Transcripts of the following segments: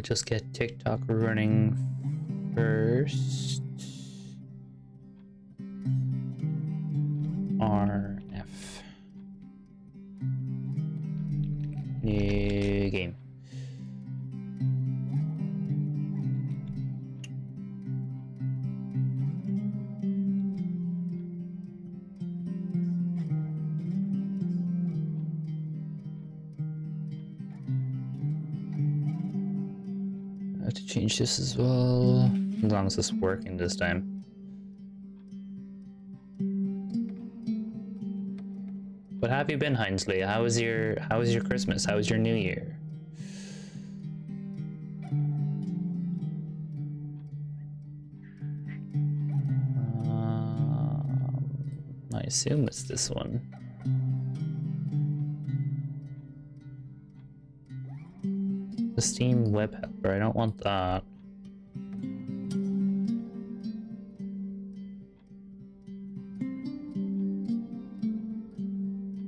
Just get TikTok running first. RF. New game. I have to change this as well, as long as it's working this time. What have you been, Hinesley? How was your Christmas? How was your New Year? I assume it's this one. The Steam web helper. I don't want that.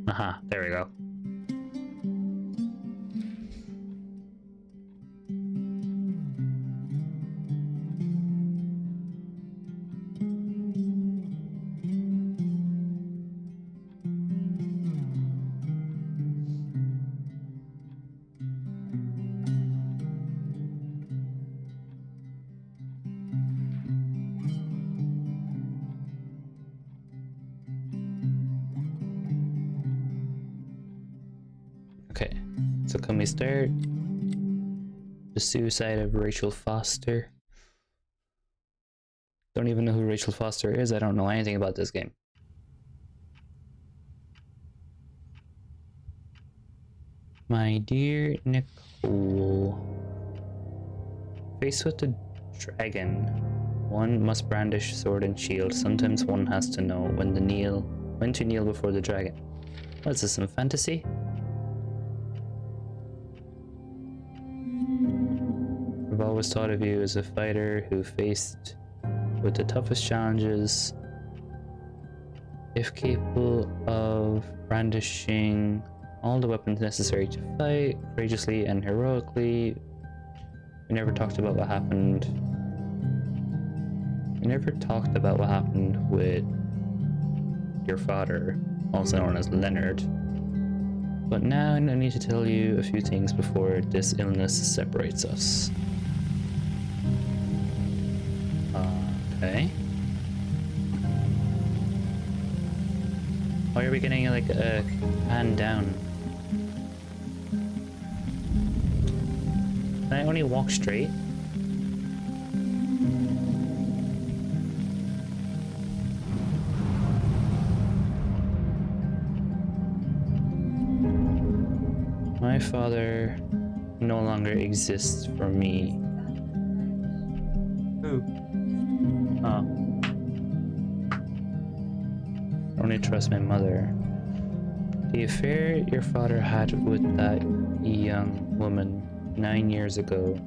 Aha, there we go. Okay, so can we start? The suicide of Rachel Foster. Don't even know who Rachel Foster is. I don't know anything about this game. My dear Nicole. Faced with the dragon, one must brandish sword and shield. Sometimes one has to know when to kneel before the dragon. What is this, some fantasy? I've always thought of you as a fighter who faced with the toughest challenges, if capable of brandishing all the weapons necessary to fight courageously and heroically. We never talked about what happened. We never talked about what happened with your father, also known as Leonard. But now I need to tell you a few things before this illness separates us. Okay. Why are we getting like a hand down? Can I only walk straight? My father no longer exists for me. Who? Oh. I only trust my mother. The affair your father had with that young woman 9 years ago,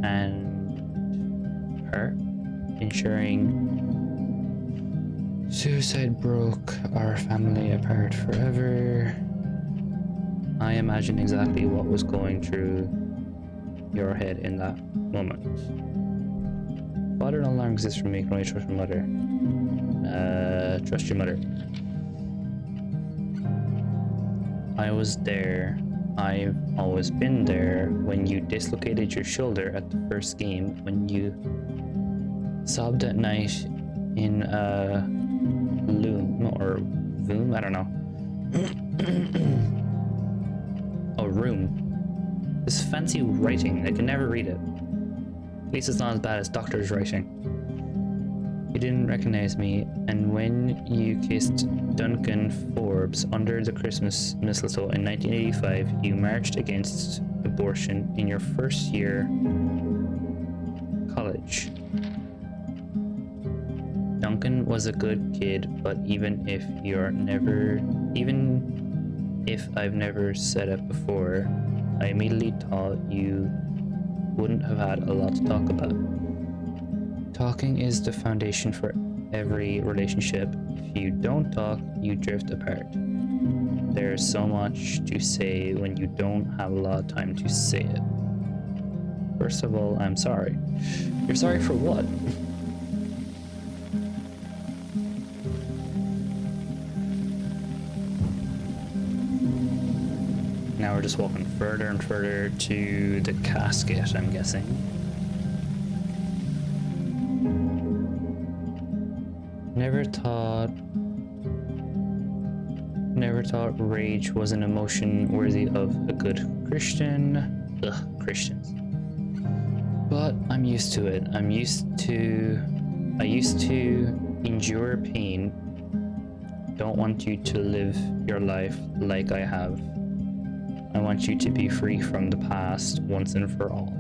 and her ensuring suicide broke our family apart forever. I imagine exactly what was going through your head in that moment. Father no longer exists for me, can only trust my mother. Trust your mother. I was there. I've always been there when you dislocated your shoulder at the first game, when you sobbed at night in a loom or voom, I don't know. A room. This fancy writing, I can never read it. At least it's not as bad as doctor's writing. You didn't recognize me, and when you kissed Duncan Forbes under the Christmas mistletoe in 1985, you marched against abortion in your first year college. Duncan was a good kid, but even if I've never said it before, I immediately thought you wouldn't have had a lot to talk about. Talking is the foundation for every relationship. If you don't talk, you drift apart. There's so much to say when you don't have a lot of time to say it. First of all, I'm sorry. You're sorry for what? Now we're just walking further and further to the casket, I'm guessing. Never thought rage was an emotion worthy of a good Christian. Ugh, Christians. But I'm used to it. I used to endure pain. Don't want you to live your life like I have. I want you to be free from the past once and for all.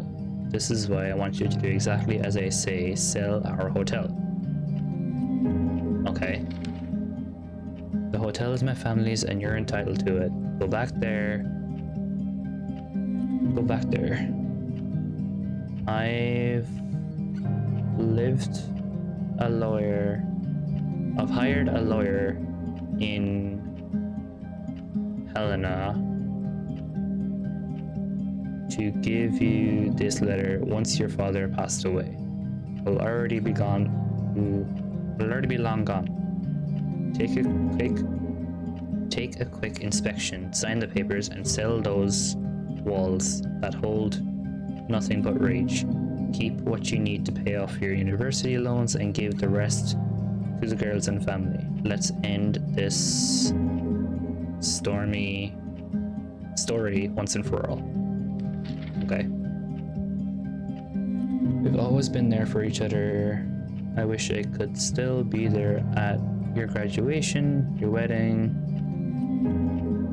This is why I want you to do exactly as I say, sell our hotel. Okay. The hotel is my family's and you're entitled to it. Go back there. Go back there. I've hired a lawyer in Helena to give you this letter once your father passed away. Will already be long gone. Take a quick inspection, sign the papers, and sell those walls that hold nothing but rage. Keep what you need to pay off your university loans and give the rest to the girls and family. Let's end this stormy story once and for all. Okay. We've always been there for each other. I wish I could still be there at your graduation, your wedding,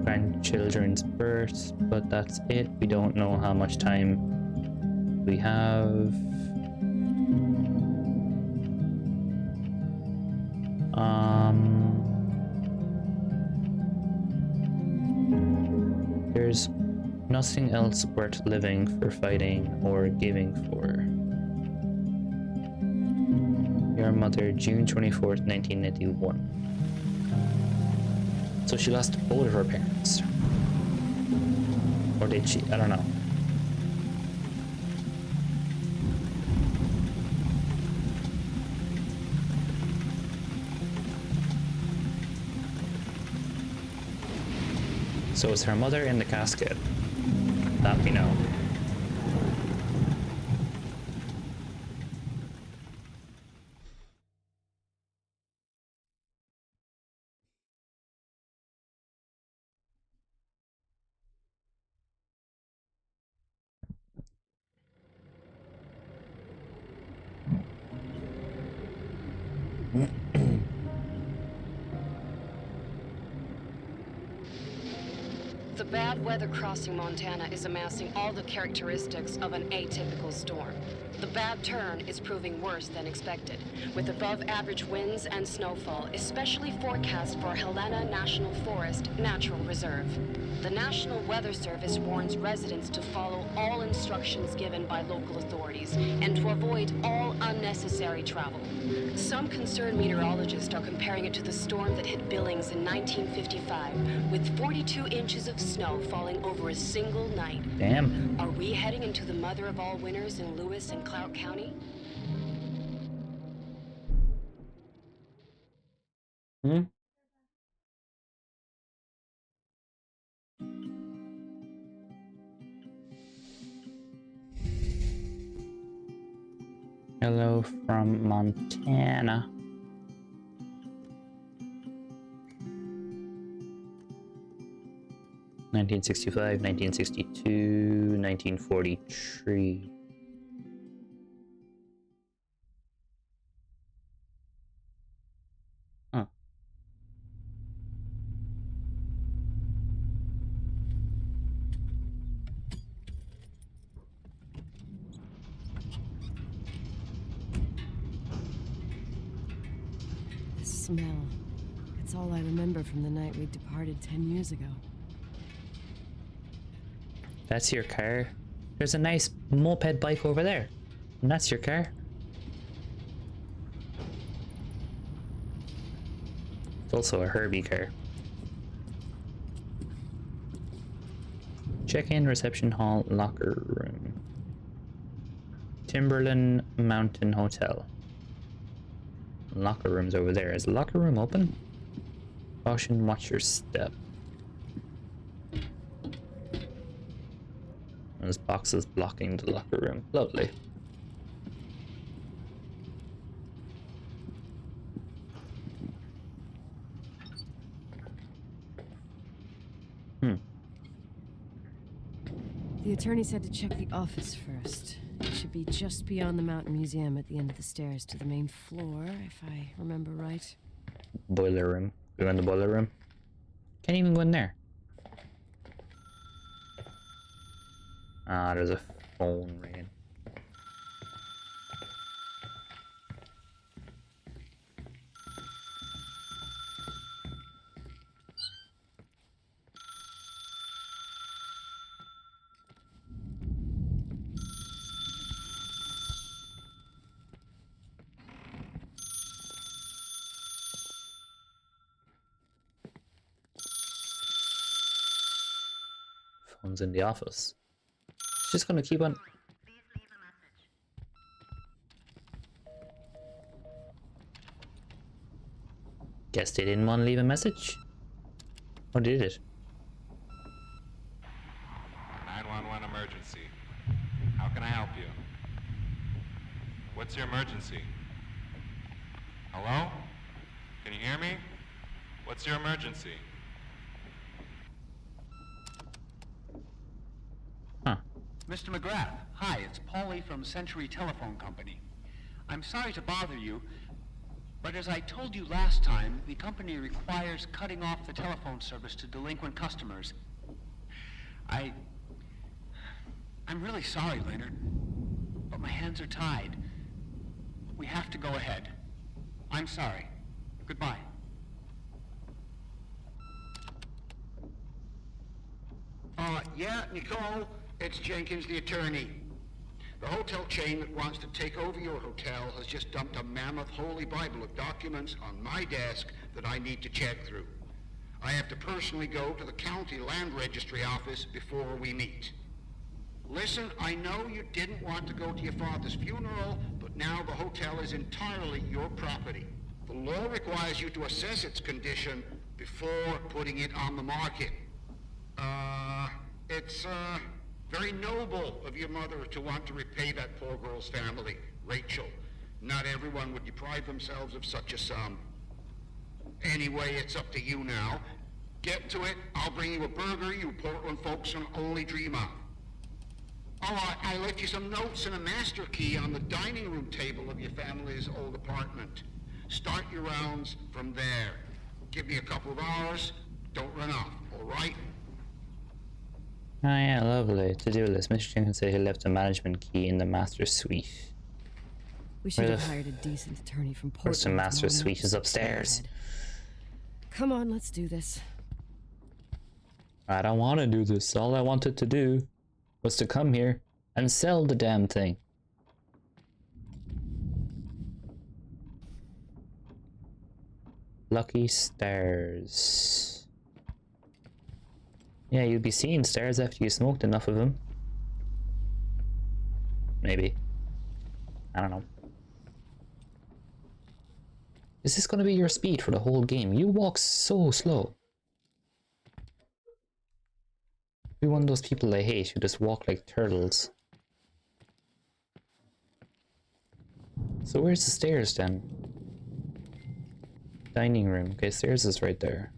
grandchildren's birth, but that's it. We don't know how much time we have. There's nothing else worth living for, fighting, or giving for. Your mother, June 24th, 1991. So she lost both of her parents. Or did she? I don't know. So is her mother in the casket? That we know. The bad weather crossing Montana is amassing all the characteristics of an atypical storm. The bad turn is proving worse than expected, with above-average winds and snowfall, especially forecast for Helena National Forest Natural Reserve. The National Weather Service warns residents to follow all instructions given by local authorities and to avoid all unnecessary travel. Some concerned meteorologists are comparing it to the storm that hit Billings in 1955, with 42 inches of snow falling over a single night. Damn. Are we heading into the mother of all winters in Lewis and Clark County? Hello from Montana. (1965, 1962, 1943). Huh. The smell. It's all I remember from the night we departed 10 years ago. That's your car? There's a nice moped bike over there. And that's your car? It's also a Herbie car. Check-in, reception hall, locker room. Timberland Mountain Hotel. Locker room's over there. Is the locker room open? Caution, watch your step. There's boxes blocking the locker room. Lovely. The attorney said to check the office first. It should be just beyond the Mountain Museum at the end of the stairs to the main floor, if I remember right. Boiler room. Go in the boiler room. Can't even go in there. Ah, there's a phone ringing. Phone's in the office. It's just gonna keep on. Guess they didn't want to leave a message. Or did it? 911 emergency. How can I help you? What's your emergency? Hello? Can you hear me? What's your emergency? Huh. Mr. McGrath, hi, it's Paulie from Century Telephone Company. I'm sorry to bother you, but as I told you last time, the company requires cutting off the telephone service to delinquent customers. I'm really sorry, Leonard, but my hands are tied. We have to go ahead. I'm sorry. Goodbye. Yeah, Nicole, it's Jenkins, the attorney. The hotel chain that wants to take over your hotel has just dumped a mammoth holy Bible of documents on my desk that I need to check through. I have to personally go to the county land registry office before we meet. Listen, I know you didn't want to go to your father's funeral, but now the hotel is entirely your property. The law requires you to assess its condition before putting it on the market. It's very noble of your mother to want to repay that poor girl's family, Rachel. Not everyone would deprive themselves of such a sum. Anyway, it's up to you now. Get to it. I'll bring you a burger you Portland folks can only dream of. Oh, I left you some notes and a master key on the dining room table of your family's old apartment. Start your rounds from there. Give me a couple of hours. Don't run off, all right? Oh yeah, lovely. To-do list. Mr. Jenkins said he left the management key in the master suite. We should Where have the hired a decent attorney from Portland. Where's the master tomorrow suite? night. Is upstairs. Come on, let's do this. I don't want to do this. All I wanted to do was to come here and sell the damn thing. Lucky stairs. Yeah, you'd be seeing stairs after you smoked enough of them. Maybe. I don't know. Is this gonna be your speed for the whole game? You walk so slow. You're one of those people I hate who just walk like turtles. So where's the stairs then? Dining room. Okay, stairs is right there.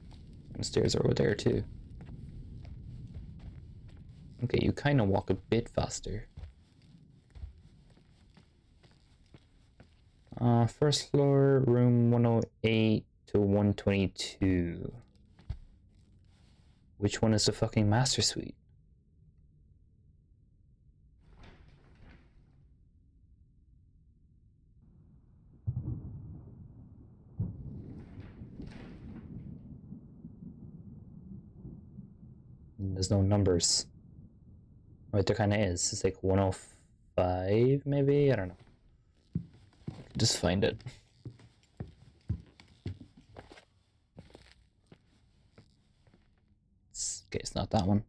And stairs are over there too. Okay, you kind of walk a bit faster. First floor, room 108 to 122. Which one is the fucking master suite? There's no numbers. Wait, there kind of is. It's like 105, maybe? I don't know. Just find it. Okay, it's not that one.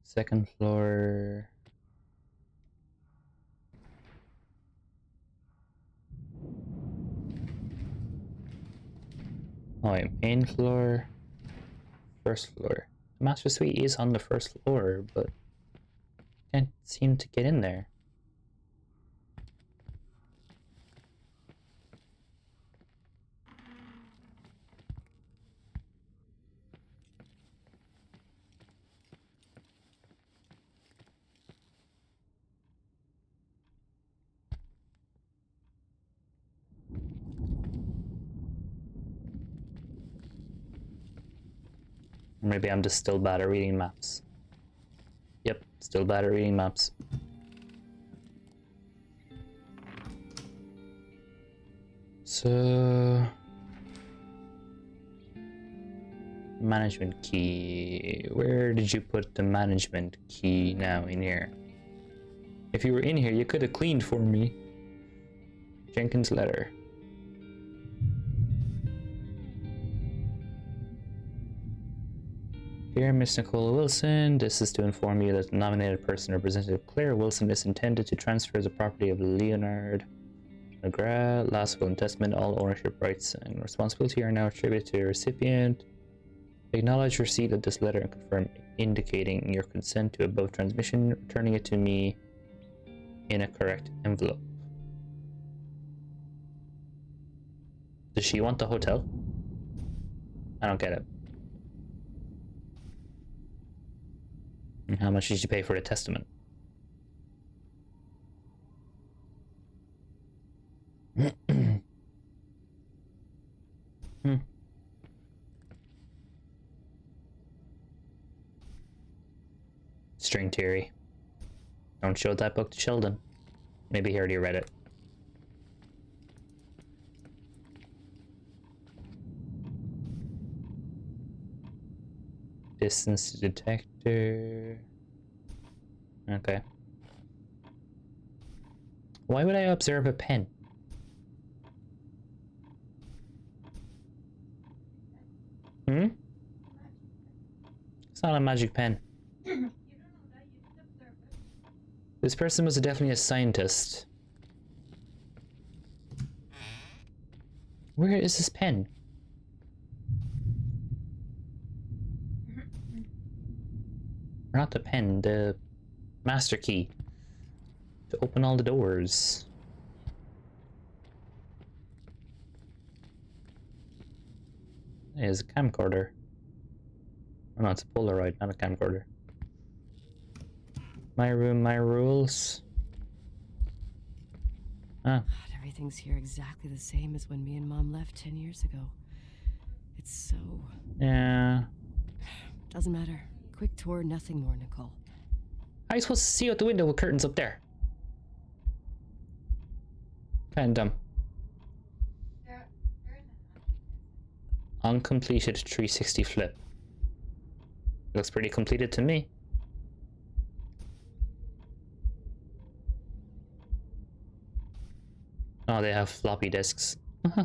Second floor. Oh wait, main floor, first floor. The master suite is on the first floor, but can't seem to get in there. Or maybe I'm just still bad at reading maps. Yep, still bad at reading maps. So... management key. Where did you put the management key now in here? If you were in here, you could have cleaned for me. Jenkins' letter. Dear Miss Nicola Wilson, this is to inform you that the nominated person, Representative Claire Wilson, is intended to transfer the property of Leonard McGrath, last will and testament. All ownership rights and responsibility are now attributed to the recipient. Acknowledge receipt of this letter and confirm indicating your consent to above transmission, returning it to me in a correct envelope. Does she want the hotel? I don't get it. And how much did you pay for the testament? String theory. Don't show that book to Sheldon. Maybe he already read it. Distance detector. Okay. Why would I observe a pen? Hmm? It's not a magic pen. This person was definitely a scientist. Where is this pen? Or not the pen, the master key to open all the doors. It is a camcorder. Oh no, it's a Polaroid, not a camcorder. My room, my rules. Ah. God, everything's here exactly the same as when me and Mom left 10 years ago. It's so... Yeah. Doesn't matter. Quick tour, nothing more, Nicole. How are you supposed to see out the window with curtains up there? Kinda dumb. Uncompleted 360 flip. Looks pretty completed to me. Oh, they have floppy disks. You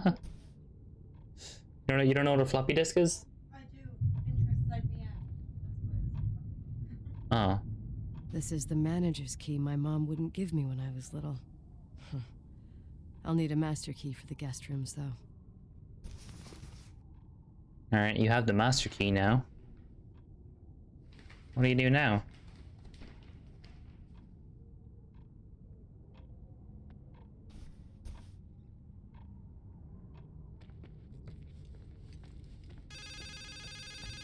don't know what a floppy disk is? I do. Interest let me out. That's what Oh. This is the manager's key my mom wouldn't give me when I was little. I'll need a master key for the guest rooms, though. Alright, you have the master key now. What do you do now?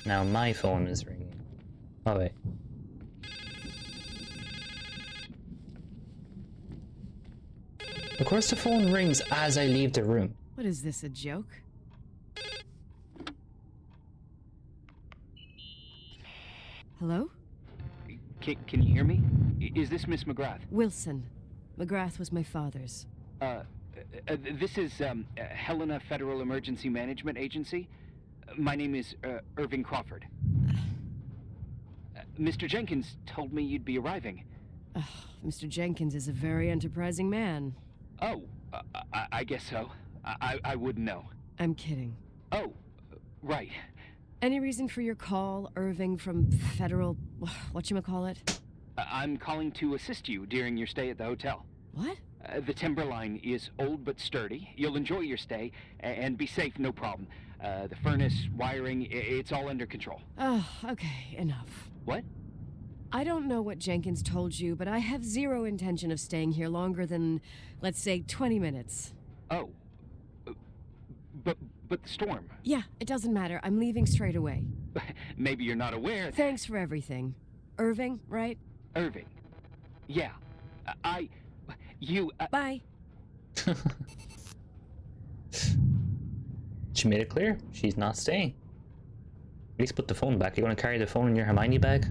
Now my phone is ringing. Oh wait. Of course the phone rings as I leave the room. What is this, a joke? Hello? Can you hear me? Is this Miss McGrath? Wilson. McGrath was my father's. This is Helena Federal Emergency Management Agency. My name is Irving Crawford. Mr. Jenkins told me you'd be arriving. Mr. Jenkins is a very enterprising man. Oh, I guess so. I wouldn't know. I'm kidding. Oh, right. Any reason for your call, Irving from Federal... whatchamacallit? I'm calling to assist you during your stay at the hotel. What? The Timberline is old but sturdy. You'll enjoy your stay and be safe, no problem. The furnace, wiring, it's all under control. Oh, okay, enough. What? I don't know what Jenkins told you, but I have zero intention of staying here longer than, let's say, 20 minutes. Oh. But the storm. Yeah, it doesn't matter. I'm leaving straight away. Maybe you're not aware. Thanks for everything. Irving, right? Irving. Yeah. Bye. She made it clear. She's not staying. At least put the phone back. You want to carry the phone in your Hermione bag?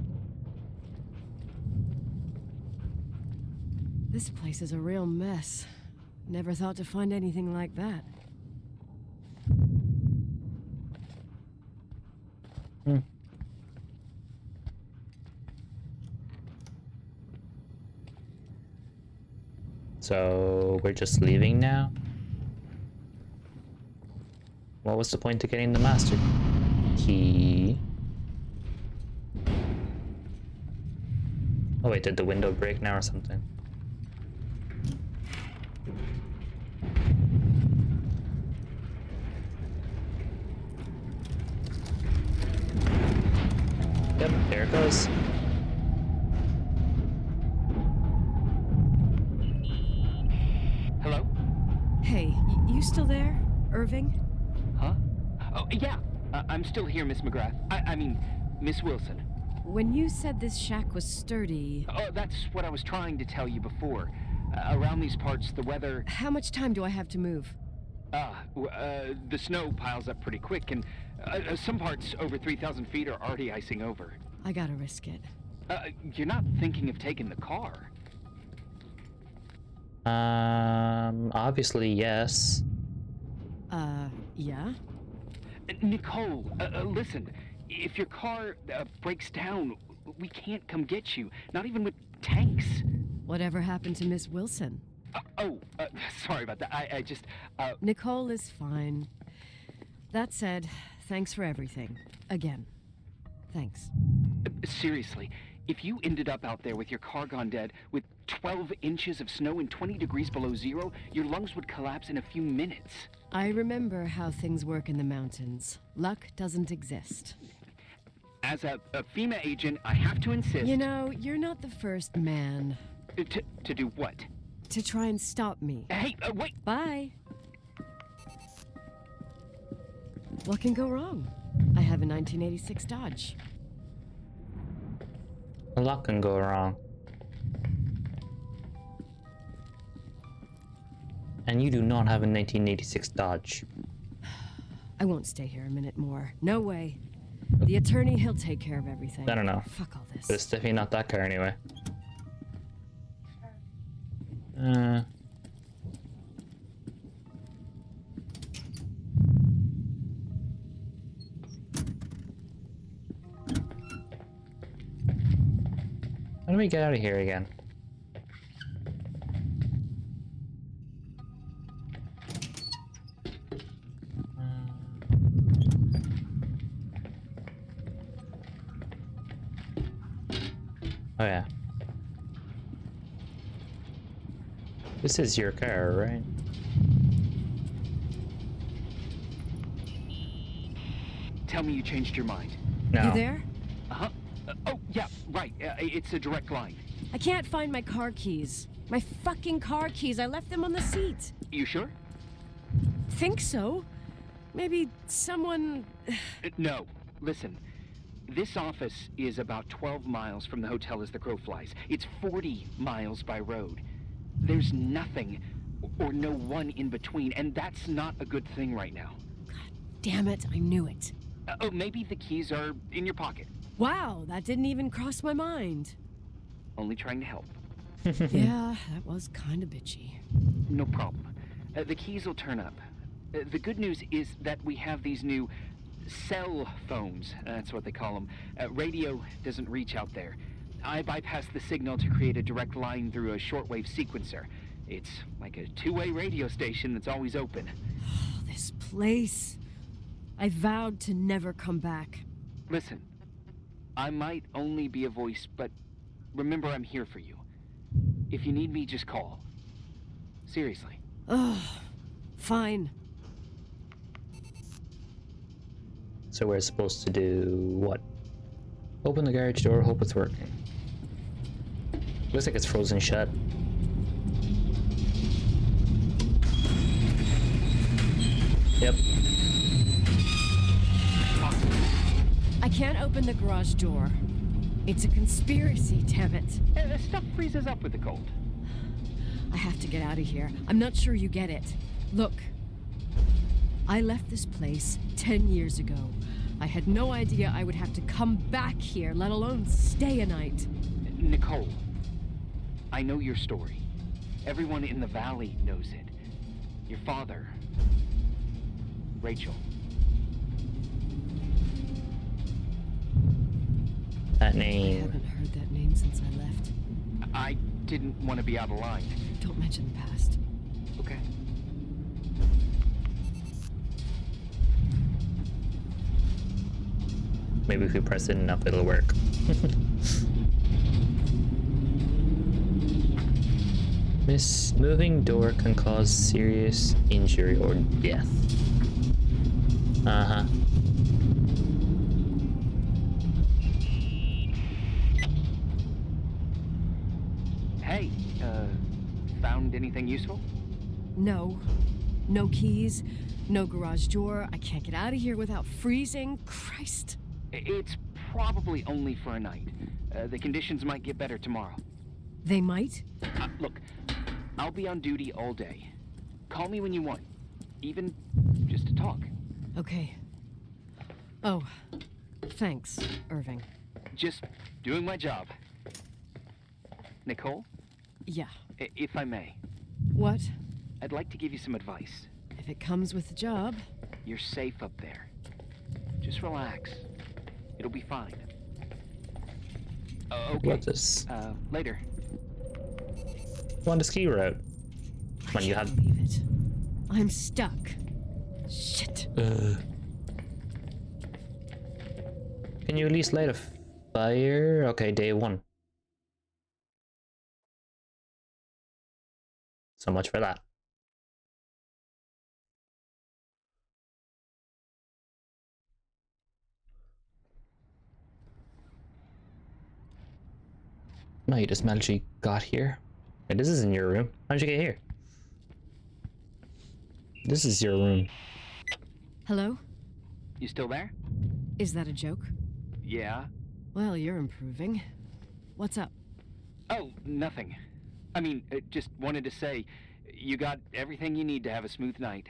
This place is a real mess. Never thought to find anything like that. So we're just leaving now? What was the point of getting the master key? Oh wait, did the window break now or something? Yep, there it goes. Hello? Hey, you still there, Irving? Huh? Oh, yeah. I'm still here, Miss McGrath. I mean, Miss Wilson. When you said this shack was sturdy... Oh, that's what I was trying to tell you before. Around these parts, the weather... How much time do I have to move? The snow piles up pretty quick, and some parts over 3,000 feet are already icing over. I gotta risk it. You're not thinking of taking the car? Obviously, yes. Yeah? Nicole, listen. If your car breaks down, we can't come get you. Not even with tanks. Whatever happened to Miss Wilson? Sorry about that. I just, Nicole is fine. That said, thanks for everything. Again. Thanks. Seriously, if you ended up out there with your car gone dead, with 12 inches of snow and 20 degrees below zero, your lungs would collapse in a few minutes. I remember how things work in the mountains. Luck doesn't exist. As a FEMA agent, I have to insist... You know, you're not the first man. To do what? To try and stop me. Hey, wait! Bye! What can go wrong? I have a 1986 Dodge. A lot can go wrong. And you do not have a 1986 Dodge. I won't stay here a minute more. No way. The attorney, he'll take care of everything. I don't know. Fuck all this. But it's definitely not that car anyway. How do we get out of here again? Oh yeah. This is your car, right? Tell me you changed your mind. No. You there? Uh-huh. Oh, yeah, right. It's a direct line. I can't find my car keys. My fucking car keys. I left them on the seat. You sure? Think so. Maybe someone... No. Listen. This office is about 12 miles from the hotel as the crow flies. It's 40 miles by road. There's nothing or no one in between, and that's not a good thing right now. God damn it, I knew it. Maybe the keys are in your pocket. Wow, that didn't even cross my mind. Only trying to help. Yeah, that was kind of bitchy. No problem. The keys will turn up. The good news is that we have these new cell phones. That's what they call them. Radio doesn't reach out there. I bypass the signal to create a direct line through a shortwave sequencer. It's like a two-way radio station that's always open. Oh, this place. I vowed to never come back. Listen, I might only be a voice, but remember I'm here for you. If you need me, just call. Seriously. Ugh, fine. So we're supposed to do what? Open the garage door, hope it's working. Looks like it's frozen shut. Yep. I can't open the garage door. It's a conspiracy, damn it. The stuff freezes up with the cold. I have to get out of here. I'm not sure you get it. Look, I left this place 10 years ago. I had no idea I would have to come back here, let alone stay a night. Nicole, I know your story. Everyone in the valley knows it. Your father, Rachel. That I name. haven't heard that name since I left. I didn't want to be out of line. Don't mention the past. Okay. Maybe if we press it enough, it'll work. This moving door can cause serious injury or death. Uh-huh. Hey, found anything useful? No. No keys. No garage door. I can't get out of here without freezing. Christ. It's probably only for a night. The conditions might get better tomorrow. They might? Look, I'll be on duty all day. Call me when you want. Even just to talk. Okay. Oh, thanks, Irving. Just doing my job. Nicole, Yeah. if I may, What? I'd like to give you some advice. If it comes with the job. You're safe up there. Just relax. It'll be fine. Okay. What's this? Later. On the ski route. Come on, you have. Believe it. I'm stuck. Shit. Can you at least light a fire? Okay, day one. So much for that. No, you just magically got here. Hey, this isn't your room. How'd you get here? This is your room. Hello? You still there? Is that a joke? Yeah. Well, you're improving. What's up? Oh, nothing. I mean, just wanted to say, you got everything you need to have a smooth night.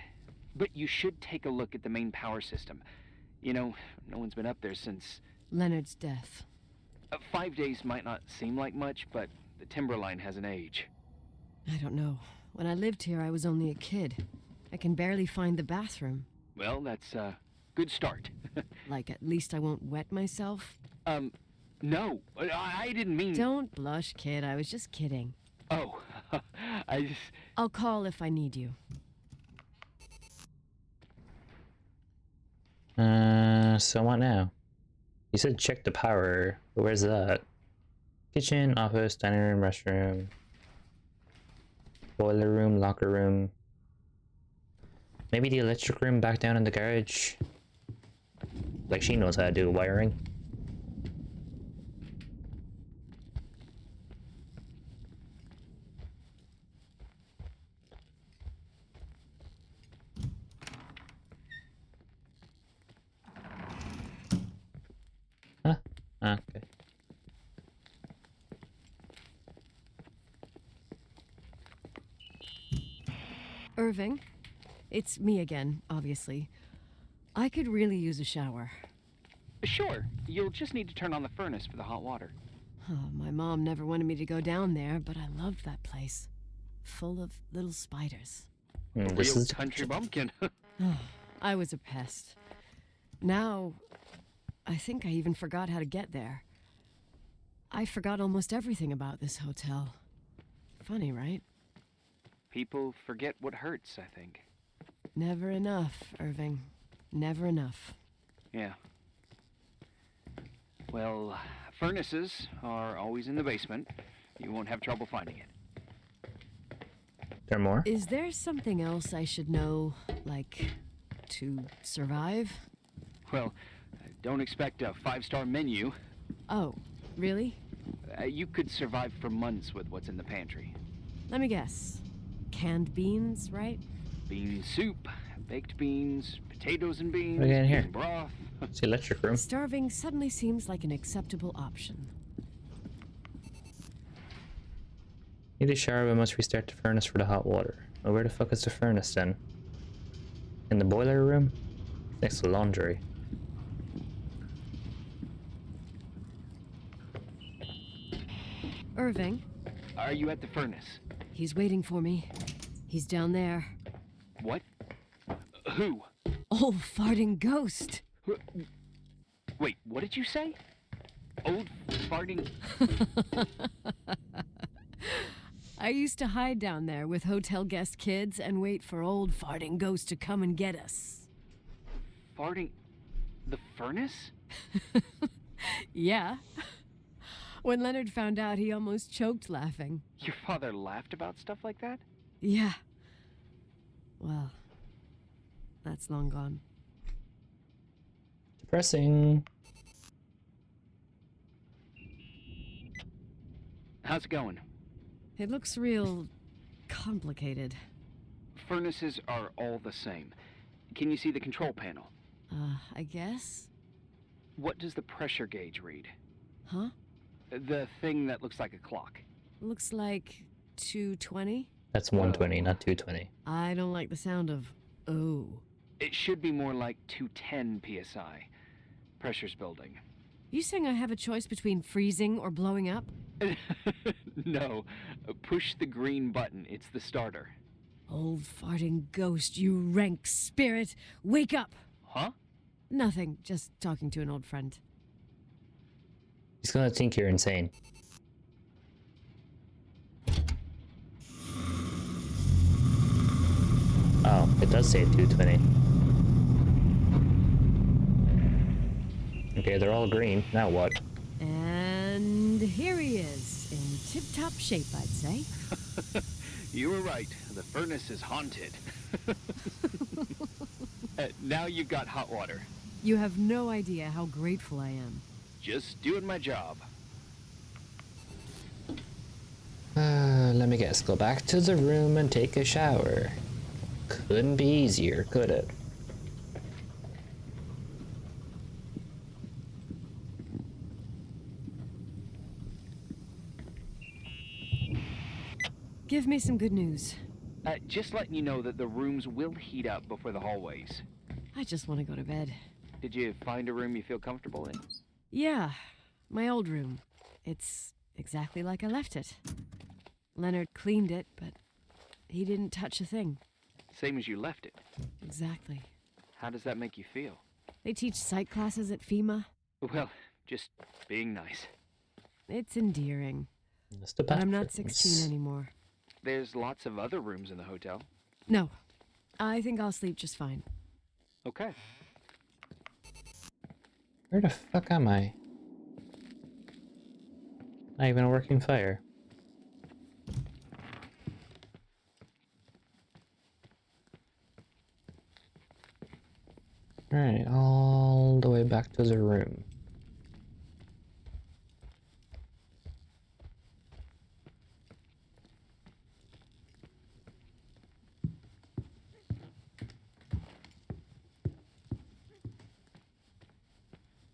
But you should take a look at the main power system. You know, no one's been up there since... Leonard's death. 5 days might not seem like much, but the timberline has an age. I don't know. When I lived here, I was only a kid. I can barely find the bathroom. Well, that's a good start. Like, at least I won't wet myself. No, I didn't mean... Don't blush, kid. I was just kidding. Oh, I just... I'll call if I need you. So what now? You said check the power, but where's that? Kitchen, office, dining room, restroom, boiler room, locker room. Maybe the electric room back down in the garage. Like she knows how to do wiring. Huh? Okay. Irving? It's me again, obviously. I could really use a shower. Sure, you'll just need to turn on the furnace for the hot water. Oh, my mom never wanted me to go down there, but I loved that place. Full of little spiders. This Real is country bumpkin. Oh, I was a pest. Now, I think I even forgot how to get there. I forgot almost everything about this hotel. Funny, right? People forget what hurts, I think. Never enough, Irving. Never enough. Yeah. Well, furnaces are always in the basement. You won't have trouble finding it. there more? Is there something else I should know, like, to survive? Well, don't expect a 5-star menu. Oh, really? You could survive for months with what's in the pantry. Let me guess. Canned beans, right? Bean soup, baked beans, potatoes and beans, What do we got in here? bean broth. It's the electric room. Starving suddenly seems like an acceptable option. Need a shower, we must restart the furnace for the hot water. Well, where the fuck is the furnace then? In the boiler room? Next to laundry. Irving, Are you at the furnace? he's waiting for me. He's down there. What? Who? Old farting ghost. Wait, what did you say? Old farting... I used to hide down there with hotel guest kids and wait for old farting ghost to come and get us. farting... the furnace? Yeah. When Leonard found out, he almost choked laughing. Your father laughed about stuff like that? Yeah. Well, that's long gone. Depressing. How's it going? It looks real complicated. Furnaces are all the same. Can you see the control panel? I guess? What does the pressure gauge read? Huh? The thing that looks like a clock. Looks like 220. That's 120, not 220. I don't like the sound of oh. It should be more like 210 psi. Pressure's building. You saying I have a choice between freezing or blowing up? No, push the green button. It's the starter. Old farting ghost, you rank spirit, wake up! Huh? Nothing, just talking to an old friend. He's gonna think you're insane. Oh, it does say 220. Okay, they're all green. Now what? And here he is, in tip-top shape, I'd say. You were right. The furnace is haunted. Now you've got hot water. You have no idea how grateful I am. Just doing my job. Let me guess. Go back to the room and take a shower. Couldn't be easier, could it? Give me some good news. Just letting you know that the rooms will heat up before the hallways. I just want to go to bed. Did you find a room you feel comfortable in? Yeah, my old room. It's exactly like I left it. Leonard cleaned it, but he didn't touch a thing. Same as you left it. Exactly. How does that make you feel? They teach psych classes at FEMA. Well, just being nice. It's endearing. Just a But I'm not bathroom. 16 anymore. There's lots of other rooms in the hotel. No, I think I'll sleep just fine. Okay. Where the fuck am I? Not even a working fire. Alright, all the way back to the room.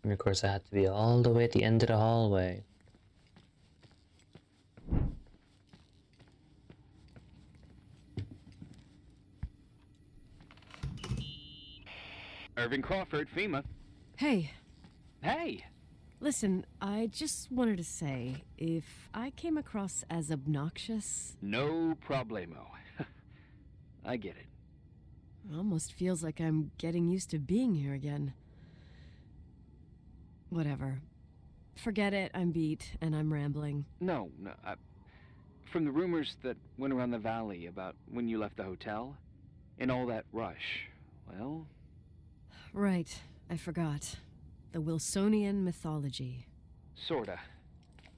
And of course I had to be all the way at the end of the hallway. Irving Crawford, FEMA. Hey, Hey! listen, I just wanted to say, if I came across as obnoxious, No problemo. I get it. it almost feels like I'm getting used to being here again. Whatever. Forget it, I'm beat, and I'm rambling. No. From the rumors that went around the valley about when you left the hotel, and all that rush, well... Right, I forgot. The Wilsonian mythology. Sorta.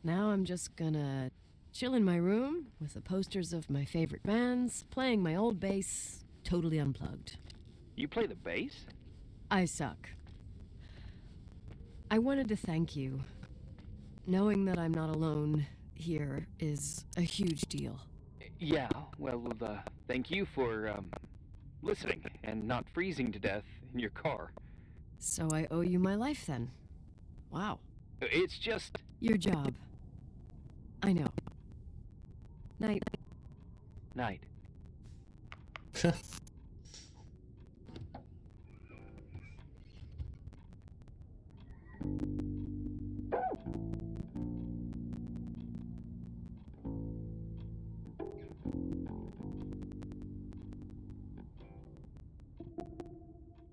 Now I'm just gonna chill in my room with the posters of my favorite bands, playing my old bass, totally unplugged. You play the bass? I suck. I wanted to thank you. Knowing that I'm not alone here is a huge deal. Yeah, well, thank you for, listening and not freezing to death in your car. So I owe you my life then. Wow. It's just... Your job. I know. Night. Night.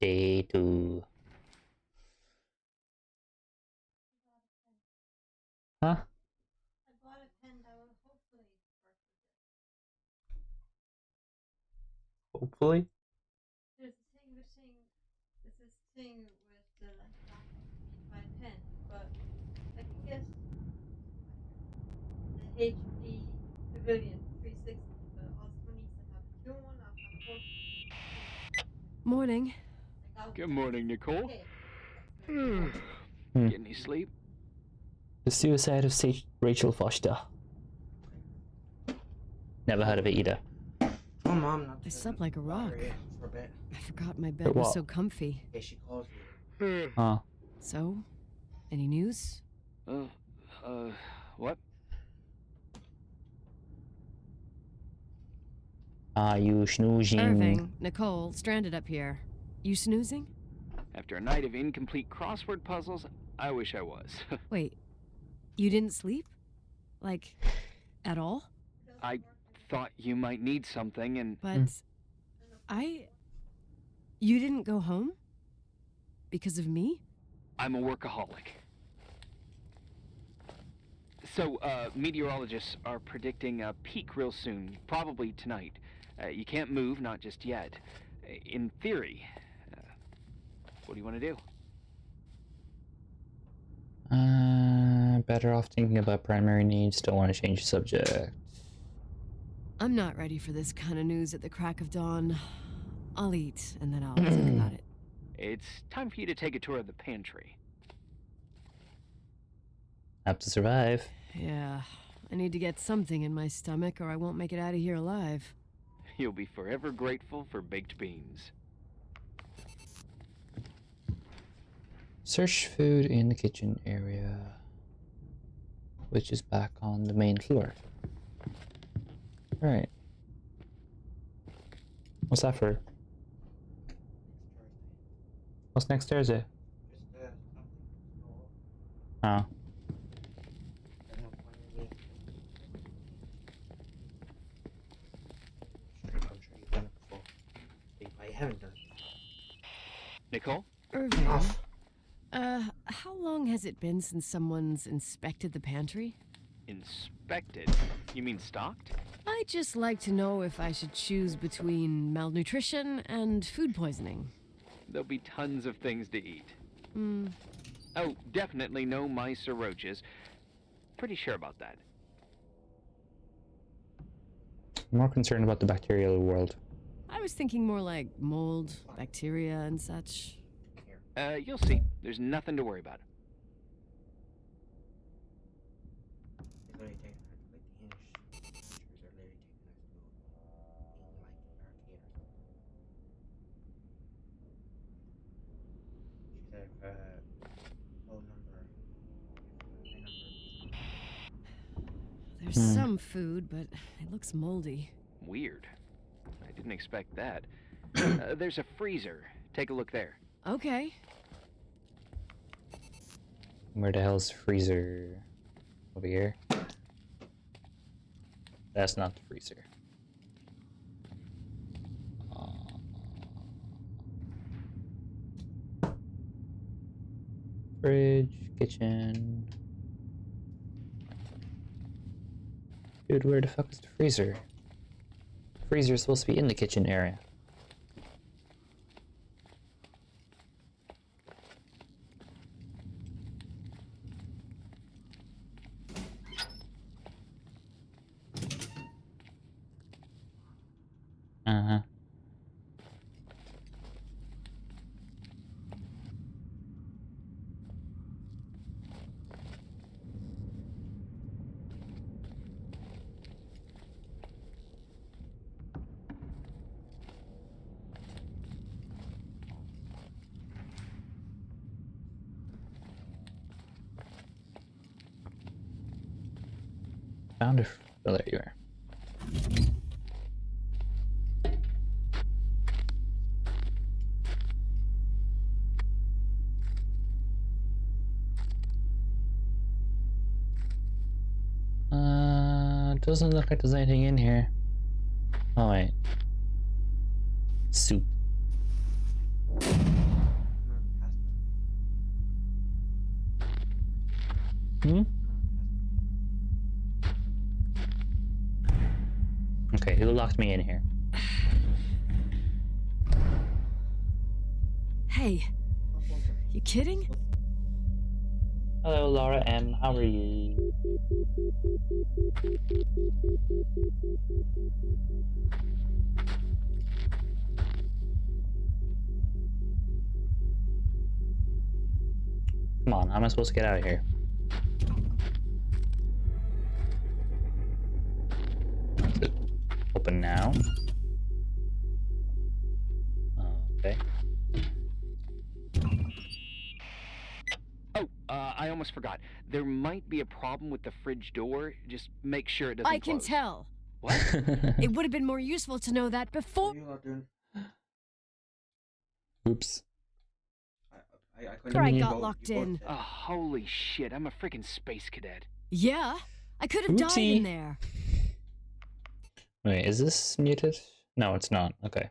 Day 2. Huh? I bought a pen that will hopefully work with Hopefully. this. There's this thing with the laptop need my pen, but I can guess the HP Pavilion 360, but it also needs to have a 2-in-1 or have 4. Morning. Good morning, Nicole. Okay. Get any sleep? The Suicide of Rachel Foster. Never heard of it either. My mom not I slept like a rock. for a bit. I forgot my For bed was what? so comfy. Yeah, she calls me. Oh. So, any news? What? Are you snoozing? Irving, Nicole, stranded up here. You snoozing? After a night of incomplete crossword puzzles, I wish I was. Wait, you didn't sleep? Like, at all? I thought you might need something, and... But you didn't go home? Because of me? I'm a workaholic. So, meteorologists are predicting a peak real soon, probably tonight. You can't move, not just yet. In theory. What do you want to do? Better off thinking about primary needs. Don't want to change the subject. I'm not ready for this kind of news at the crack of dawn. I'll eat, and then I'll think about it. It's time for you to take a tour of the pantry. Have to survive. Yeah, I need to get something in my stomach or I won't make it out of here alive. You'll be forever grateful for baked beans. Search food in the kitchen area, which is back on the main floor. Right. What's that for? What's next Thursday? Oh. I'm sure you've done it before. But you probably haven't done it. Nicole? Irving, Off. how long has it been since someone's inspected the pantry? Inspected? You mean stocked? I'd just like to know if I should choose between malnutrition and food poisoning. There'll be tons of things to eat. Oh, definitely no mice or roaches. Pretty sure about that. I'm more concerned about the bacterial world. I was thinking more like mold, bacteria, and such. You'll see. There's nothing to worry about. It's literally taking her, like the hinge pictures are literally taking us to being like an arcade or something. She's like, phone number, my number. There's some food, but it looks moldy. Weird. I didn't expect that. There's a freezer. Take a look there. Okay. Where the hell's the freezer? Over here? That's not the freezer. Fridge, kitchen. Dude, where the fuck is the freezer? The freezer is supposed to be in the kitchen area. Uh-huh. Found it. Oh, there you are. Doesn't look like there's anything in here. Oh wait. Soup. Hmm? Okay, who locked me in here? Hey, you kidding? Hello, Laura M. How are you? Come on, how am I supposed to get out of here? Is it open now? Okay. Oh, I almost forgot. There might be a problem with the fridge door. Just make sure it doesn't I can close. tell. What? It would have been more useful to know that before. What are you lot doing? Oops. I After I you got both- locked you both in. said Oh, holy shit, I'm a freaking space cadet. Yeah, I could have died in Oopsie. there. Wait, is this muted? No, it's not. Okay.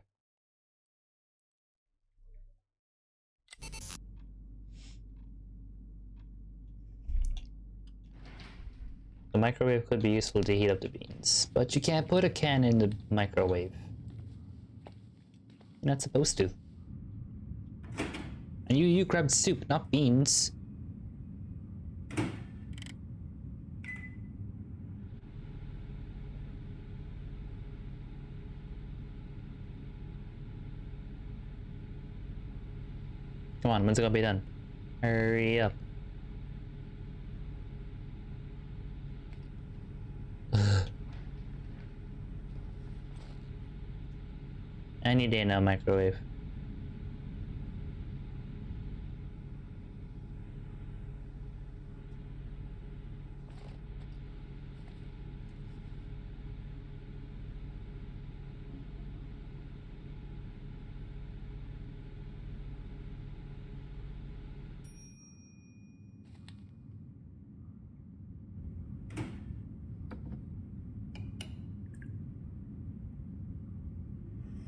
The microwave could be useful to heat up the beans, but you can't put a can in the microwave. You're not supposed to. And you grabbed soup, not beans. Come on, when's it gonna be done? Hurry up. Any day now, microwave.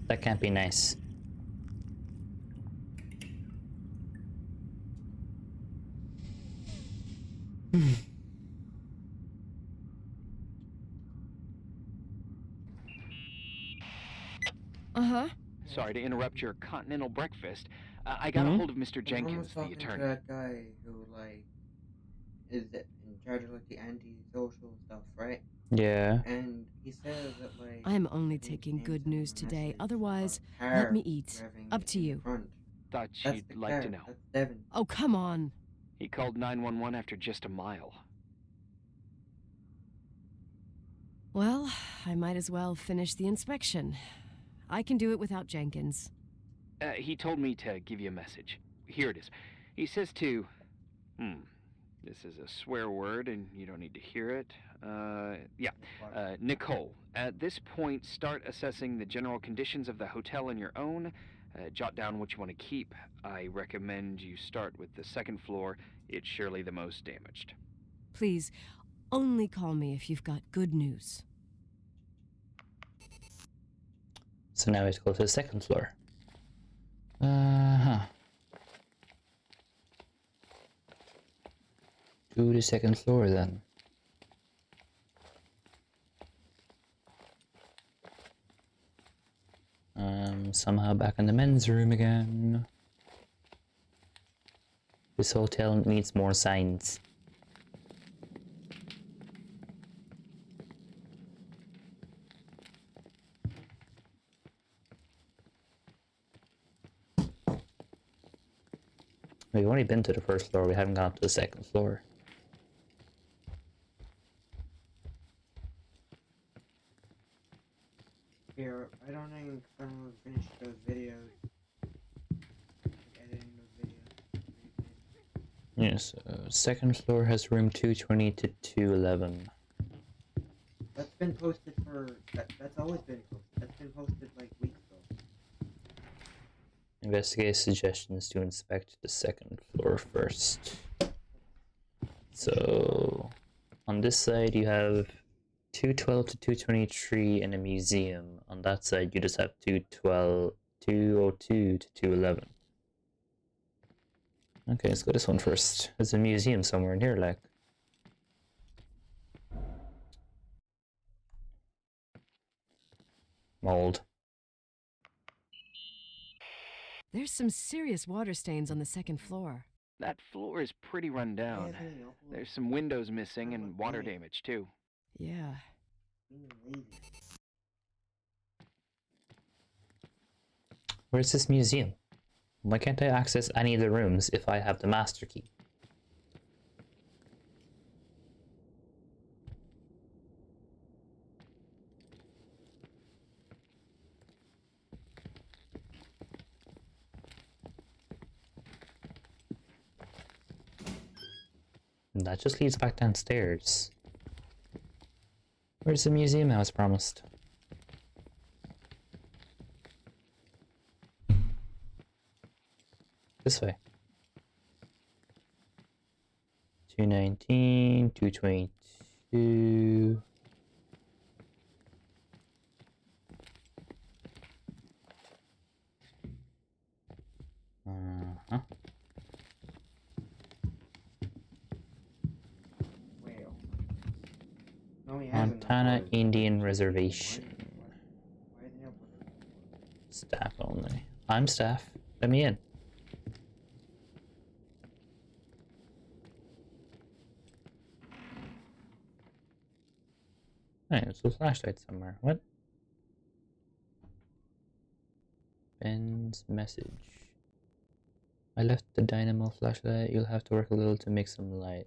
That can't be nice. Uh-huh. Sorry to interrupt your continental breakfast. I got a hold of Mr. Mom was Jenkins, the talking to attorney. that guy who like is in charge of like the anti-social stuff, right? Yeah. And he says that like I'm only I think taking James good sent him news a today. message Otherwise, about a let car me eat. revving Up to in the you. front. Thought That's you'd the like car. to know. That's Devin. Oh, come on. He called 911 after just a mile. Well, I might as well finish the inspection. I can do it without Jenkins. He told me to give you a message. Here it is. He says to... This is a swear word, and you don't need to hear it. Nicole. At this point, start assessing the general conditions of the hotel on your own. Jot down what you want to keep. I recommend you start with the second floor. It's surely the most damaged. Please, only call me if you've got good news. So now we have to go to the second floor. Uh-huh. To the second floor then. Somehow back in the men's room again. This hotel needs more signs. We've only been to the first floor, we haven't gone up to the second floor. Here, I don't think I'm gonna finish those videos. Like editing those videos. Yes, second floor has room 220 to 211. been posted for that's always been posted. That's been posted like weeks ago. Investigate suggestions to inspect the second floor first. So on this side you have 212 to 223 in a museum. On that side you just have 202 to 211. Okay, let's go this one first. There's a museum somewhere in here, like. Mold. There's some serious water stains on the second floor. That floor is pretty run down. There's some windows missing and water damage, too. Yeah. Where's this museum? Why can't I access any of the rooms if I have the master key? And that just leads back downstairs. Where's the museum I was promised? This way. 219, 222. Uh-huh. Montana Indian Reservation. Staff only. I'm staff. Let me in. Hey, there's a flashlight somewhere. What? Ben's message. I left the dynamo flashlight. You'll have to work a little to make some light.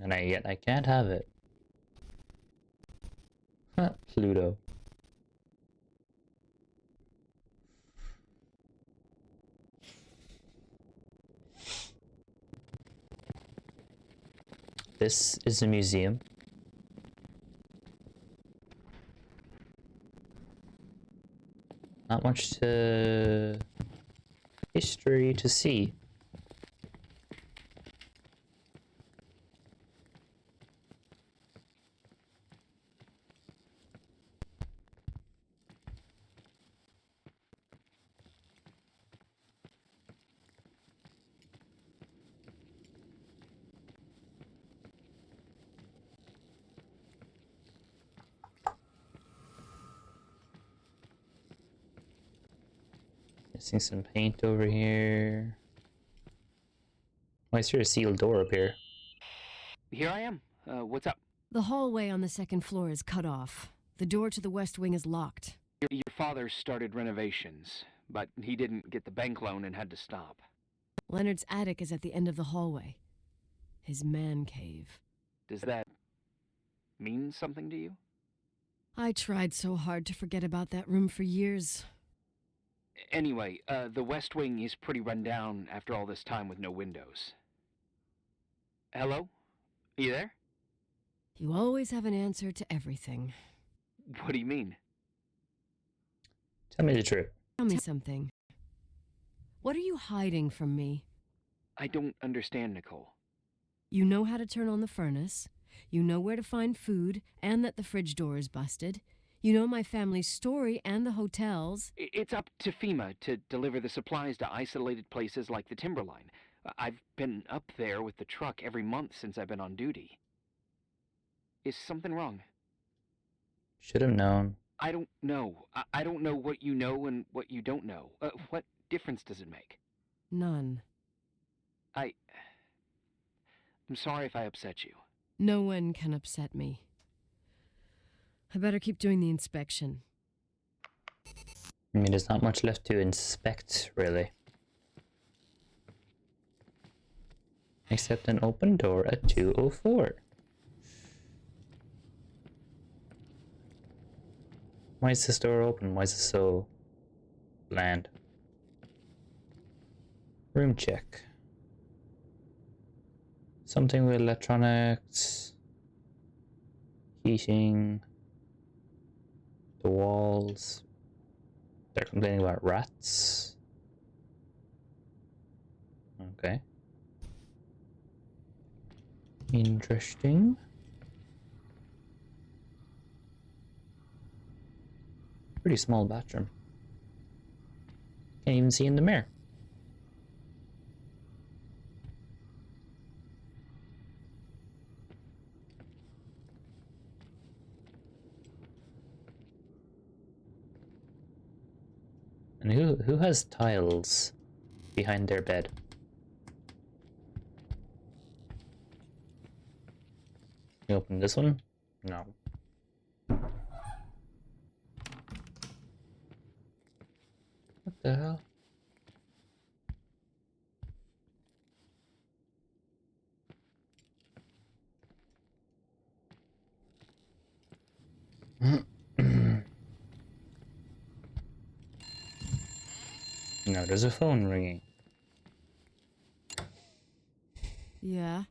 And yet I can't have it. Huh, Pluto. This is a museum. Not much history to see. Missing some paint over here. Why is there a sealed door up here? Here I am. What's up? The hallway on the second floor is cut off. The door to the west wing is locked. Your father started renovations, but he didn't get the bank loan and had to stop. Leonard's attic is at the end of the hallway. His man cave. Does that mean something to you? I tried so hard to forget about that room for years. Anyway, the west wing is pretty run down after all this time with no windows. Hello? You there? You always have an answer to everything. What do you mean? Tell me the truth. Tell me something. What are you hiding from me? I don't understand, Nicole. You know how to turn on the furnace. You know where to find food, and that the fridge door is busted. You know my family's story and the hotels. It's up to FEMA to deliver the supplies to isolated places like the Timberline. I've been up there with the truck every month since I've been on duty. Is something wrong? Should have known. I don't know. I don't know what you know and what you don't know. What difference does it make? None. I'm sorry if I upset you. No one can upset me. I better keep doing the inspection. I mean, there's not much left to inspect, really. Except an open door at 204. Why is this door open? Why is it so bland? Room check. Something with electronics. Heating. The walls. They're complaining about rats. Okay. Interesting. Pretty small bathroom. Can't even see in the mirror. And who has tiles behind their bed? You open this one? No. What the hell? No, there's a phone ringing. Yeah.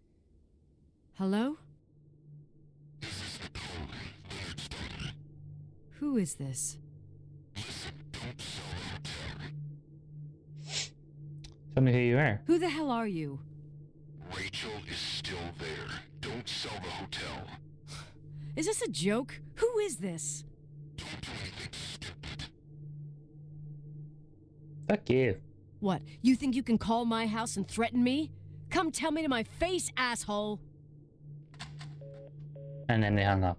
Hello? Who is this? Tell me who you are. Who the hell are you? Rachel is still there. Don't sell the hotel. Is this a joke? Who is this? Don't do anything stupid. Fuck you. What, you think you can call my house and threaten me? Come tell me to my face, asshole! And then they hung up.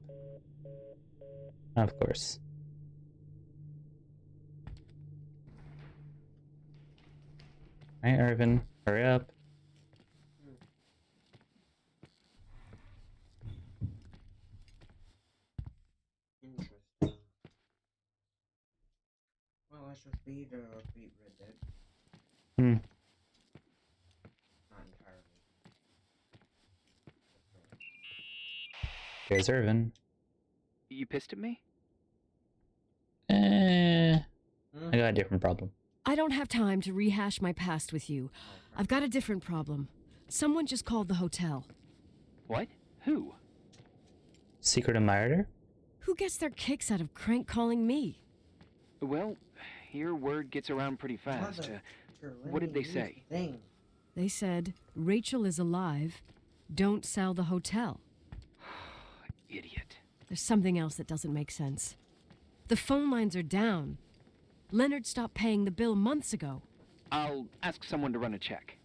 Of course. Alright, Irvin, hurry up. Interesting. Well, I should be the beat Red Dead. Hmm. Not entirely. There's Irvin. You pissed at me? I got a different problem. I don't have time to rehash my past with you. I've got a different problem. Someone just called the hotel. What? Who? Secret admirer? Who gets their kicks out of crank calling me? Well, your word gets around pretty fast. What did they say? They said, Rachel is alive. Don't sell the hotel. Idiot. There's something else that doesn't make sense. The phone lines are down. Leonard stopped paying the bill months ago. I'll ask someone to run a check.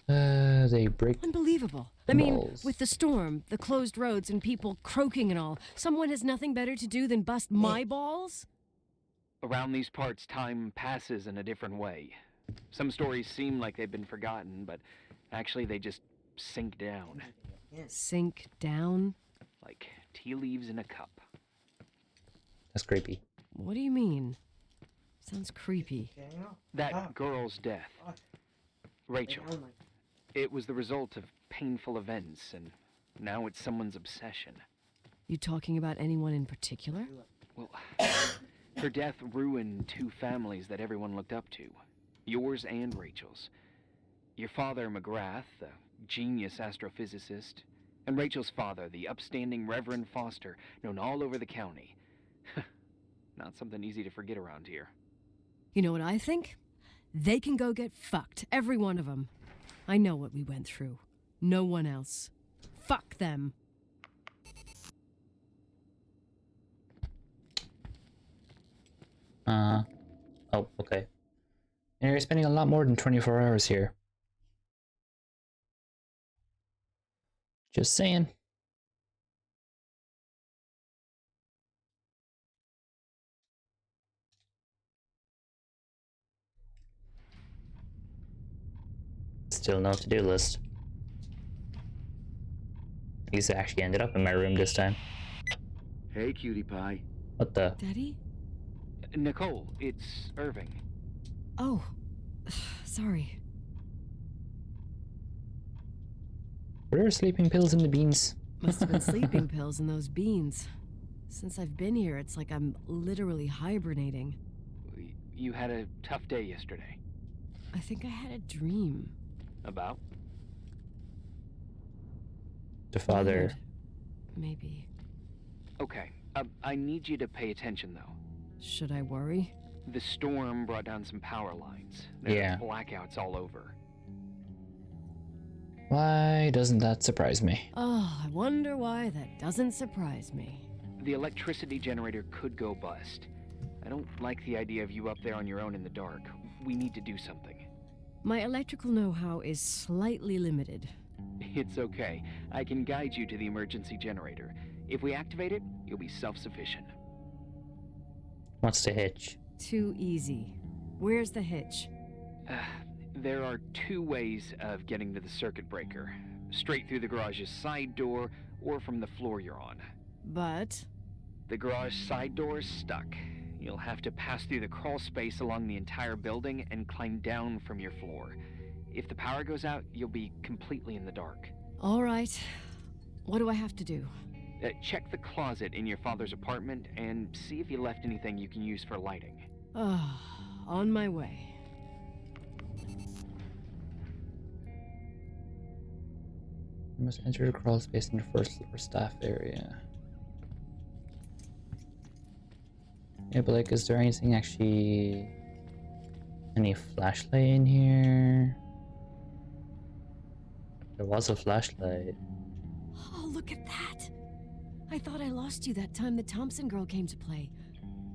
They break. Unbelievable. I mean, balls. with the storm, the closed roads, and people croaking and all, someone has nothing better to do than bust my balls? Around these parts, time passes in a different way. Some stories seem like they've been forgotten, but actually they just sink down. Sink down? Like tea leaves in a cup. That's creepy. What do you mean? Sounds creepy. That girl's death. Rachel. It was the result of painful events, and now it's someone's obsession. You talking about anyone in particular? Well, her death ruined two families that everyone looked up to. Yours and Rachel's. Your father, McGrath, a genius astrophysicist, and Rachel's father, the upstanding Reverend Foster, known all over the county. Not something easy to forget around here. You know what I think? They can go get fucked, every one of them. I know what we went through. No one else. Fuck them. Oh, okay. And you're spending a lot more than 24 hours here. Just saying. Still no to-do list. At least I actually ended up in my room this time. Hey, cutie pie. What the? Daddy? Nicole, it's Irving. Oh, sorry. Were there sleeping pills in the beans? Must have been sleeping pills in those beans. Since I've been here, it's like I'm literally hibernating. You had a tough day yesterday. I think I had a dream. About? the father. Leonard. Maybe. Okay, I need you to pay attention though. Should I worry? The storm brought down some power lines. There Yeah. are blackouts all over. Why doesn't that surprise me? Oh, I wonder why that doesn't surprise me. The electricity generator could go bust. I don't like the idea of you up there on your own in the dark. We need to do something. My electrical know-how is slightly limited. It's okay. I can guide you to the emergency generator. If we activate it, you'll be self-sufficient. What's the hitch? Too easy. Where's the hitch? There are two ways of getting to the circuit breaker. Straight through the garage's side door, or from the floor you're on. But... The garage side door is stuck. You'll have to pass through the crawl space along the entire building and climb down from your floor. If the power goes out, you'll be completely in the dark. all right. What do I have to do? Check the closet in your father's apartment and see if you left anything you can use for lighting. Oh, on my way. You must enter the crawl space in the first floor staff area. Yeah, but like, is there anything actually... Any flashlight in here? There was a flashlight. Oh, look at that! I thought I lost you that time the Thompson girl came to play.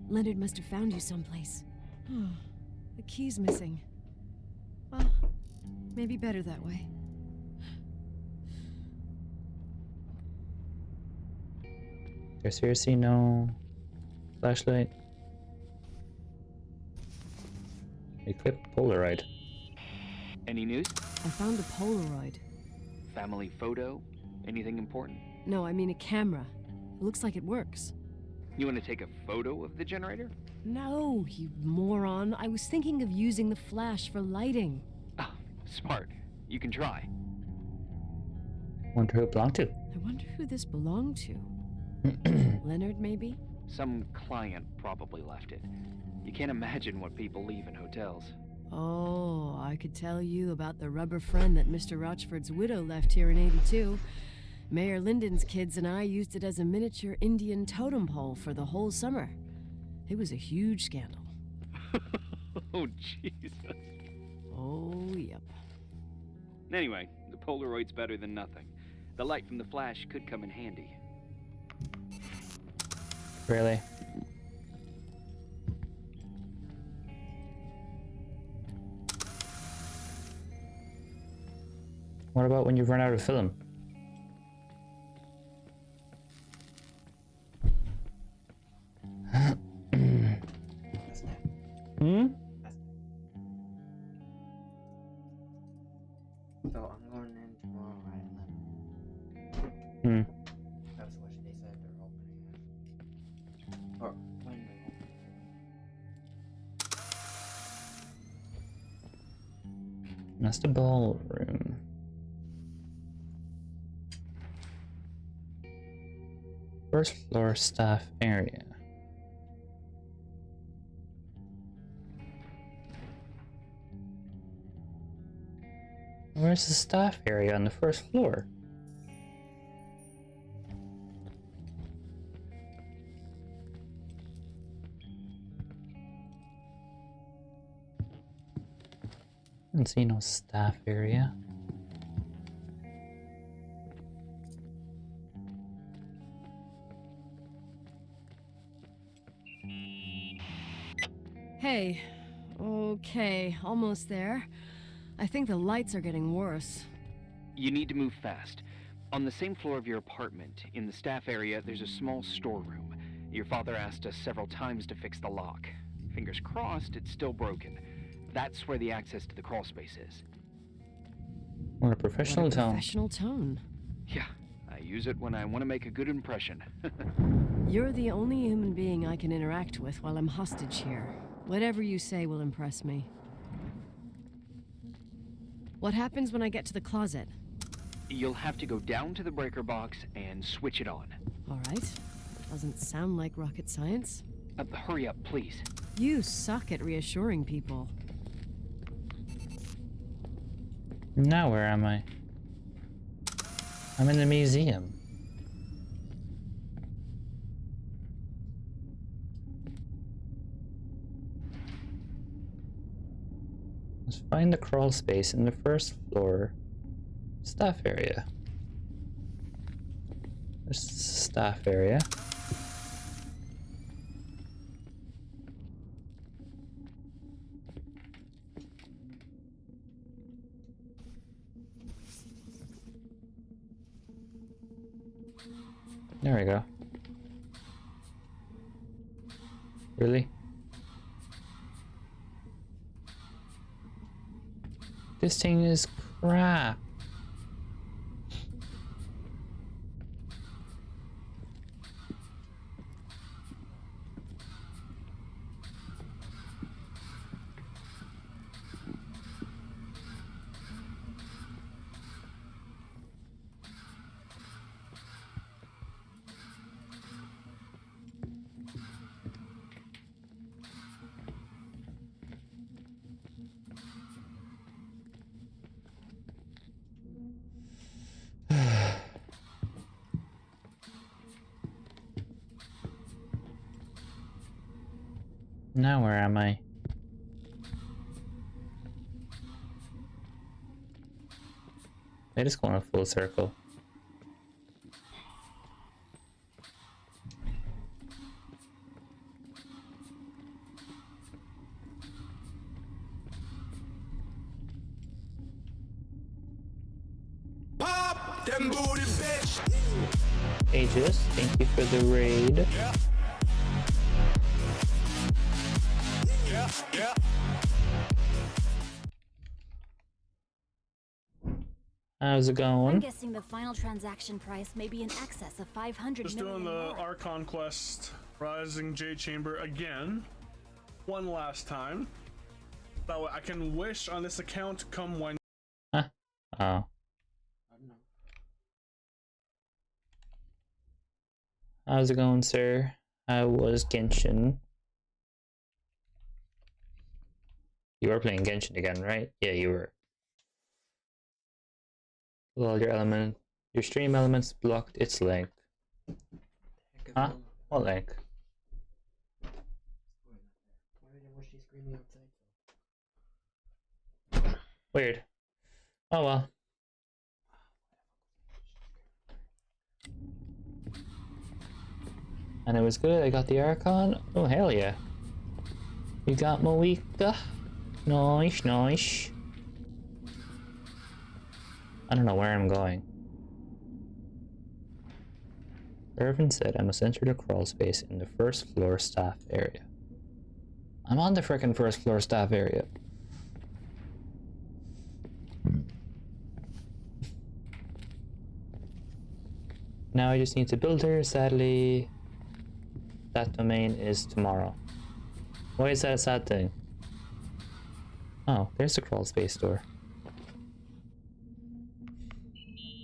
Leonard must have found you someplace. The key's missing. Well, maybe better that way. There's seriously no flashlight? Equipped Polaroid. Any news? I found a Polaroid. Family photo? Anything important? No, I mean a camera. It looks like it works. You want to take a photo of the generator? No, you moron. I was thinking of using the flash for lighting. Oh, smart. You can try. Wonder who it belonged to. I wonder who this belonged to. Leonard, maybe? Some client probably left it. You can't imagine what people leave in hotels. Oh, I could tell you about the rubber friend that Mr. Rochford's widow left here in '82. Mayor Linden's kids and I used it as a miniature Indian totem pole for the whole summer. It was a huge scandal. Oh, Jesus. Oh, yep. Anyway, the Polaroid's better than nothing. The light from the flash could come in handy. Really? What about when you've run out of film? That's that. Hmm? That's that. So I'm going in tomorrow at 11. That's what they said they're opening it. Or when they're opening it. That's the ballroom. First floor staff area. Where's the staff area on the first floor? I don't see no staff area. Hey. Okay, almost there. I think the lights are getting worse. You need to move fast. On the same floor of your apartment, in the staff area, there's a small storeroom. Your father asked us several times to fix the lock. Fingers crossed, it's still broken. That's where the access to the crawl space is. What a professional What a tone. professional tone. Yeah, I use it when I want to make a good impression. You're the only human being I can interact with while I'm hostage here. Whatever you say will impress me. What happens when I get to the closet? You'll have to go down to the breaker box and switch it on. All right. Doesn't sound like rocket science. Hurry up, please. You suck at reassuring people. Now where am I? I'm in a museum. Let's find the crawl space in the first floor staff area. There's the staff area. There we go. Really? This thing is crap. Now where am I? I just go in a full circle. Pop them booty, bitch. Aegis, thank you for the raid. Yeah. Yeah. How's it I'm going? guessing the final transaction price may be in excess of 500 Just million doing the more. Archon quest, Rising Jade Chamber again, one last time. That way I can wish on this account come when. Huh? Oh. I don't know. How's it going, sir? How was Genshin? You were playing Genshin again, right? Yeah, you were. Well, your stream elements blocked its link. Huh? What link? Weird. Oh well. And it was good. I got the Archon. Oh hell yeah. You got Moika. Nice, nice. I don't know where I'm going. Irvin said I must enter the crawl space in the first floor staff area. I'm on the frickin' first floor staff area. Now I just need to build her. Sadly, that domain is tomorrow. Why is that a sad thing? Oh, there's the crawl space door.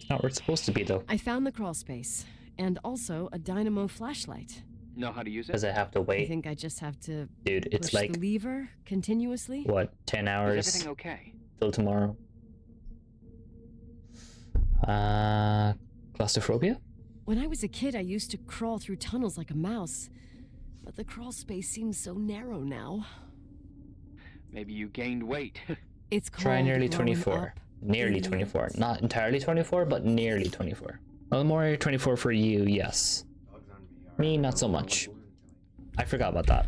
Not where it's supposed to be, though. I found the crawl space, and also a dynamo flashlight. Know how to use it? Because I have to I wait. think I just have to Dude, it's push like, the lever continuously. what, 10 hours Is everything okay? till tomorrow? Claustrophobia? When I was a kid, I used to crawl through tunnels like a mouse, but the crawl space seems so narrow now. Maybe you gained weight. It's called Try nearly growing 24. up, Nearly idiot. 24. Not entirely 24, but nearly 24. Well, more 24 for you, yes. Me, not so much. I forgot about that.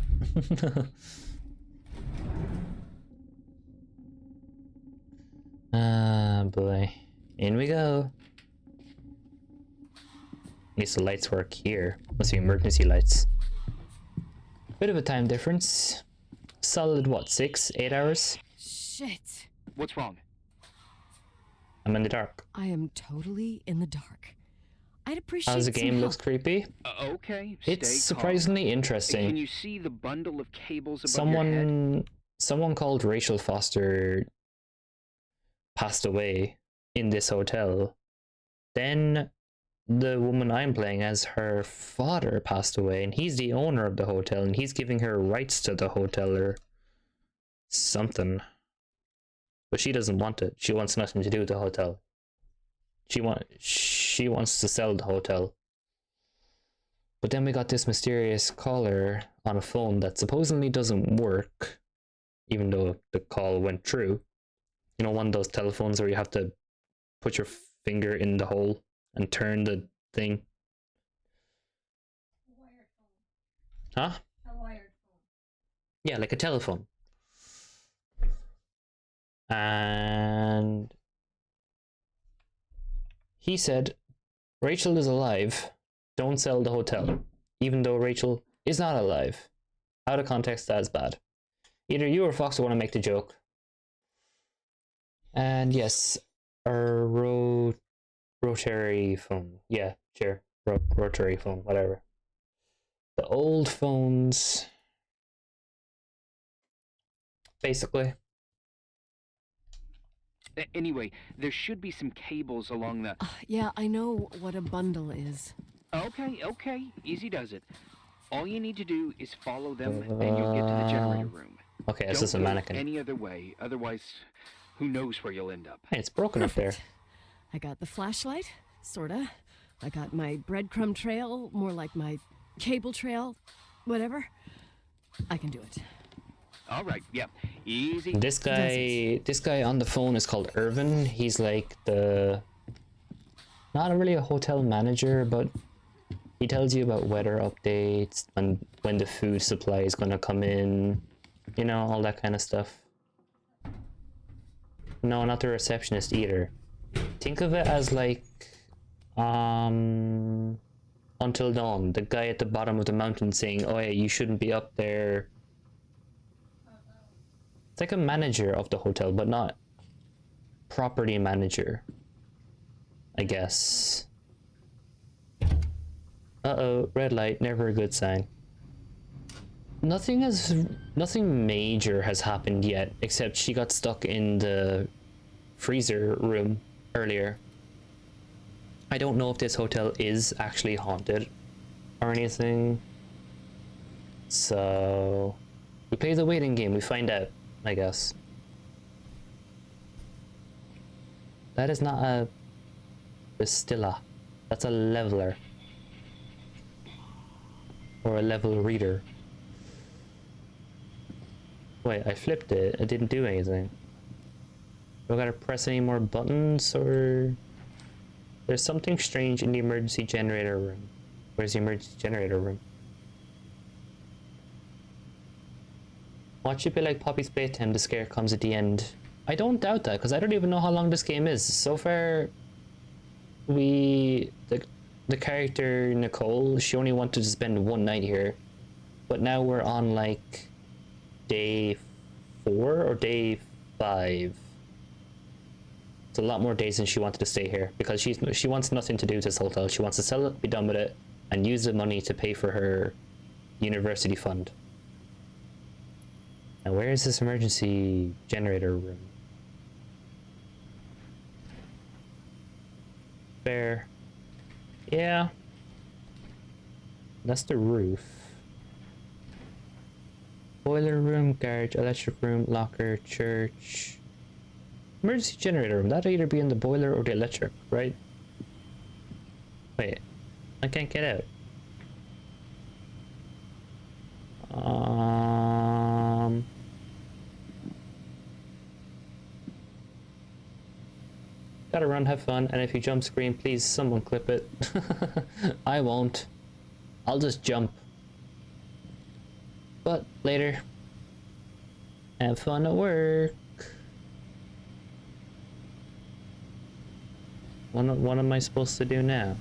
Ah, boy. In we go. At least the lights work here. Must be emergency lights. Bit of a time difference. Solid, what, 6, 8 hours? Shit. What's wrong? I'm in the dark. I am totally in the dark. I'd appreciate How's the some game help. looks creepy? Okay, It's stay surprisingly calm. interesting. Can you see the bundle of cables above your head? Someone called Rachel Foster passed away in this hotel. Then the woman I'm playing as, her father passed away, and he's the owner of the hotel, and he's giving her rights to the hotel or something. But she doesn't want it. She wants nothing to do with the hotel. she wants to sell the hotel. But then we got this mysterious caller on a phone that supposedly doesn't work, even though the call went through. You know, one of those telephones where you have to put your finger in the hole and turn the thing. A wired phone. Huh? A wired phone. Yeah, like a telephone. And he said, Rachel is alive. Don't sell the hotel. Even though Rachel is not alive. Out of context, that's bad. Either you or Fox want to make the joke. And yes, a rotary phone. Yeah, sure. Rotary phone, whatever. The old phones. Basically. Anyway, there should be some cables along the... Yeah, I know what a bundle is. Okay. Easy does it. All you need to do is follow them, and you'll get to the generator room. Okay, it's just a mannequin. Don't go any other way, otherwise, who knows where you'll end up. Hey, it's broken up there. I got the flashlight, sorta. I got my breadcrumb trail, more like my cable trail, whatever. I can do it. All right, yeah, easy. This guy on the phone is called Irvin. He's like not really a hotel manager, but he tells you about weather updates and when the food supply is gonna come in, you know, all that kind of stuff. No, not the receptionist either. Think of it as like Until Dawn, the guy at the bottom of the mountain saying, oh yeah, you shouldn't be up there. It's like a manager of the hotel, but not property manager, I guess. Uh-oh, red light, never a good sign. Nothing major has happened yet, except she got stuck in the freezer room earlier. I don't know if this hotel is actually haunted or anything. So we play the waiting game, we find out, I guess. That is not a Bastilla. That's a leveler. Or a level reader. Wait, I flipped it. I didn't do anything. Do I gotta press any more buttons, or... There's something strange in the emergency generator room. Where's the emergency generator room? Watch it be like Poppy's Playtime, the scare comes at the end. I don't doubt that, because I don't even know how long this game is. So far, the character Nicole, she only wanted to spend one night here. But now we're on like day 4 or day 5. It's a lot more days than she wanted to stay here, because she wants nothing to do with this hotel. She wants to sell it, be done with it, and use the money to pay for her university fund. Now where is this emergency generator room? There. Yeah. That's the roof. Boiler room, garage, electric room, locker, church. Emergency generator room. That'll either be in the boiler or the electric, right? Wait. I can't get out. Gotta run, have fun, and if you jump screen, please someone clip it. I won't. I'll just jump. But later. Have fun at work. What am I supposed to do now?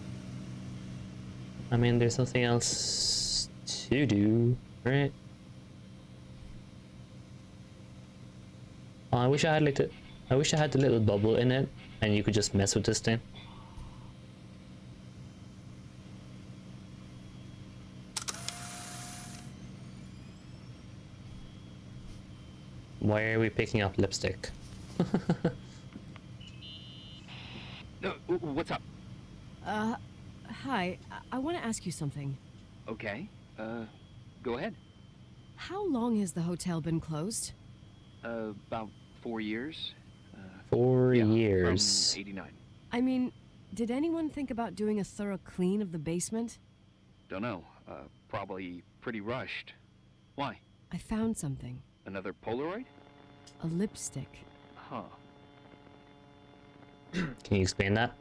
I mean, there's nothing else to do, right? Oh, I wish I had the little bubble in it, and you could just mess with this thing. Why are we picking up lipstick? What's up? Hi. I want to ask you something. Okay. Go ahead. How long has the hotel been closed? About 4 years. 4 yeah, years. From 89. I mean, Did anyone think about doing a thorough clean of the basement? Don't know. Probably pretty rushed. Why? I found something. Another Polaroid? A lipstick. Huh. Can you explain that?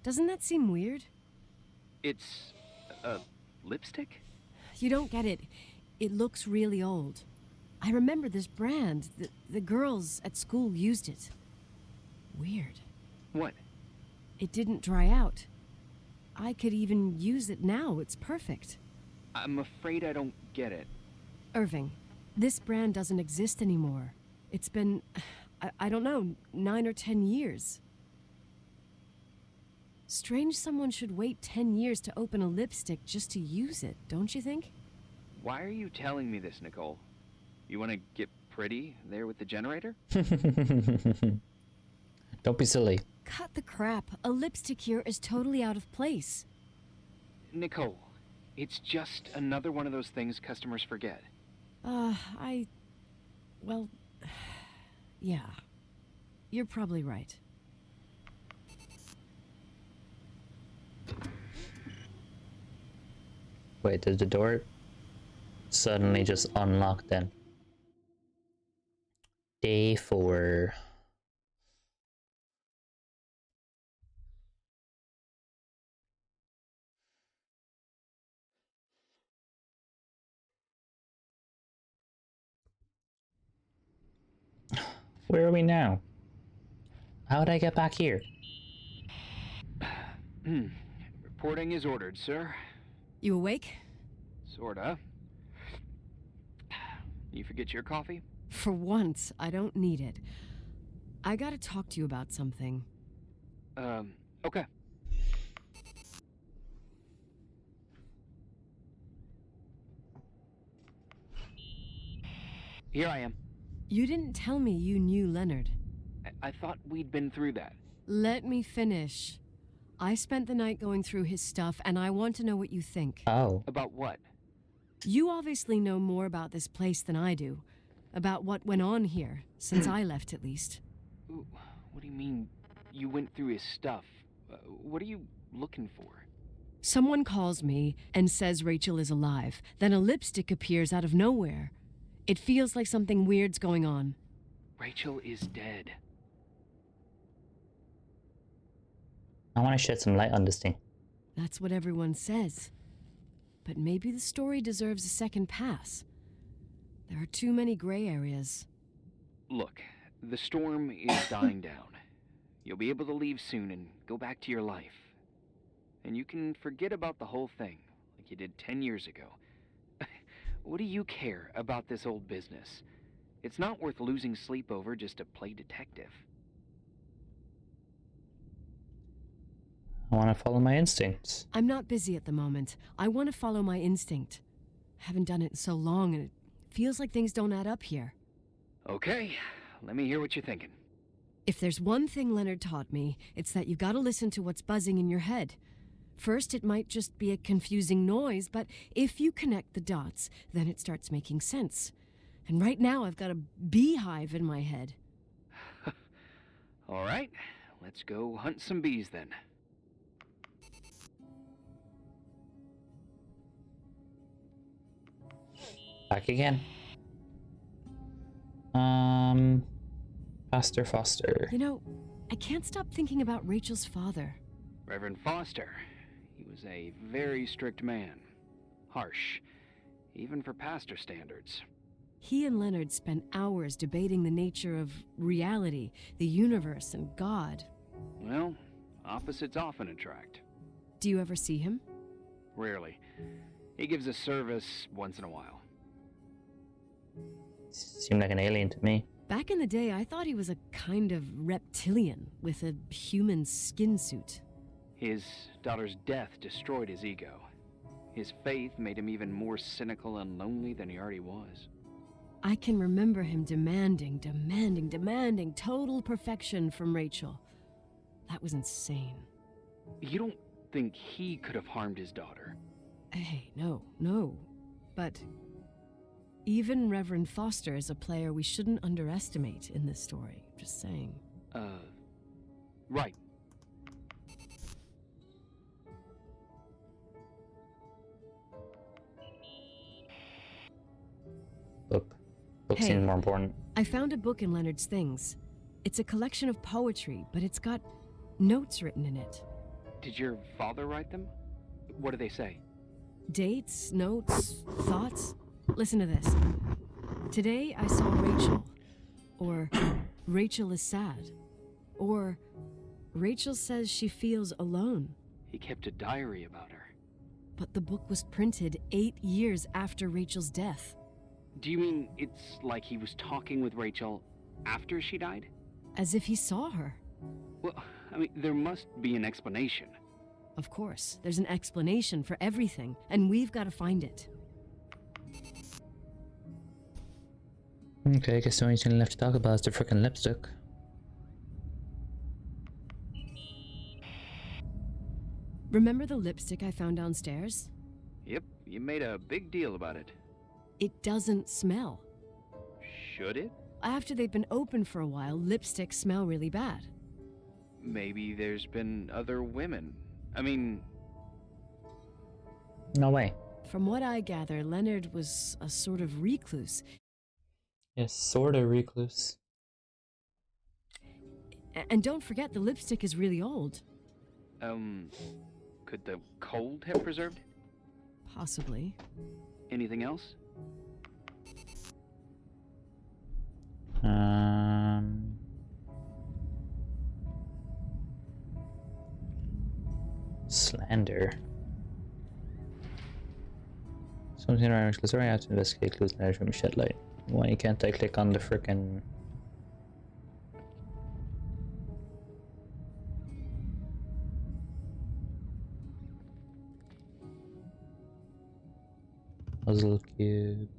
Doesn't that seem weird? It's a lipstick? You don't get it. It looks really old. I remember this brand. The girls at school used it. Weird. What? It didn't dry out. I could even use it now. It's perfect. I'm afraid I don't get it. Irving, this brand doesn't exist anymore. It's been, I don't know, 9 or 10 years. Strange someone should wait 10 years to open a lipstick just to use it, don't you think? Why are you telling me this, Nicole? You want to get pretty there with the generator? Don't be silly. Cut the crap. A lipstick here is totally out of place. Nicole, it's just another one of those things customers forget. Well, yeah. You're probably right. Wait, did the door suddenly just unlock then? Day 4. Where are we now? How'd I get back here? Reporting is ordered, sir. You awake? Sorta. You forget your coffee? For once, I don't need it. I gotta talk to you about something. Okay. Here I am. You didn't tell me you knew Leonard. I thought we'd been through that. Let me finish. I spent the night going through his stuff, and I want to know what you think. Oh. About what? You obviously know more about this place than I do. About what went on here, since I left at least. What do you mean, you went through his stuff? What are you looking for? Someone calls me and says Rachel is alive. Then a lipstick appears out of nowhere. It feels like something weird's going on. Rachel is dead. I want to shed some light on this thing. That's what everyone says. But maybe the story deserves a second pass. There are too many gray areas. Look, the storm is dying down. You'll be able to leave soon and go back to your life. And you can forget about the whole thing, like you did 10 years ago. What do you care about this old business? It's not worth losing sleep over just to play detective. I want to follow my instincts. I'm not busy at the moment. I want to follow my instinct. Haven't done it in so long, and it feels like things don't add up here. Okay, let me hear what you're thinking. If there's one thing Leonard taught me, it's that you gotta listen to what's buzzing in your head. First, it might just be a confusing noise, but if you connect the dots, then it starts making sense. And right now, I've got a beehive in my head. All right, let's go hunt some bees then. Back again. Foster. You know, I can't stop thinking about Rachel's father. Reverend Foster. He was a very strict man. Harsh, even for pastor standards. He and Leonard spent hours debating the nature of reality, the universe, and God. Well, opposites often attract. Do you ever see him? Rarely. He gives a service once in a while. Seemed like an alien to me. Back in the day, I thought he was a kind of reptilian with a human skin suit. His daughter's death destroyed his ego. His faith made him even more cynical and lonely than he already was. I can remember him demanding total perfection from Rachel. That was insane. You don't think he could have harmed his daughter? Hey, no. But even Reverend Foster is a player we shouldn't underestimate in this story. Just saying. Right. Books Hey, seem more important. I found a book in Leonard's things. It's a collection of poetry, but it's got notes written in it. Did your father write them? What do they say? Dates, notes, thoughts. Listen to this. Today I saw Rachel. Or Rachel is sad. Or Rachel says she feels alone. He kept a diary about her. But the book was printed 8 years after Rachel's death. Do you mean it's like he was talking with Rachel after she died? As if he saw her. Well, I mean, there must be an explanation. Of course, there's an explanation for everything, and we've got to find it. Okay, I guess the only thing left to talk about is the frickin' lipstick. Remember the lipstick I found downstairs? Yep, you made a big deal about it. It doesn't smell. Should it? After they've been open for a while, lipsticks smell really bad. Maybe there's been other women. I mean... No way. From what I gather, Leonard was a sort of recluse. Yes, sort of recluse. And don't forget, the lipstick is really old. Could the cold have preserved it? Possibly. Anything else? Slander. Something around because I have to investigate clues in the room shed light. Why can't I click on the frickin' puzzle cube?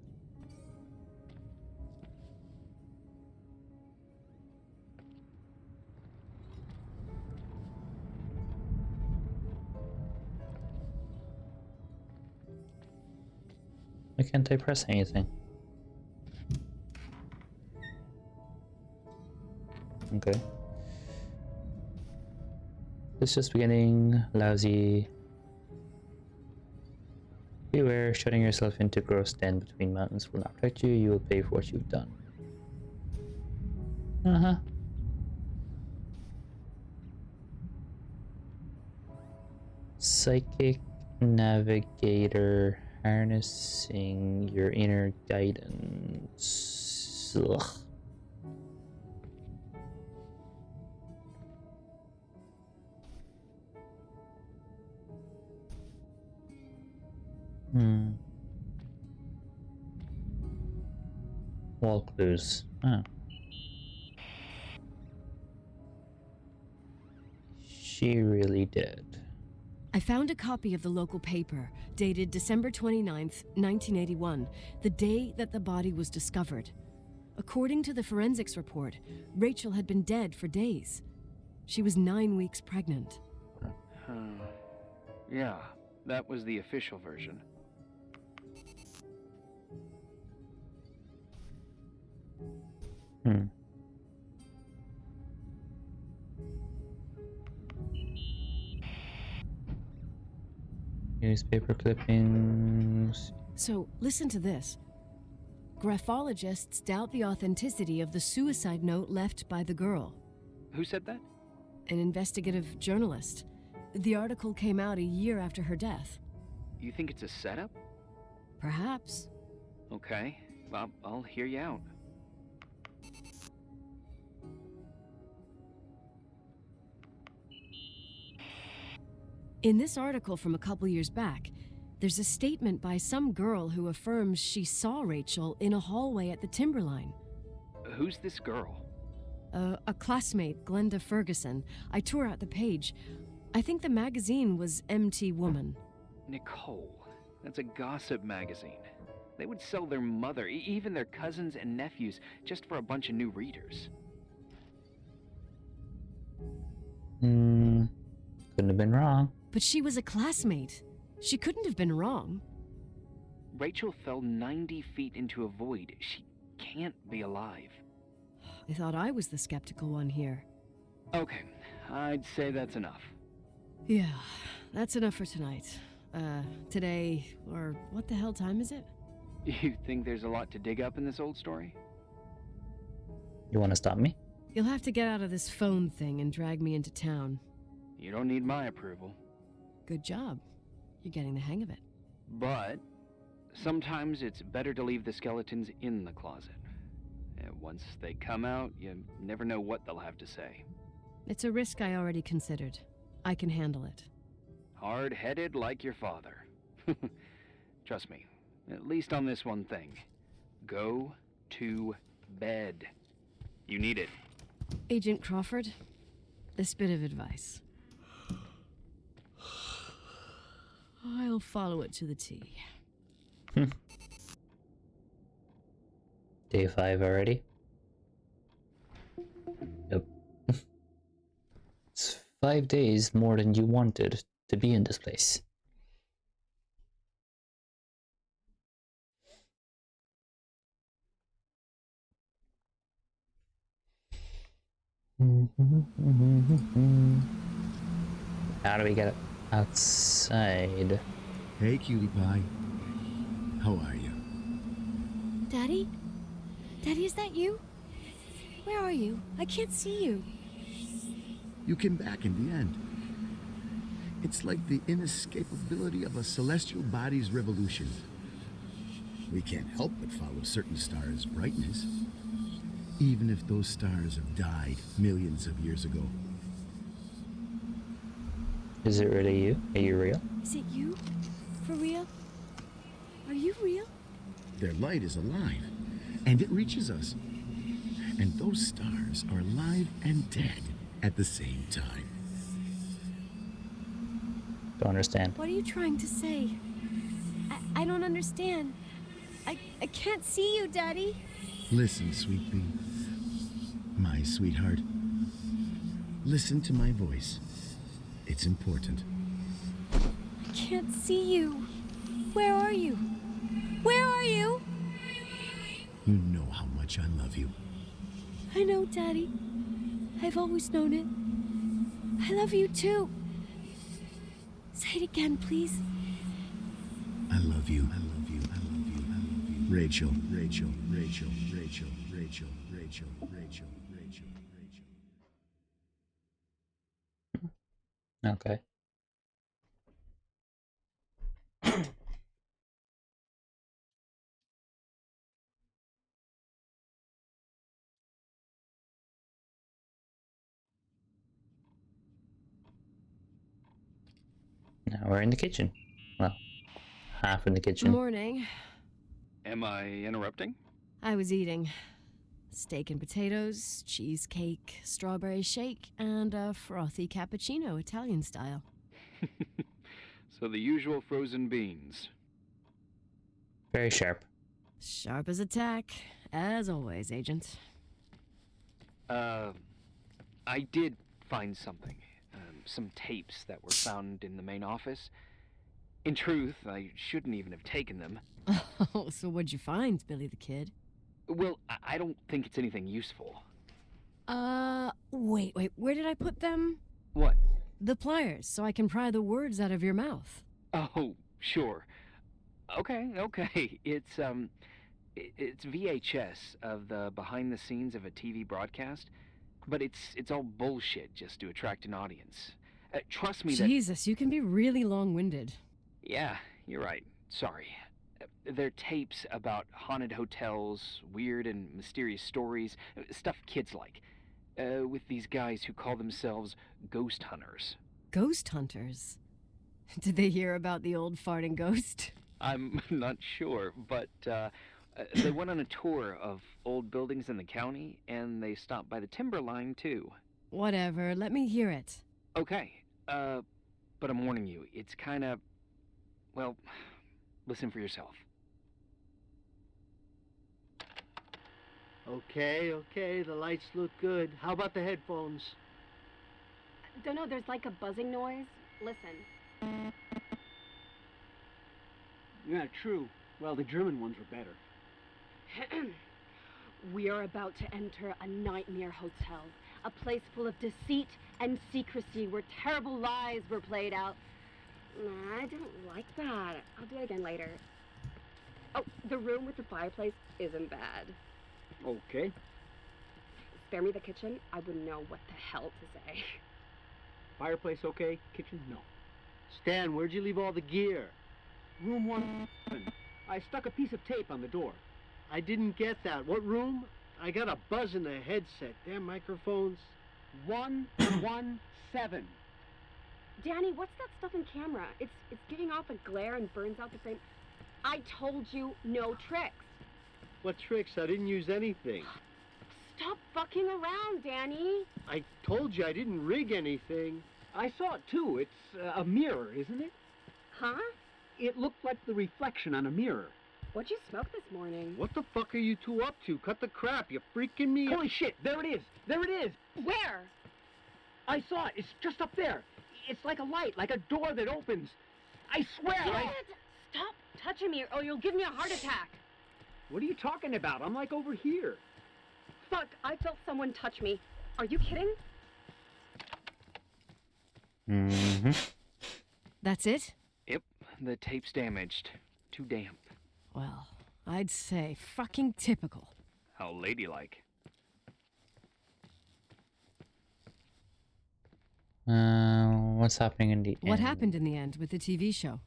Why can't I press anything? Okay. It's just beginning. Lousy. Beware, shutting yourself into gross den between mountains will not protect you. You will pay for what you've done. Uh-huh. Psychic navigator, harnessing your inner guidance. Ugh. Wall clues. Oh. She really did. I found a copy of the local paper, dated December 29th, 1981, the day that the body was discovered. According to the forensics report, Rachel had been dead for days. She was 9 weeks pregnant. Yeah, that was the official version. Newspaper clippings. So, listen to this. Graphologists doubt the authenticity of the suicide note left by the girl. Who said that? An investigative journalist. The article came out a year after her death. You think it's a setup? Perhaps. Okay, I'll hear you out. In this article from a couple years back, there's a statement by some girl who affirms she saw Rachel in a hallway at the Timberline. Who's this girl? A classmate, Glenda Ferguson. I tore out the page. I think the magazine was MT Woman. Nicole, that's a gossip magazine. They would sell their mother, even their cousins and nephews, just for a bunch of new readers. Couldn't have been wrong. But she was a classmate. She couldn't have been wrong. Rachel fell 90 feet into a void. She can't be alive. I thought I was the skeptical one here. Okay, I'd say that's enough. Yeah, that's enough for tonight. Today, or what the hell time is it? You think there's a lot to dig up in this old story? You want to stop me? You'll have to get out of this phone thing and drag me into town. You don't need my approval. Good job. You're getting the hang of it. But sometimes it's better to leave the skeletons in the closet. Once they come out, you never know what they'll have to say. It's a risk I already considered. I can handle it. Hard-headed like your father. Trust me, at least on this one thing. Go to bed. You need it. Agent Crawford, this bit of advice. I'll follow it to the T. Day 5 already? Yep. It's 5 days more than you wanted to be in this place. How do we get outside? Hey, cutie pie. How are you? Daddy? Daddy, is that you? Where are you? I can't see you. You came back in the end. It's like the inescapability of a celestial body's revolution. We can't help but follow certain stars' brightness, even if those stars have died millions of years ago. Is it really you? Are you real? Is it you? For real? Are you real? Their light is alive, and it reaches us. And those stars are alive and dead at the same time. Don't understand. What are you trying to say? I don't understand. I can't see you, Daddy. Listen, sweet bee. My sweetheart. Listen to my voice. It's important. I can't see you. Where are you? Where are you? You know how much I love you. I know, Daddy. I've always known it. I love you too. Say it again, please. I love you. I love you. I love you. I love you. Rachel, Rachel, Rachel, Rachel, Rachel, Rachel, Rachel, Rachel, Rachel. Okay. Now we're in the kitchen. Well, half in the kitchen. Morning. Am I interrupting? I was eating steak and potatoes, cheesecake, strawberry shake, and a frothy cappuccino, Italian style. So the usual frozen beans. Very sharp. Sharp as a tack, as always, Agent. I did find something. Some tapes that were found in the main office. In truth, I shouldn't even have taken them. Oh, so what'd you find, Billy the Kid? Well, I don't think it's anything useful. Wait, where did I put them? What? The pliers, so I can pry the words out of your mouth. Oh, sure. Okay. It's VHS of the behind the scenes of a TV broadcast, but it's all bullshit just to attract an audience. Trust me that... Jesus, you can be really long-winded. Yeah, you're right. Sorry. They're tapes about haunted hotels, weird and mysterious stories, stuff kids like. With these guys who call themselves ghost hunters. Ghost hunters? Did they hear about the old farting ghost? I'm not sure, but they went on a tour of old buildings in the county, and they stopped by the timber line, too. Whatever, let me hear it. Okay, but I'm warning you, it's kind of... Well, listen for yourself. Okay, the lights look good. How about the headphones? Don't know, there's like a buzzing noise. Listen. Yeah, true. Well, the German ones were better. We are about to enter a nightmare hotel. A place full of deceit and secrecy where terrible lies were played out. I don't like that. I'll do it again later. Oh, the room with the fireplace isn't bad. Okay. Spare me the kitchen. I wouldn't know what the hell to say. Fireplace okay? Kitchen? No. Stan, where'd you leave all the gear? Room 1. I stuck a piece of tape on the door. I didn't get that. What room? I got a buzz in the headset. Damn microphones. 117. Danny, what's that stuff in camera? It's giving off a glare and burns out the frame. I told you no tricks. What tricks? I didn't use anything. Stop fucking around, Danny. I told you I didn't rig anything. I saw it too. It's a mirror, isn't it? Huh? It looked like the reflection on a mirror. What'd you smoke this morning? What the fuck are you two up to? Cut the crap. You're freaking me out. Holy shit, there it is. There it is. Where? I saw it. It's just up there. It's like a light, like a door that opens. I swear. Stop touching me or you'll give me a heart attack. What are you talking about? I'm like over here. Fuck, I felt someone touch me. Are you kidding? Mm-hmm. That's it? Yep, the tape's damaged. Too damp. Well, I'd say fucking typical. How ladylike. What's happening in the end? What happened in the end with the TV show?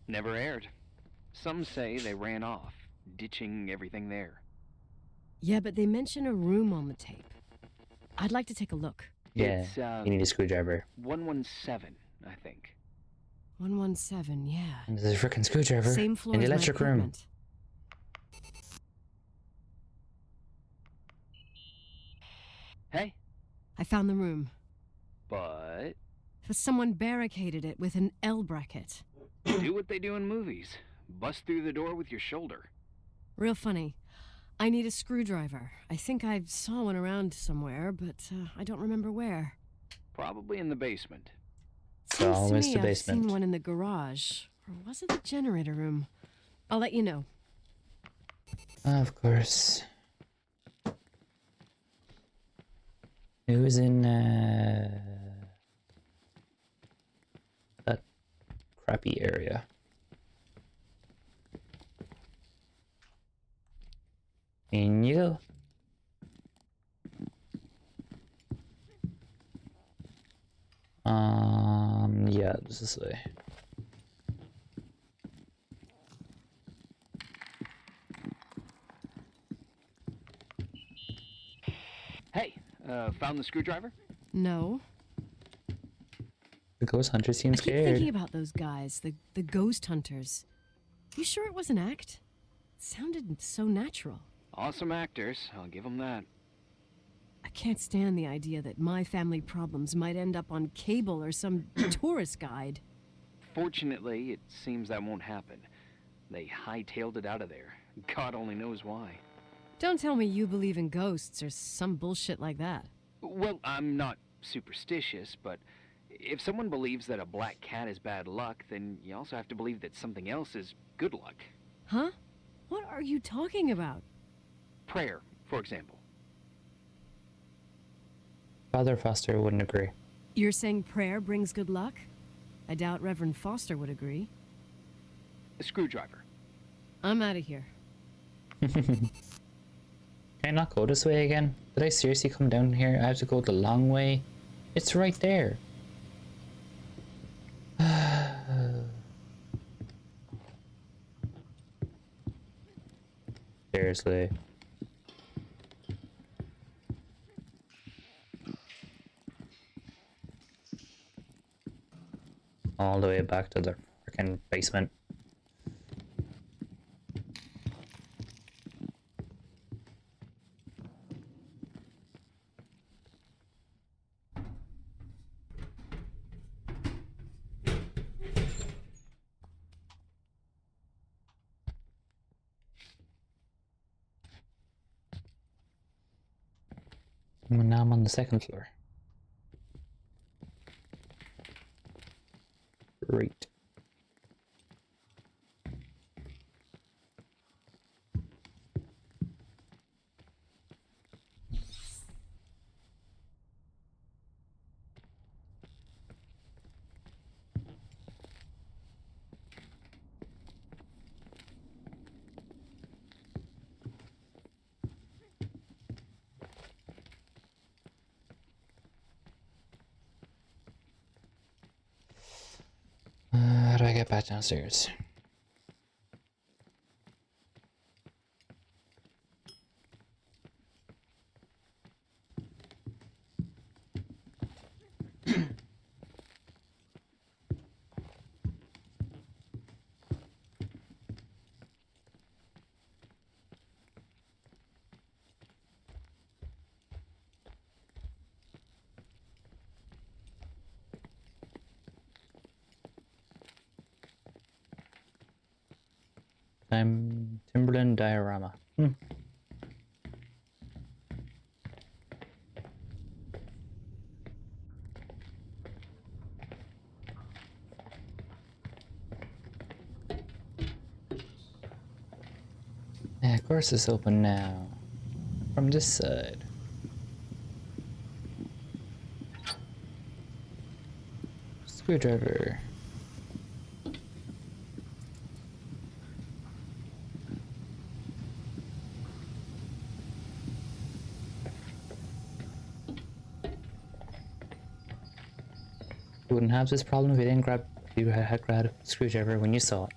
Never aired. Some say they ran off, ditching everything there. Yeah, but they mention a room on the tape. I'd like to take a look. Yeah, It's, you need a screwdriver. 117, I think. 117, yeah. And there's a freaking screwdriver Same floor in the as my electric room. equipment. Hey. I found the room. But But someone barricaded it with an L bracket. do what they do in movies. Bust through the door with your shoulder. Real funny. I need a screwdriver. I think I saw one around somewhere, but I don't remember where. Probably in the basement. Seems to always me the I've basement. seen one in the garage. Or was it the generator room? I'll let you know. Of course. Who's in that crappy area? In you go. Yeah, this way. Hey, found the screwdriver? No. The ghost hunter seems I keep scared. thinking about those guys, the ghost hunters. You sure it was an act? It sounded so natural. Awesome actors, I'll give them that. I can't stand the idea that my family problems might end up on cable or some tourist guide. Fortunately, it seems that won't happen. They hightailed it out of there. God only knows why. Don't tell me you believe in ghosts or some bullshit like that. Well, I'm not superstitious, but if someone believes that a black cat is bad luck, then you also have to believe that something else is good luck. Huh? What are you talking about? Prayer, for example. Father Foster wouldn't agree. You're saying prayer brings good luck? I doubt Reverend Foster would agree. A screwdriver. I'm out of here. Can I not go this way again? Did I seriously come down here? I have to go the long way? It's right there. Seriously. All the way back to the freaking basement. And now I'm on the second floor. Great. do I get back downstairs? Timberland diorama. Yeah, of course it's open now. From this side. Screwdriver. You wouldn't have this problem if you had grabbed a screwdriver when you saw it.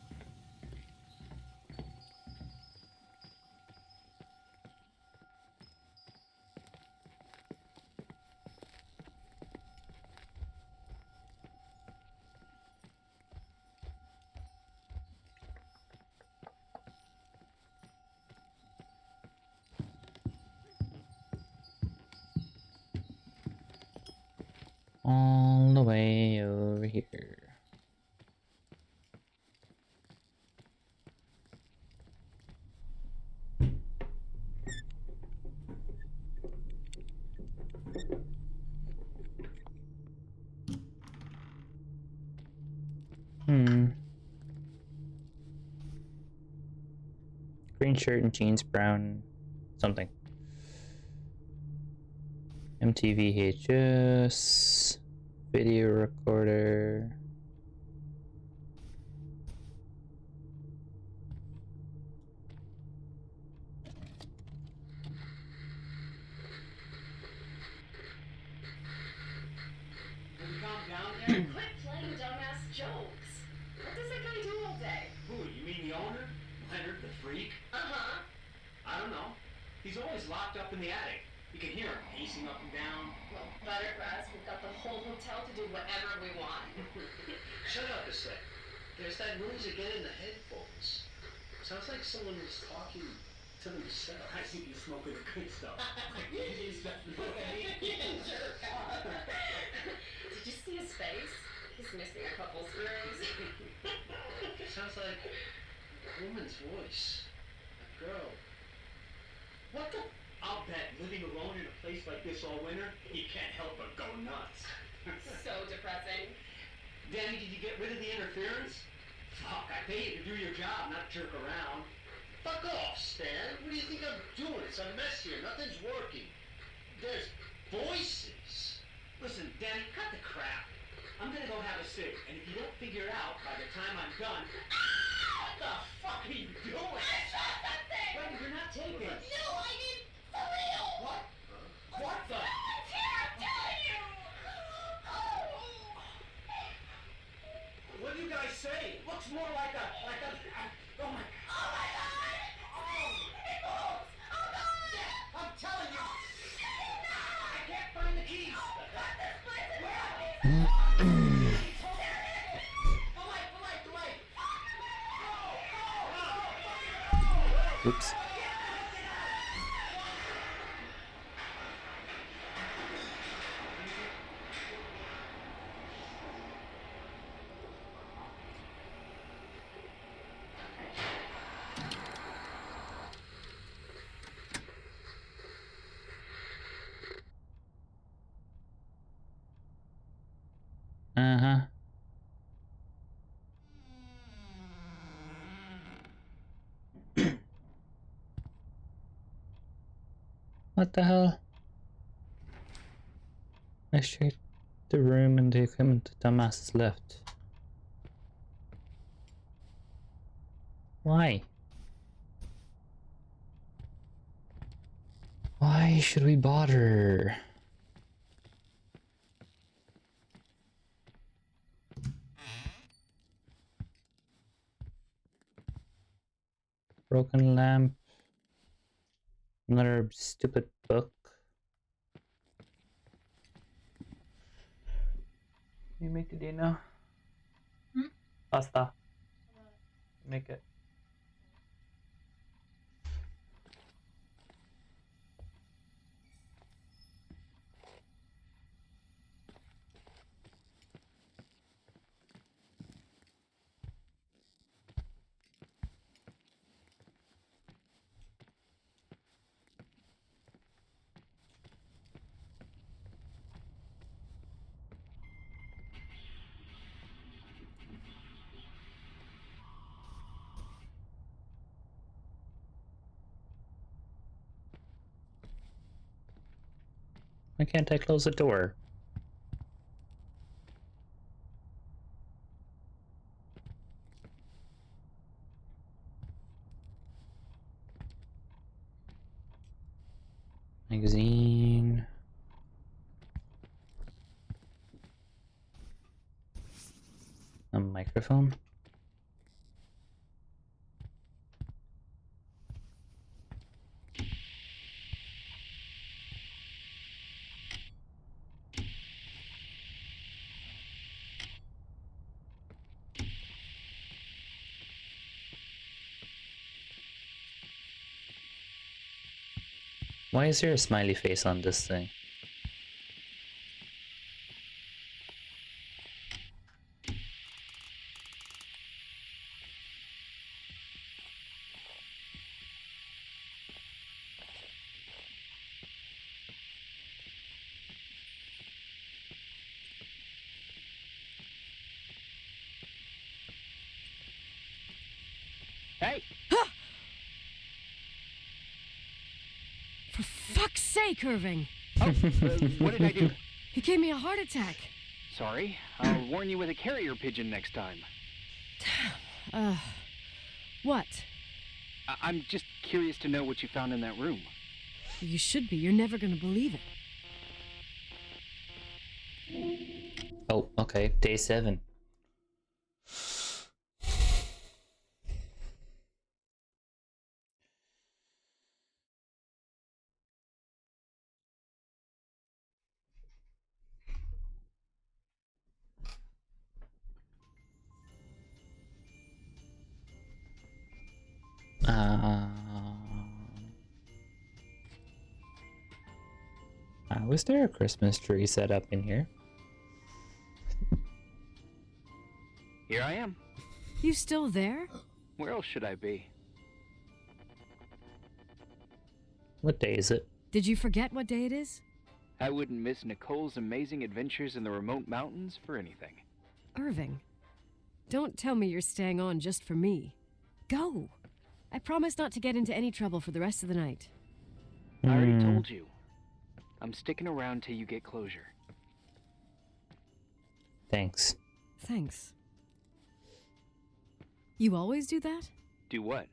All the way over here. Green shirt and jeans, brown something. MTVHS, video recorder. Have you calmed down yet? Quit playing dumbass jokes. What does that guy do all day? Who, you mean the owner? Leonard, the freak? Uh-huh. I don't know. He's always locked up in the attic. You can hear him pacing up and down. Well, Buttergrass, we've got the whole hotel to do whatever we want. Shut up a sec. There's that noise again in the headphones. Sounds like someone was talking to themselves. I think he's smoking the good stuff. He's definitely what I mean. Jerk off. Did you see his face? He's missing a couple screws. Sounds like a woman's voice. A girl. What the? I'll bet living alone in a place like this all winter, you can't help but go nuts. So depressing. Danny, did you get rid of the interference? Fuck, I pay you to do your job, not jerk around. Fuck off, Stan. What do you think I'm doing? It's a mess here. Nothing's working. There's voices. Listen, Danny, cut the crap. I'm gonna go have a cig, and if you don't figure it out by the time I'm done... What the fuck are you doing? I saw something! Wait, you're not taping. No, I mean, for real! What? What the? Someone's here, I'm telling you! What do you guys say? It looks more like a... oh my... Oh my god! It moves! Oh god! Yeah, I'm telling you! I can't find the keys! This place is Oops. Uh-huh. What the hell? I checked the room and the equipment the dumbass is left. Why? Why should we bother? Broken lamp. Another stupid book. You make the dinner? Pasta. Make it. Why can't I close the door? Magazine. A microphone. Why is there a smiley face on this thing? Hey! For fuck's sake, Irving! Oh, what did I do? He gave me a heart attack. Sorry. I'll warn you with a carrier pigeon next time. What? I'm just curious to know what you found in that room. You should be. You're never gonna believe it. Oh, okay. Day 7. Was there a Christmas tree set up in here? Here I am. You still there? Where else should I be? What day is it? Did you forget what day it is? I wouldn't miss Nicole's amazing adventures in the remote mountains for anything. Irving, don't tell me you're staying on just for me. Go. I promise not to get into any trouble for the rest of the night. I already told you. I'm sticking around till you get closure. Thanks. Thanks. You always do that? Do what?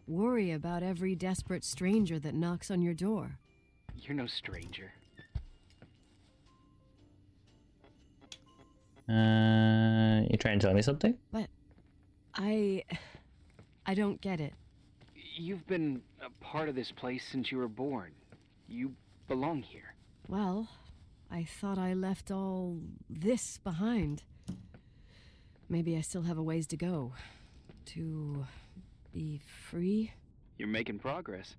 Worry about every desperate stranger that knocks on your door. You're no stranger. You trying to tell me something? But I don't get it. You've been a part of this place since you were born. You belong here. Well, I thought I left all this behind. Maybe I still have a ways to go. To be free? You're making progress.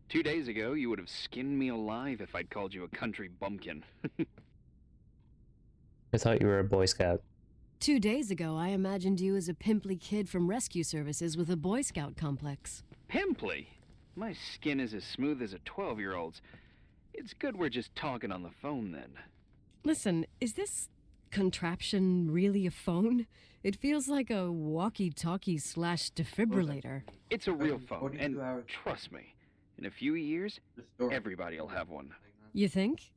2 days ago, you would have skinned me alive if I'd called you a country bumpkin. I thought you were a Boy Scout. 2 days ago, I imagined you as a pimply kid from rescue services with a Boy Scout complex. Pimply? My skin is as smooth as a 12-year-old's. It's good we're just talking on the phone then. Listen, is this contraption really a phone? It feels like a walkie-talkie / defibrillator. It's a real phone, and trust me, in a few years, everybody'll have one. You think?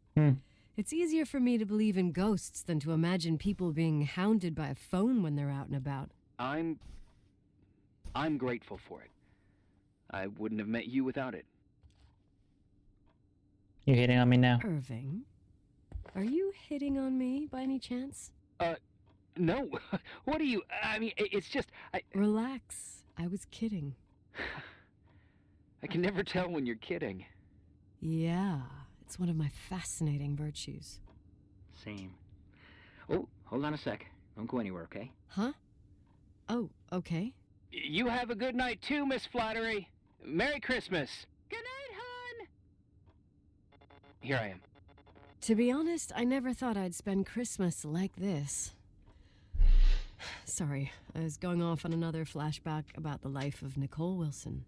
It's easier for me to believe in ghosts than to imagine people being hounded by a phone when they're out and about. I'm grateful for it. I wouldn't have met you without it. You hitting on me now? Irving, are you hitting on me by any chance? No. What are you... I mean, it's just... Relax. I was kidding. I can never tell when you're kidding. Yeah, it's one of my fascinating virtues. Same. Oh, hold on a sec. Don't go anywhere, okay? Huh? Oh, okay. You have a good night too, Miss Flattery. Merry Christmas. Good night, hon! Here I am. To be honest, I never thought I'd spend Christmas like this. Sorry, I was going off on another flashback about the life of Nicole Wilson.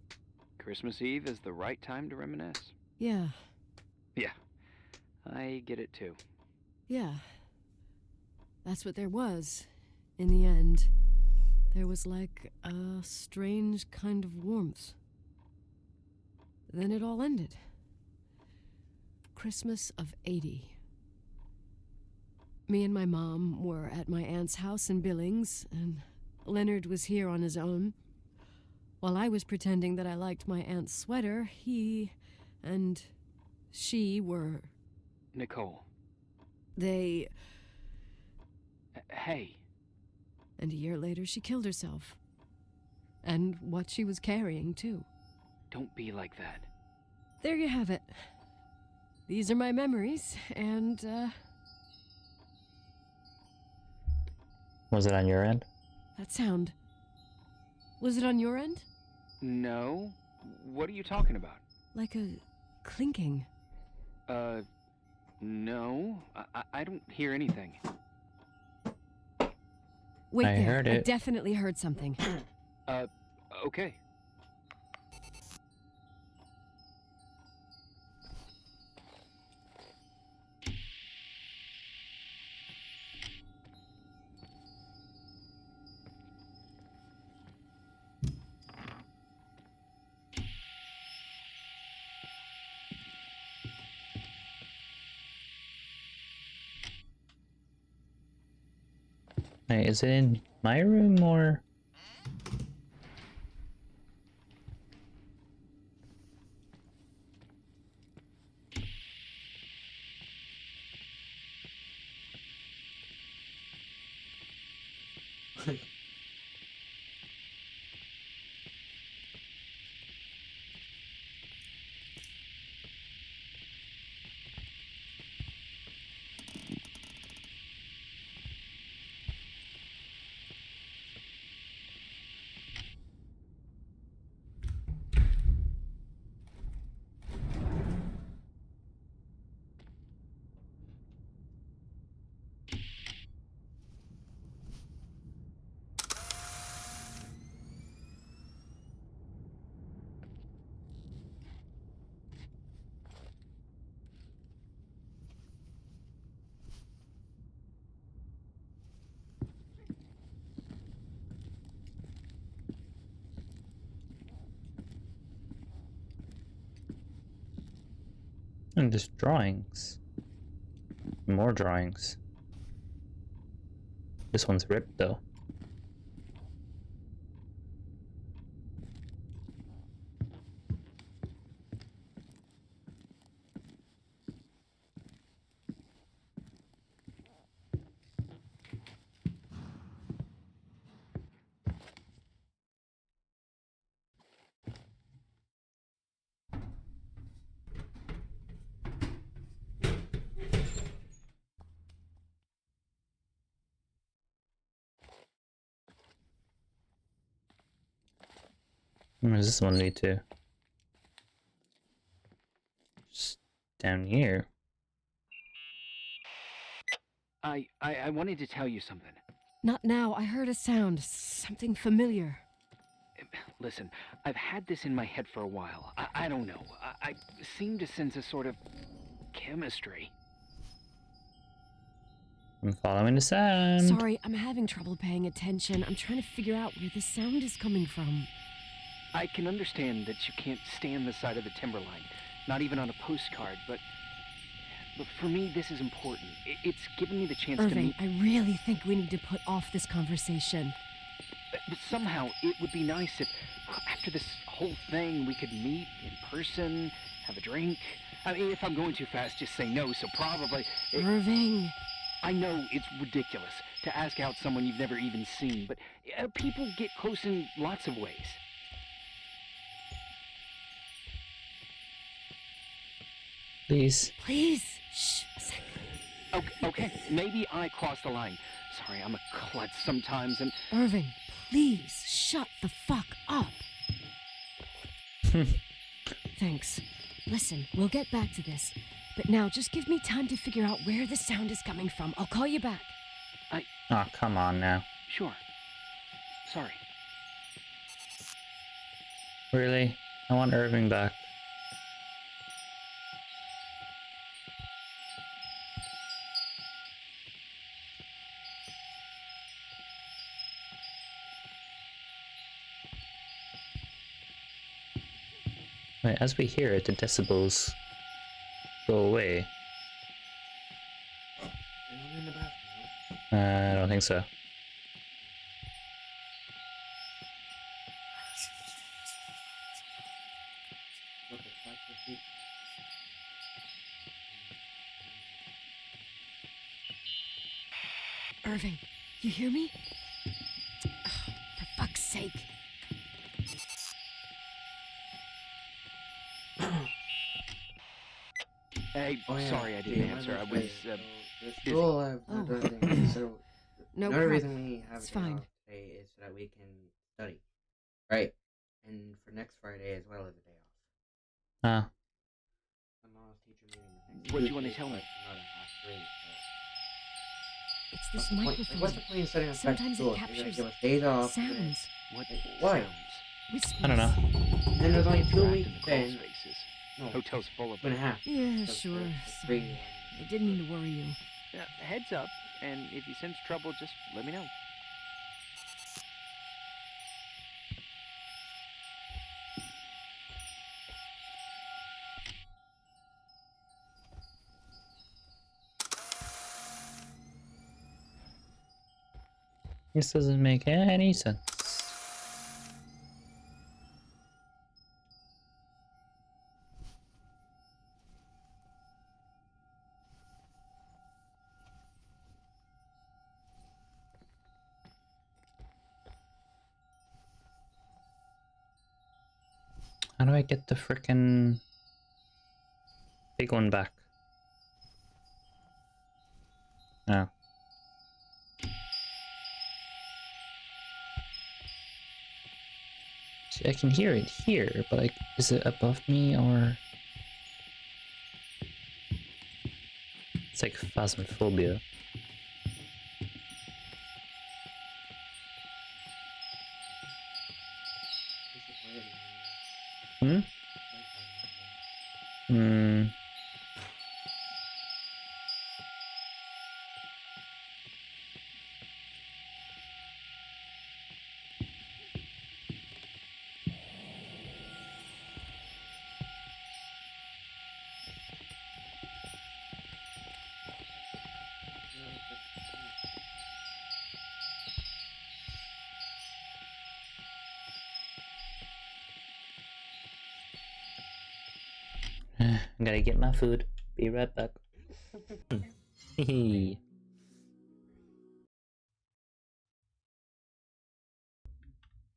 Christmas Eve is the right time to reminisce. Yeah. Yeah, I get it too. Yeah. That's what there was. In the end, there was like a strange kind of warmth. Then it all ended. Christmas of '80. Me and my mom were at my aunt's house in Billings, and Leonard was here on his own. While I was pretending that I liked my aunt's sweater, he and she were... Nicole. They... Hey. And a year later, she killed herself. And what she was carrying, too. Don't be like that. There you have it. These are my memories, and, Was it on your end? that sound. Was it on your end? No. What are you talking about? Like a clinking. No. I don't hear anything. Wait I there. heard I it. definitely heard something. Okay. Wait, is it in my room or? And just drawings. More drawings. This one's ripped though. Where does this one lead to? Just down here. I wanted to tell you something. Not now. I heard a sound. Something familiar. Listen, I've had this in my head for a while. I don't know. I seem to sense a sort of chemistry. I'm following the sound. Sorry, I'm having trouble paying attention. I'm trying to figure out where the sound is coming from. I can understand that you can't stand the side of the timberline, not even on a postcard, but for me, this is important. It's given me the chance to Irving, meet... I really think we need to put off this conversation. But somehow, it would be nice if, after this whole thing, we could meet in person, have a drink. I mean, if I'm going too fast, just say no, so probably... Irving! I know it's ridiculous to ask out someone you've never even seen, but people get close in lots of ways. Please. Please. Shh. A sec. Okay, maybe I crossed the line. Sorry, I'm a klutz sometimes, and... Irving, please shut the fuck up. Thanks. Listen, we'll get back to this. But now, just give me time to figure out where the sound is coming from. I'll call you back. Oh, come on now. Sure. Sorry. Really? I want Irving back. Wait, as we hear it, the decibels go away. I don't think so. Irving, you hear me? Oh, for fuck's sake. Hey, sorry I didn't answer. I was, busy. No Another problem. reason we have It's a day fine. off today is so that we can study. Right. And for next Friday as well as a day off. Ah. My mom's teacher meeting is next What do you week, want to it's tell me? like another half grade, so. It's this What's the point- microphone. What's the point in setting us back to Sometimes school? it You're gonna captures give us days off. sounds. What? Why? Whispers. I don't know. And then there's only 2 Trapped weeks in the crawl then. spaces. No, Hotel's full of 2 and a half. Yeah, Because sure. there's Sorry. 3, I didn't mean to worry you. Heads up, and if you sense trouble, just let me know. This doesn't make any sense. How do I get the frickin' big one back? No. See, I can hear it here, but like, is it above me or? It's like phasmophobia. Hmm? Hmm. I gotta get my food. Be right back. Hehe.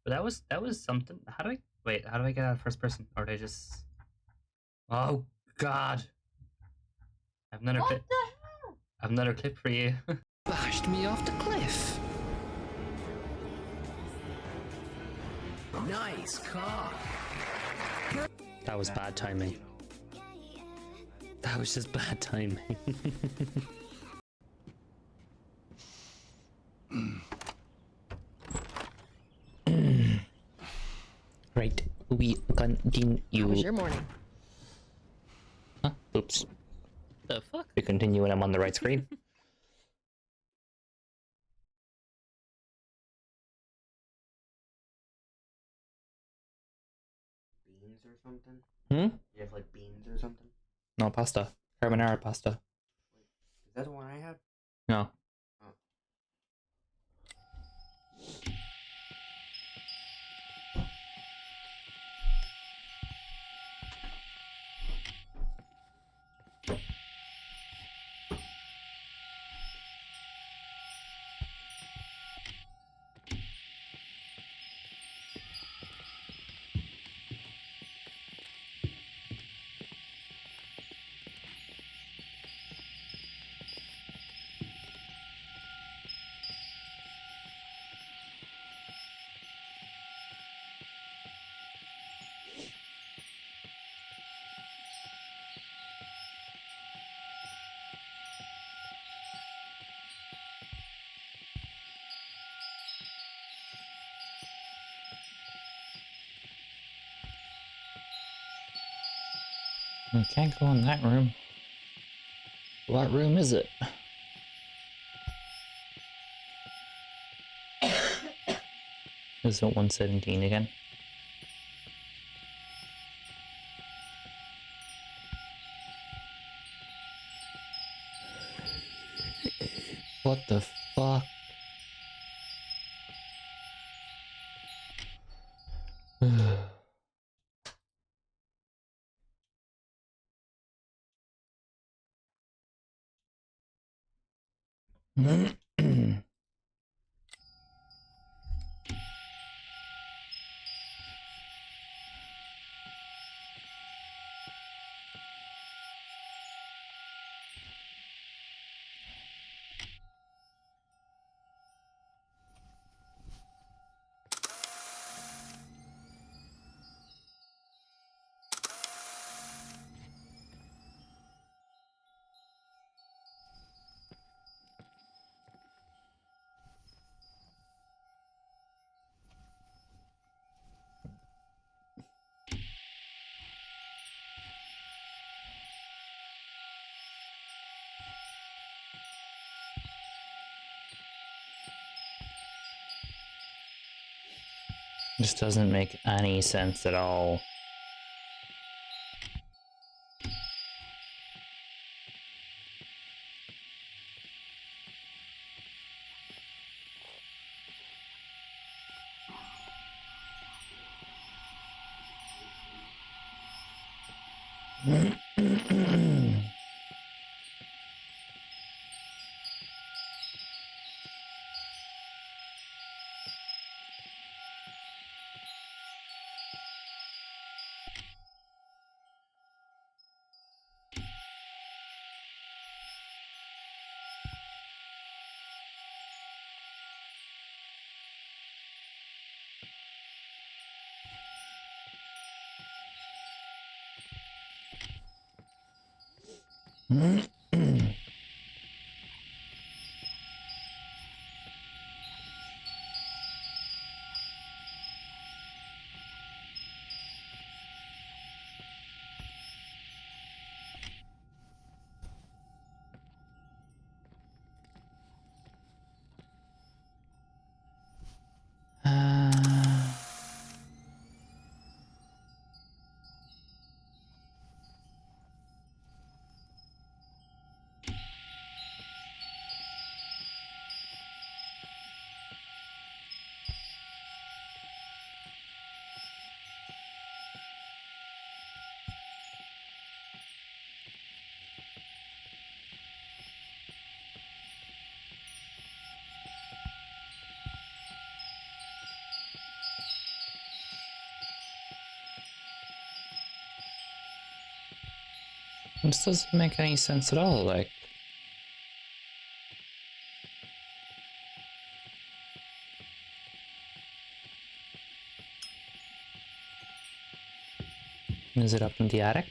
But that was something. How do I wait? How do I get out of first person? Or did I just? Oh God! I've another clip. I've another clip for you. Bashed me off the cliff. Nice car. That was bad timing. That was just bad timing. Right, we continue. How was your morning? Huh? Oops. The fuck? We continue when I'm on the right screen. Beans or something? Hmm? You have like beans or something? No, pasta. Carbonara pasta. Is that the one I had? No. Oh. We can't go in that room. What room is it? Is it 117 again? What the fuck? This doesn't make any sense at all. This doesn't make any sense at all, like... Is it up in the attic?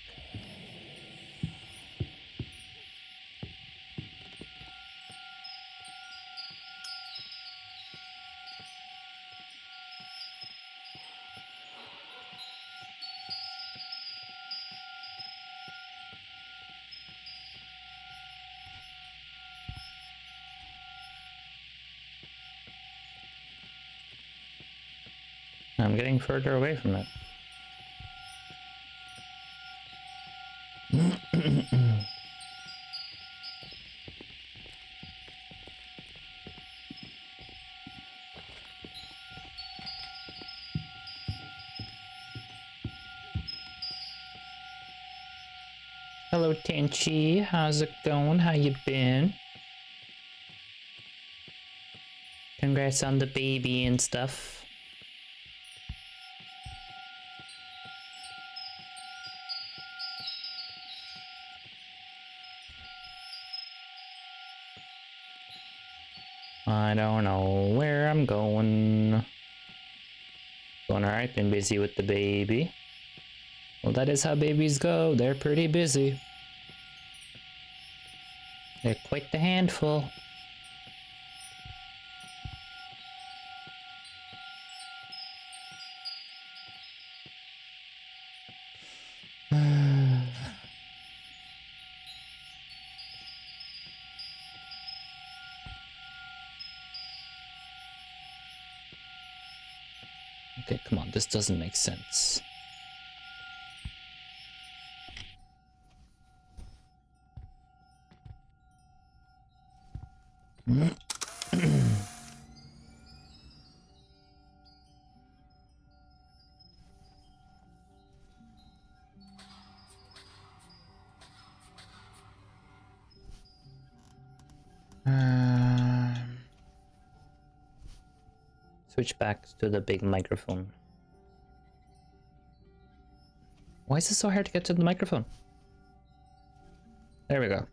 I'm getting further away from it. Hello, Tenchi. How's it going? How you been? Congrats on the baby and stuff. I don't know where I'm going. Going alright, been busy with the baby. Well, that is how babies go. They're pretty busy. They're quite the handful. Okay, come on, this doesn't make sense. Switch back to the big microphone. Why is it so hard to get to the microphone? There we go.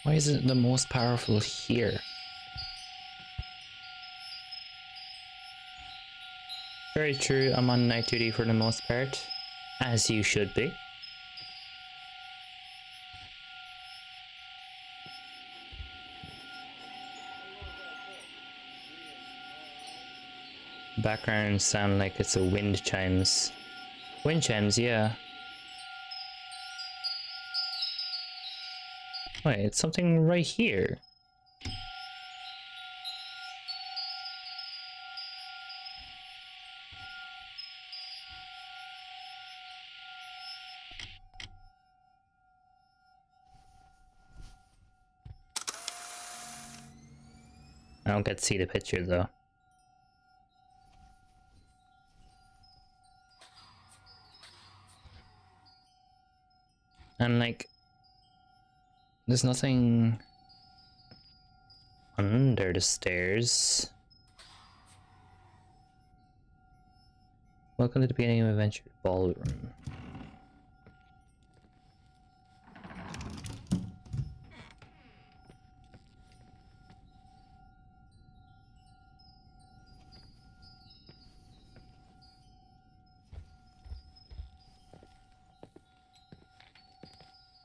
Why is it the most powerful here? Very true, I'm on night duty for the most part. As you should be. Background sound like it's a wind chimes. Wind chimes, yeah. Wait, it's something right here. I don't get to see the picture though. And like, there's nothing under the stairs. Welcome to the beginning of Adventure Ballroom.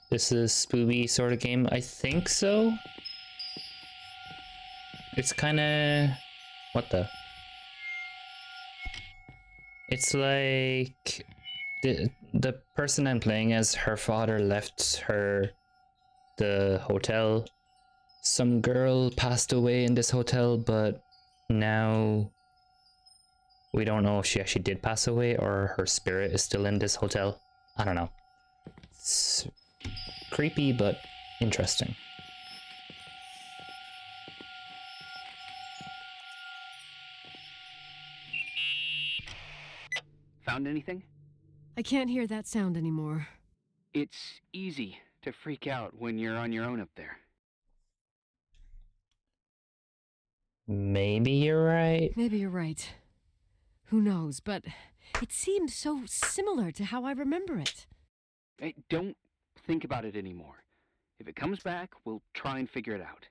This is a spooky sort of game. I think so. It's kind of... What the? It's like... The person I'm playing as, her father left her the hotel. Some girl passed away in this hotel, but now we don't know if she actually did pass away or her spirit is still in this hotel. I don't know. It's creepy, but interesting. Found anything? I can't hear that sound anymore. It's easy to freak out when you're on your own up there. Maybe you're right. Maybe you're right. Who knows, but it seemed so similar to how I remember it. Hey, don't think about it anymore. If it comes back, we'll try and figure it out.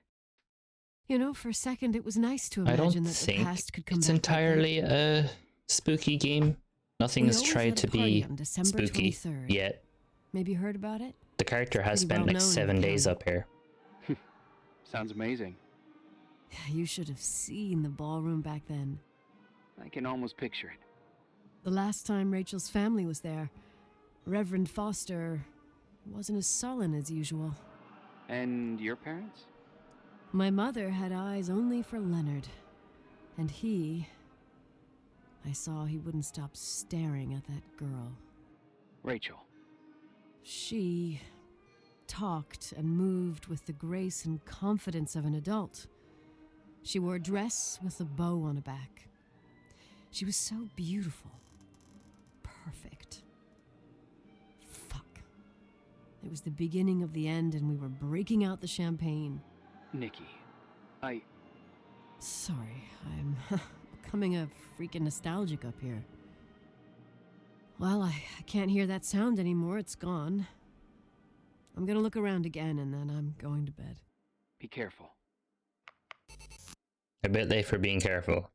You know, for a second it was nice to imagine that the past could come back. It's entirely a spooky game. Nothing has tried to be spooky 23rd. yet. Maybe you heard about it? The character has Pretty spent like well known 7 in the days county. up here. Sounds amazing. You should have seen the ballroom back then. I can almost picture it. The last time Rachel's family was there, Reverend Foster wasn't as sullen as usual. And your parents? My mother had eyes only for Leonard. And I saw he wouldn't stop staring at that girl. Rachel. She talked and moved with the grace and confidence of an adult. She wore a dress with a bow on her back. She was so beautiful. Perfect. Fuck. It was the beginning of the end and we were breaking out the champagne. Nikki, Sorry, I'm becoming a freaking nostalgic up here. Well, I can't hear that sound anymore. It's gone. I'm gonna look around again and then I'm going to bed. Be careful. A bit late for being careful.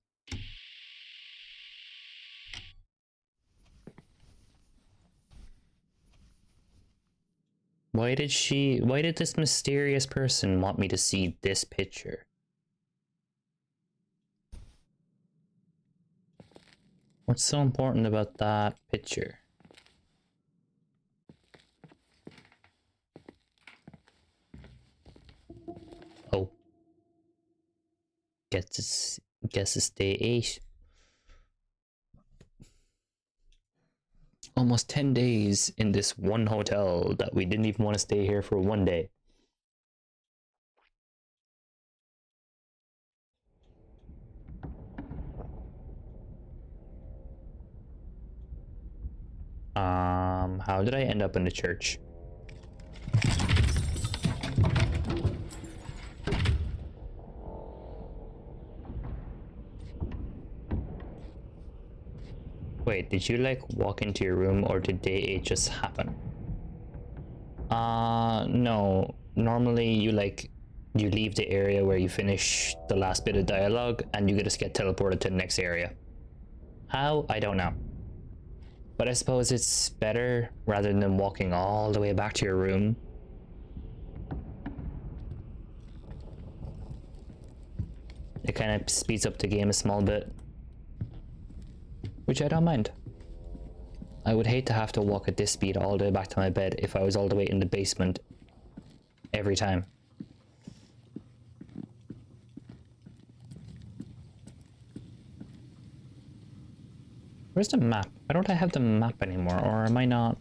Why did this mysterious person want me to see this picture? What's so important about that picture? Oh. Guess it's day 8. Almost 10 days in this one hotel that we didn't even want to stay here for one day. How did I end up in the church? Wait, did you like walk into your room or did day 8 just happen? No. Normally you leave the area where you finish the last bit of dialogue and you just get teleported to the next area. How? I don't know. But I suppose it's better rather than walking all the way back to your room. It kind of speeds up the game a small bit. Which I don't mind. I would hate to have to walk at this speed all the way back to my bed if I was all the way in the basement every time. Where's the map? Why don't I have the map anymore? Or am I not?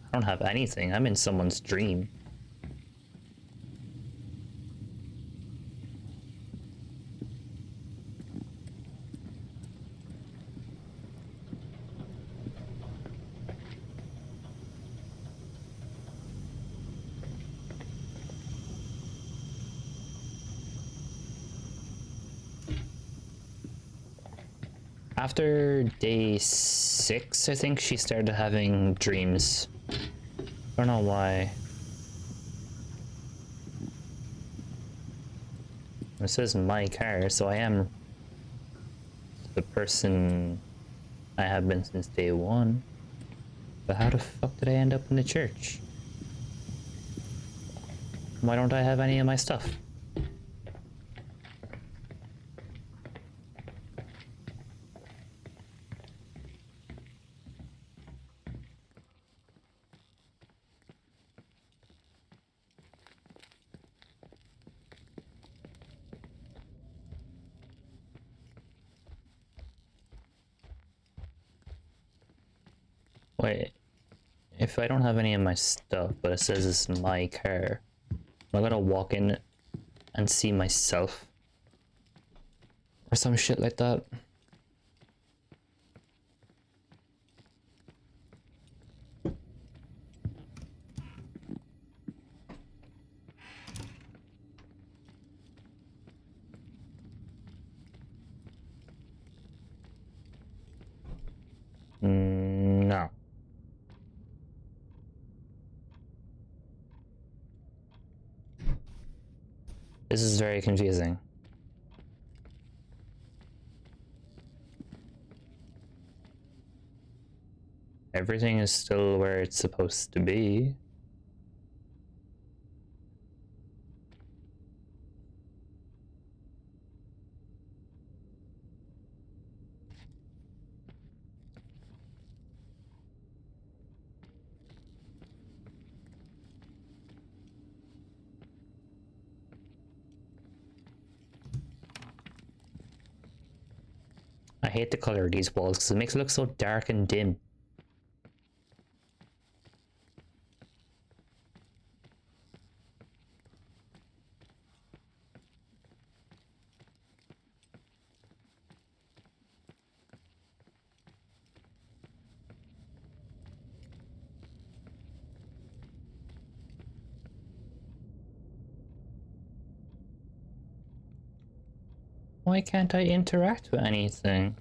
I don't have anything. I'm in someone's dream. After day 6, I think she started having dreams. I don't know why. It says my car, so I am the person I have been since day 1. But how the fuck did I end up in the church? Why don't I have any of my stuff? Wait, if I don't have any of my stuff, but it says it's my car, am I gonna walk in and see myself? Or some shit like that? No. This is very confusing. Everything is still where it's supposed to be. I hate the color of these walls because it makes it look so dark and dim. Why can't I interact with anything?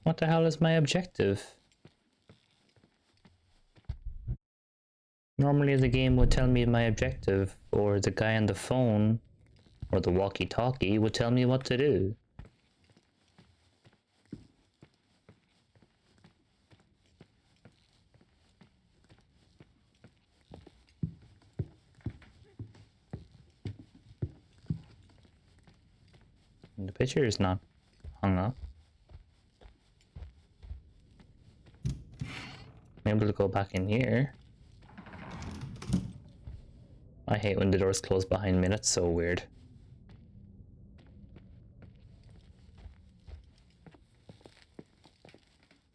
What the hell is my objective? Normally the game would tell me my objective, or the guy on the phone, or the walkie-talkie would tell me what to do. The picture is not hung up. I'm able to go back in here. I hate when the doors close behind me, that's so weird.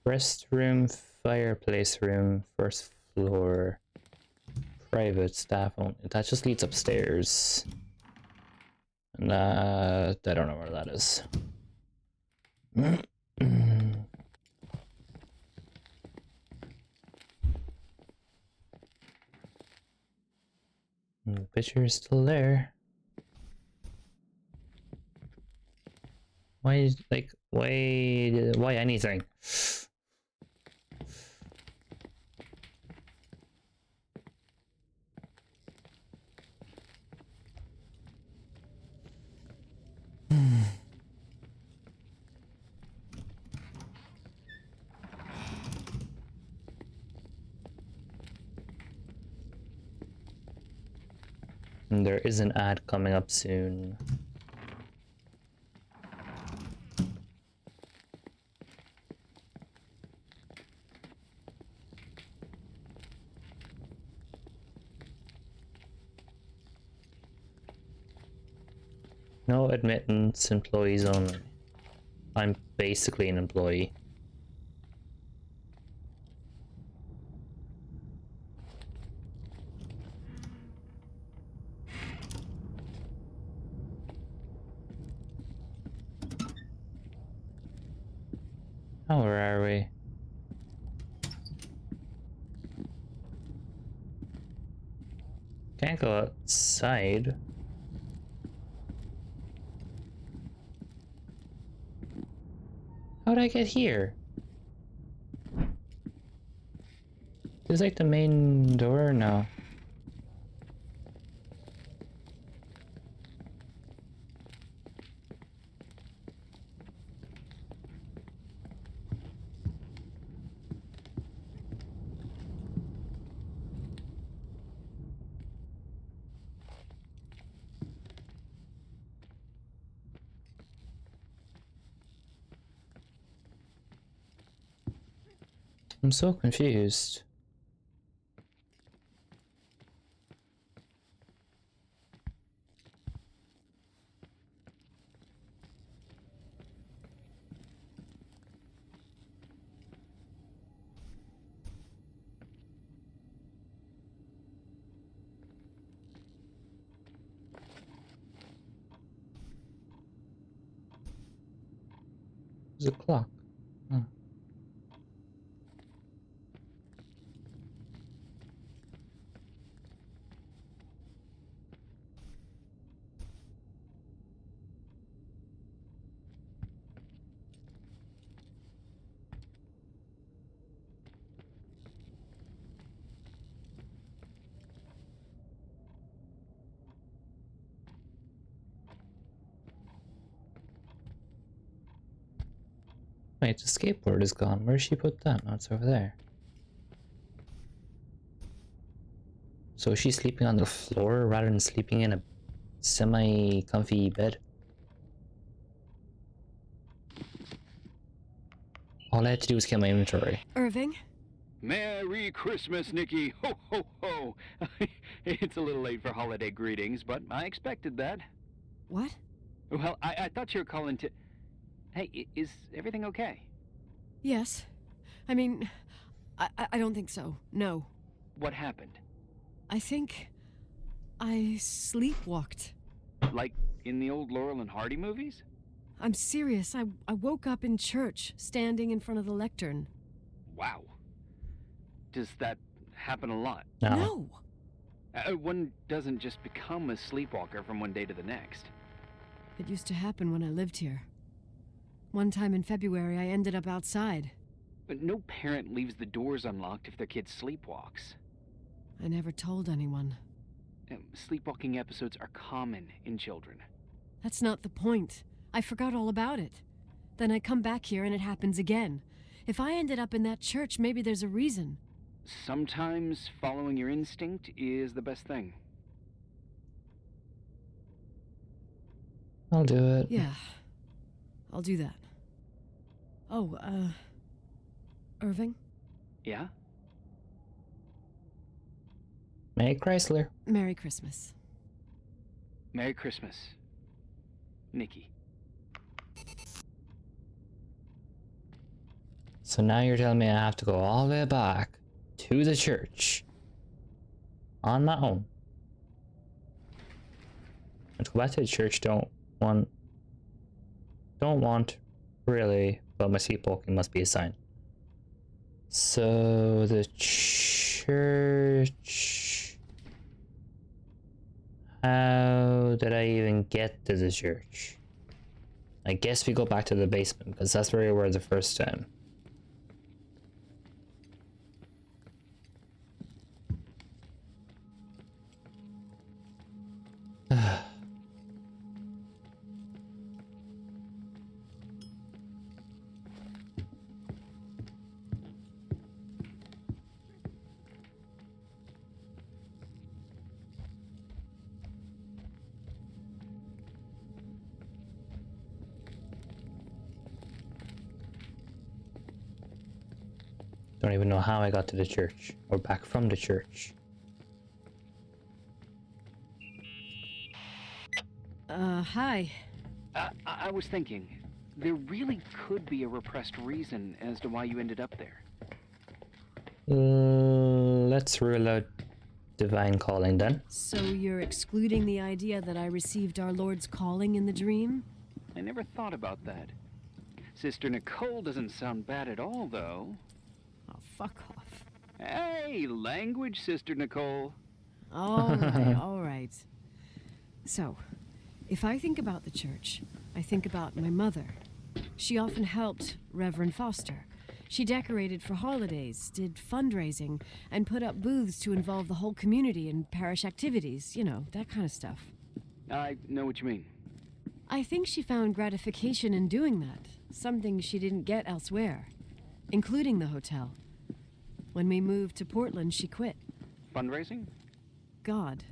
Restroom, fireplace room, first floor, private staff only. That just leads upstairs. And I don't know where that is. The picture is still there. Why, like, why anything? And there is an ad coming up soon. No admittance, employees only. I'm basically an employee. Oh, where are we? Can't go outside. How'd I get here? Is like the main door now? I'm so confused. There's a clock. Oh. Wait, the skateboard is gone. Where did she put that? No, it's over there. So is she sleeping on the floor rather than sleeping in a semi-comfy bed? All I had to do was kill my inventory. Irving? Merry Christmas, Nikki! Ho, ho, ho! It's a little late for holiday greetings, but I expected that. What? Well, I thought you were calling to... Hey, is everything okay? Yes. I mean, I don't think so. No. What happened? I think I sleepwalked. Like in the old Laurel and Hardy movies? I'm serious. I woke up in church, standing in front of the lectern. Wow. Does that happen a lot? No. One doesn't just become a sleepwalker from one day to the next. It used to happen when I lived here. One time in February, I ended up outside. But no parent leaves the doors unlocked if their kid sleepwalks. I never told anyone. Sleepwalking episodes are common in children. That's not the point. I forgot all about it. Then I come back here and it happens again. If I ended up in that church, maybe there's a reason. Sometimes following your instinct is the best thing. I'll do it. Yeah, I'll do that. Oh, Irving? Yeah? Merry Chrysler. Merry Christmas. Merry Christmas, Nikki. So now you're telling me I have to go all the way back to the church on my own. And to go back to the church, don't want really, but my sleep walking must be a sign. So the church. How did I even get to the church? I guess we go back to the basement because that's where we were the first time. Don't even know how I got to the church or back from the church. Hi. I was thinking, there really could be a repressed reason as to why you ended up there. Let's rule out divine calling then. So you're excluding the idea that I received our Lord's calling in the dream? I never thought about that. Sister Nicole doesn't sound bad at all, though. Oh, fuck off. Hey, language, Sister Nicole. All right, all right. So, if I think about the church, I think about my mother. She often helped Reverend Foster. She decorated for holidays, did fundraising, and put up booths to involve the whole community in parish activities, you know, that kind of stuff. I know what you mean. I think she found gratification in doing that, something she didn't get elsewhere, including the hotel. When we moved to Portland, she quit. Fundraising? God.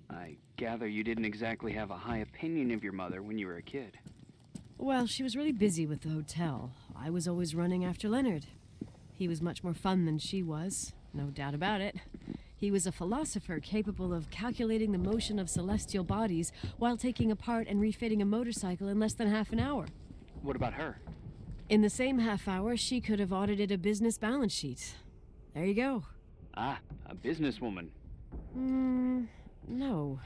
I gather you didn't exactly have a high opinion of your mother when you were a kid. Well, she was really busy with the hotel. I was always running after Leonard. He was much more fun than she was, no doubt about it. He was a philosopher capable of calculating the motion of celestial bodies while taking apart and refitting a motorcycle in less than half an hour. What about her? In the same half hour, she could have audited a business balance sheet. There you go. Ah, a businesswoman. No.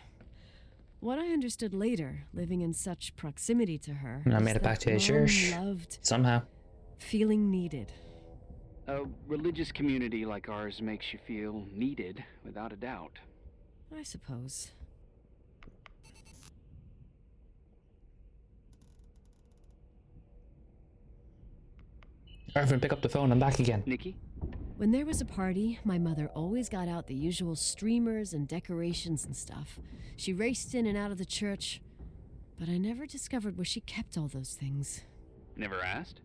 What I understood later, living in such proximity to her, I made it back to the church. Loved somehow. Feeling needed. A religious community like ours makes you feel needed, without a doubt. I suppose. Irvin, pick up the phone. I'm back again. Nikki? When there was a party, my mother always got out the usual streamers and decorations and stuff. She raced in and out of the church, but I never discovered where she kept all those things. Never asked?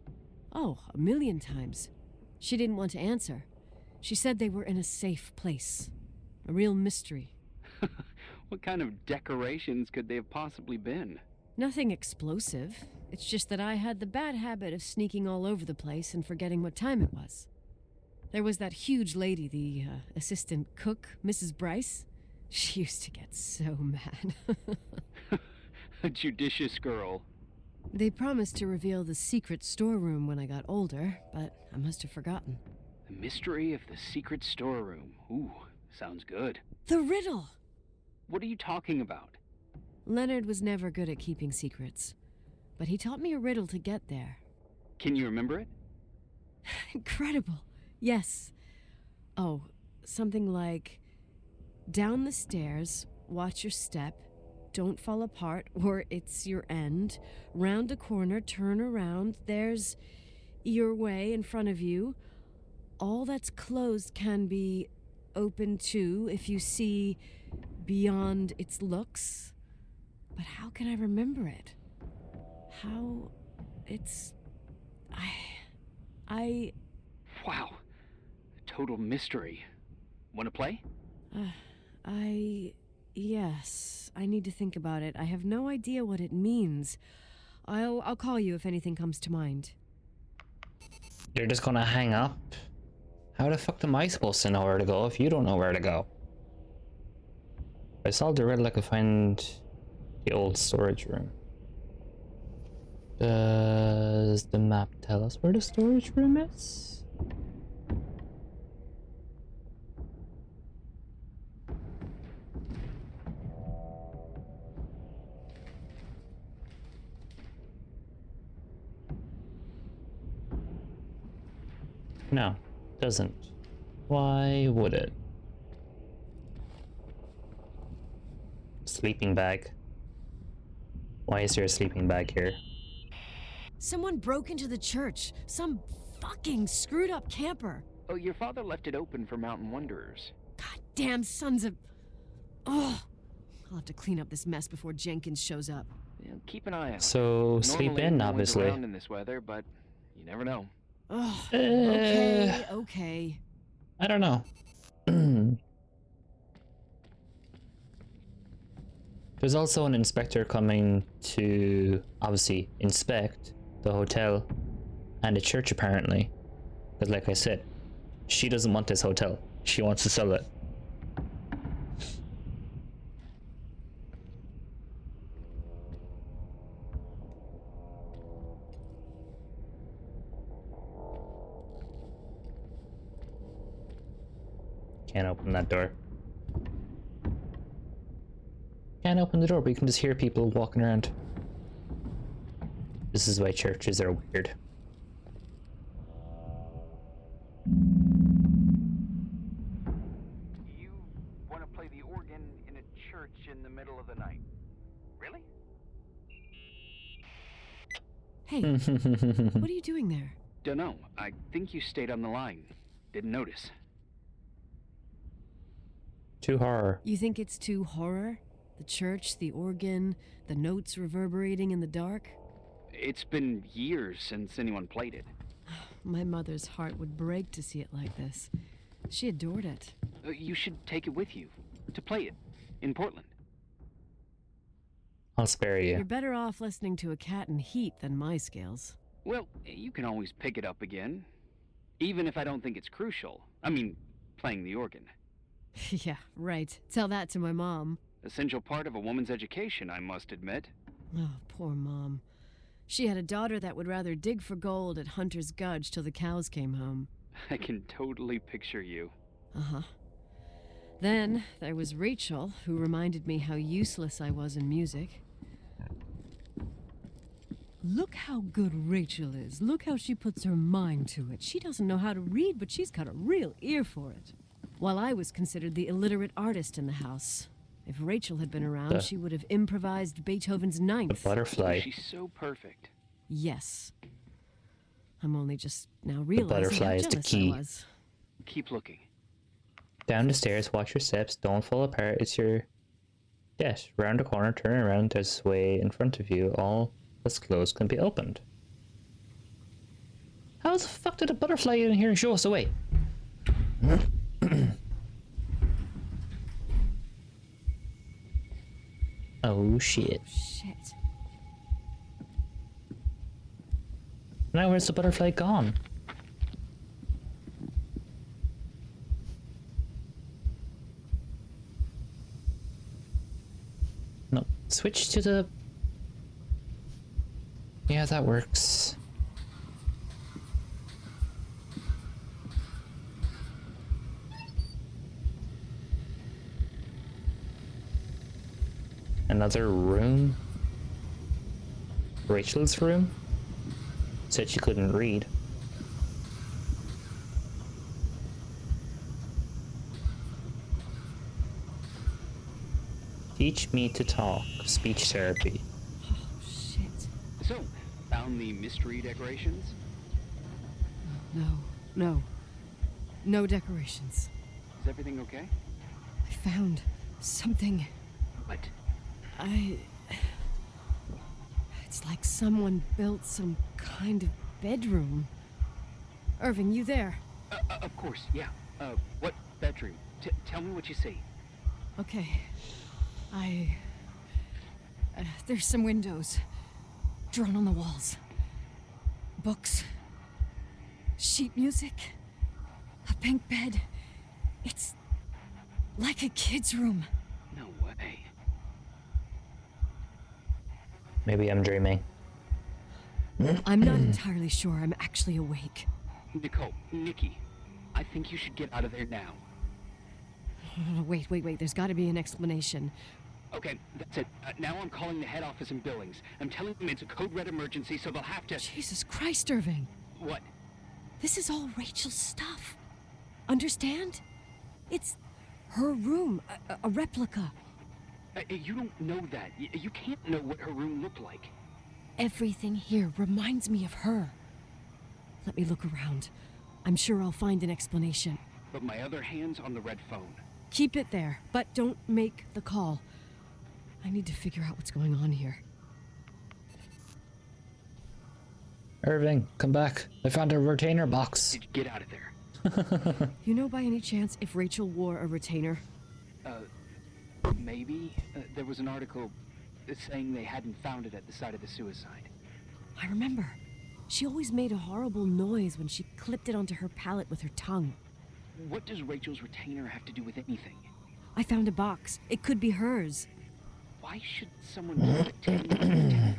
Oh, a million times. She didn't want to answer. She said they were in a safe place. A real mystery. What kind of decorations could they have possibly been? Nothing explosive. It's just that I had the bad habit of sneaking all over the place and forgetting what time it was. There was that huge lady, the assistant cook, Mrs. Bryce. She used to get so mad. A judicious girl. They promised to reveal the secret storeroom when I got older, but I must have forgotten. The mystery of the secret storeroom. Ooh, sounds good. The riddle! What are you talking about? Leonard was never good at keeping secrets, but he taught me a riddle to get there. Can you remember it? Incredible. Yes. Oh, something like, down the stairs, watch your step, don't fall apart or it's your end, round a corner, turn around, there's your way in front of you. All that's closed can be open too if you see beyond its looks. But how can I remember it? How it's... I... Wow. A total mystery. Want to play? Yes. I need to think about it. I have no idea what it means. I'll call you if anything comes to mind. You're just gonna hang up? How the fuck am I supposed to know where to go if you don't know where to go? If I solved the riddle, I could find the old storage room. Does the map tell us where the storage room is? No, doesn't. Why would it? Sleeping bag. Why is there a sleeping bag here? Someone broke into the church. Some fucking screwed up camper. Oh, your father left it open for mountain wanderers. Damn sons of... Oh, I'll have to clean up this mess before Jenkins shows up. Yeah, keep an eye out. So, sleep Normally, in, no one's obviously. around in this weather, but you never know. Oh, okay. I don't know. There's also an inspector coming to, obviously, inspect the hotel and the church, apparently. Because, like I said, she doesn't want this hotel. She wants to sell it. Can't open that door. Can't open the door, but you can just hear people walking around. This is why churches are weird. You want to play the organ in a church in the middle of the night? Really? Hey, what are you doing there? Dunno. I think you stayed on the line. Didn't notice. Too horror. You think it's too horror? The church, the organ, the notes reverberating in the dark? It's been years since anyone played it. My mother's heart would break to see it like this. She adored it. You should take it with you. To play it. In Portland. I'll spare you. You're better off listening to a cat in heat than my scales. Well, you can always pick it up again. Even if I don't think it's crucial. I mean, playing the organ. Yeah, right. Tell that to my mom. Essential part of a woman's education, I must admit. Oh, poor Mom. She had a daughter that would rather dig for gold at Hunter's Gulch till the cows came home. I can totally picture you. Uh-huh. Then there was Rachel, who reminded me how useless I was in music. Look how good Rachel is. Look how she puts her mind to it. She doesn't know how to read, but she's got a real ear for it. While I was considered the illiterate artist in the house. If Rachel had been around, she would have improvised Beethoven's Ninth. The butterfly. She's so perfect. Yes. I'm only just now realizing butterfly how is the jealous key. I was. Keep looking. Down the stairs, watch your steps, don't fall apart. It's your... Yes, round the corner, turn around, there's a way in front of you. All that's closed can be opened. How the fuck did a butterfly in here and show us the way? Oh shit. Shit. Now where's the butterfly gone? No, switch to the... Yeah, that works. Another room? Rachel's room? Said she couldn't read. Teach me to talk. Speech therapy. Oh, shit. So, found the mystery decorations? No. No decorations. Is everything okay? I found something. What? It's like someone built some kind of bedroom. Irving, you there? Of course, yeah. What bedroom? Tell me what you see. Okay. There's some windows. drawn on the walls. Books. Sheet music. A pink bed. It's like a kid's room. No way. Maybe I'm dreaming. I'm not entirely sure I'm actually awake. Nicole, Nikki, I think you should get out of there now. Wait. There's got to be an explanation. Okay, that's it. Now I'm calling the head office in Billings. I'm telling them it's a code red emergency, so they'll have to... Jesus Christ, Irving. What? This is all Rachel's stuff. Understand? It's her room, a replica. You don't know that. You can't know what her room looked like. Everything here reminds me of her. Let me look around. I'm sure I'll find an explanation. But my other hand's on the red phone. Keep it there, but don't make the call. I need to figure out what's going on here. Irving, come back. I found a retainer box. Did you get out of there? You know by any chance if Rachel wore a retainer? Maybe. There was an article saying they hadn't found it at the site of the suicide. I remember. She always made a horrible noise when she clipped it onto her palate with her tongue. What does Rachel's retainer have to do with anything? I found a box. It could be hers. Why should someone retain a retainer?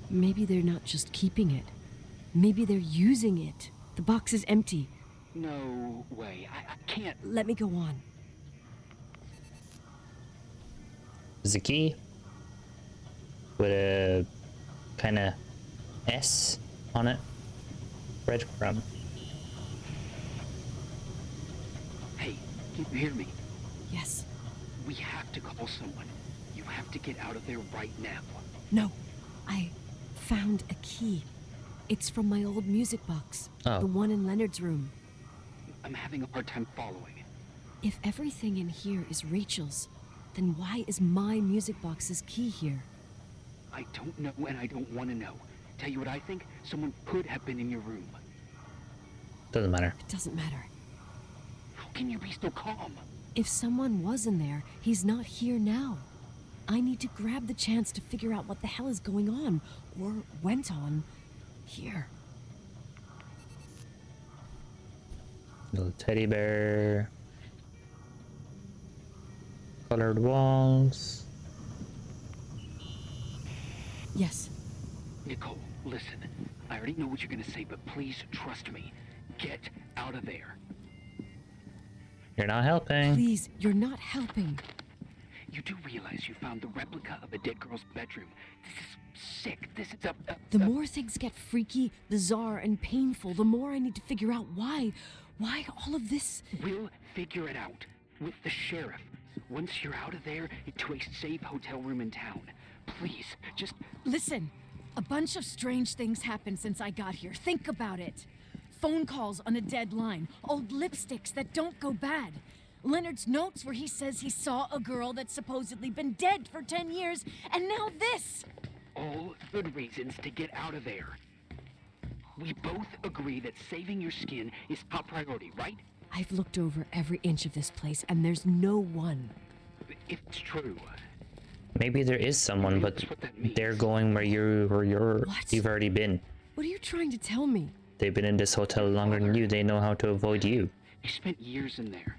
Maybe they're not just keeping it. Maybe they're using it. The box is empty. No way. I can't. Let me go on. There's a key with a kind of S on it. Breadcrumb. Hey, can you hear me? Yes. We have to call someone. You have to get out of there right now. No. I found a key. It's from my old music box. Oh. The one in Leonard's room. I'm having a hard time following. If everything in here is Rachel's, then why is my music box's key here? I don't know and I don't want to know. Tell you what I think? Someone could have been in your room. Doesn't matter. It doesn't matter. How can you be so calm? If someone was in there, he's not here now. I need to grab the chance to figure out what the hell is going on, or went on, here. Little teddy bear. Colored walls. Yes. Nicole, listen. I already know what you're gonna say, but please trust me. Get out of there. You're not helping. Please, you're not helping. You do realize you found the replica of a dead girl's bedroom. This is sick. This is The more things get freaky, bizarre, and painful, the more I need to figure out why all of this... We'll figure it out. With the sheriff. Once you're out of there, into a safe hotel room in town. Please, just... Listen, a bunch of strange things happened since I got here. Think about it. Phone calls on a dead line. Old lipsticks that don't go bad. Leonard's notes where he says he saw a girl that's supposedly been dead for 10 years, and now this! All good reasons to get out of there. We both agree that saving your skin is top priority, right? I've looked over every inch of this place, and there's no one. If it's true... Maybe there is someone, but they're going where you've already been. What are you trying to tell me? They've been in this hotel longer than you. They know how to avoid you. He spent years in there,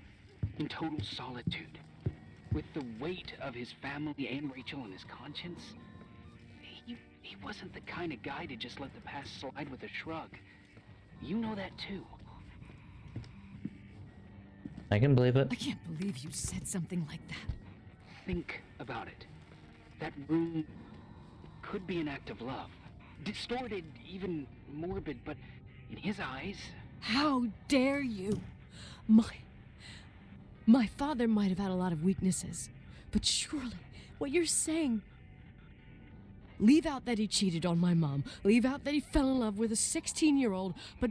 in total solitude. With the weight of his family and Rachel on his conscience, he wasn't the kind of guy to just let the past slide with a shrug. You know that too. I can believe it. I can't believe you said something like that. Think about it. That room could be an act of love. Distorted, even morbid, but in his eyes... How dare you? My father might have had a lot of weaknesses, but surely what you're saying... Leave out that he cheated on my mom. Leave out that he fell in love with a 16-year-old, but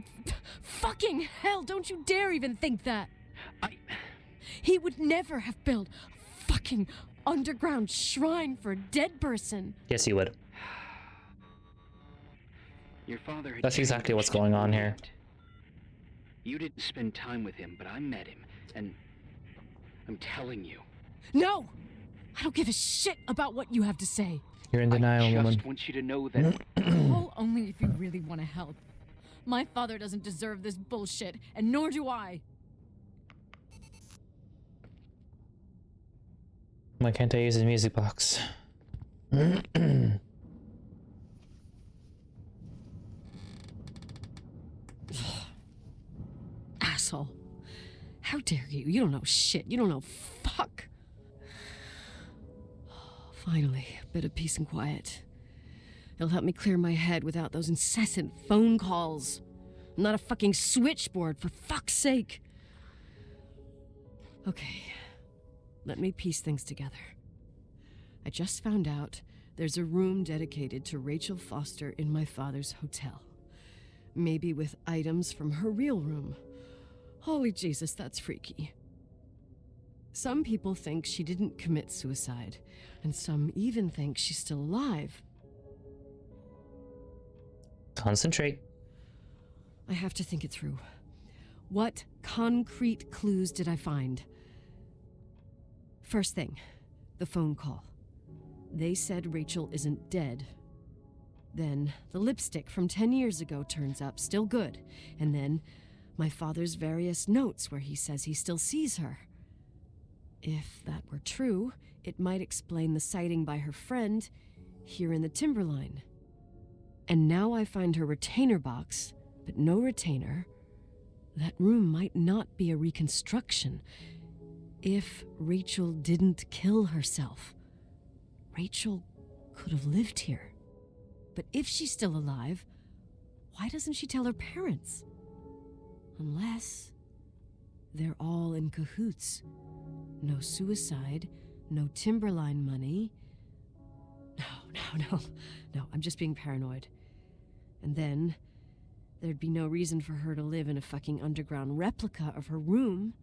fucking hell, don't you dare even think that! He would never have built a fucking underground shrine for a dead person. Yes, he would. Your father had That's exactly what's going on here. You didn't spend time with him, but I met him, and I'm telling you. No! I don't give a shit about what you have to say. You're in denial, woman. I just want you to know that... Call only if you really want to help. My father doesn't deserve this bullshit, and nor do I. Why can't I use his music box? Asshole. How dare you? You don't know shit. You don't know fuck. Finally, a bit of peace and quiet. It'll help me clear my head without those incessant phone calls. I'm not a fucking switchboard, for fuck's sake. Okay, let me piece things together. I just found out there's a room dedicated to Rachel Foster in my father's hotel. Maybe with items from her real room. Holy Jesus, that's freaky. Some people think she didn't commit suicide, and some even think she's still alive. Concentrate. I have to think it through. What concrete clues did I find? First thing, the phone call. They said Rachel isn't dead. Then the lipstick from 10 years ago turns up, still good. And then my father's various notes where he says he still sees her. If that were true, it might explain the sighting by her friend here in the Timberline. And now I find her retainer box, but no retainer. That room might not be a reconstruction. If Rachel didn't kill herself, Rachel could have lived here. But if she's still alive, why doesn't she tell her parents? Unless they're all in cahoots. No suicide, no Timberline money. No, I'm just being paranoid. And then there'd be no reason for her to live in a fucking underground replica of her room.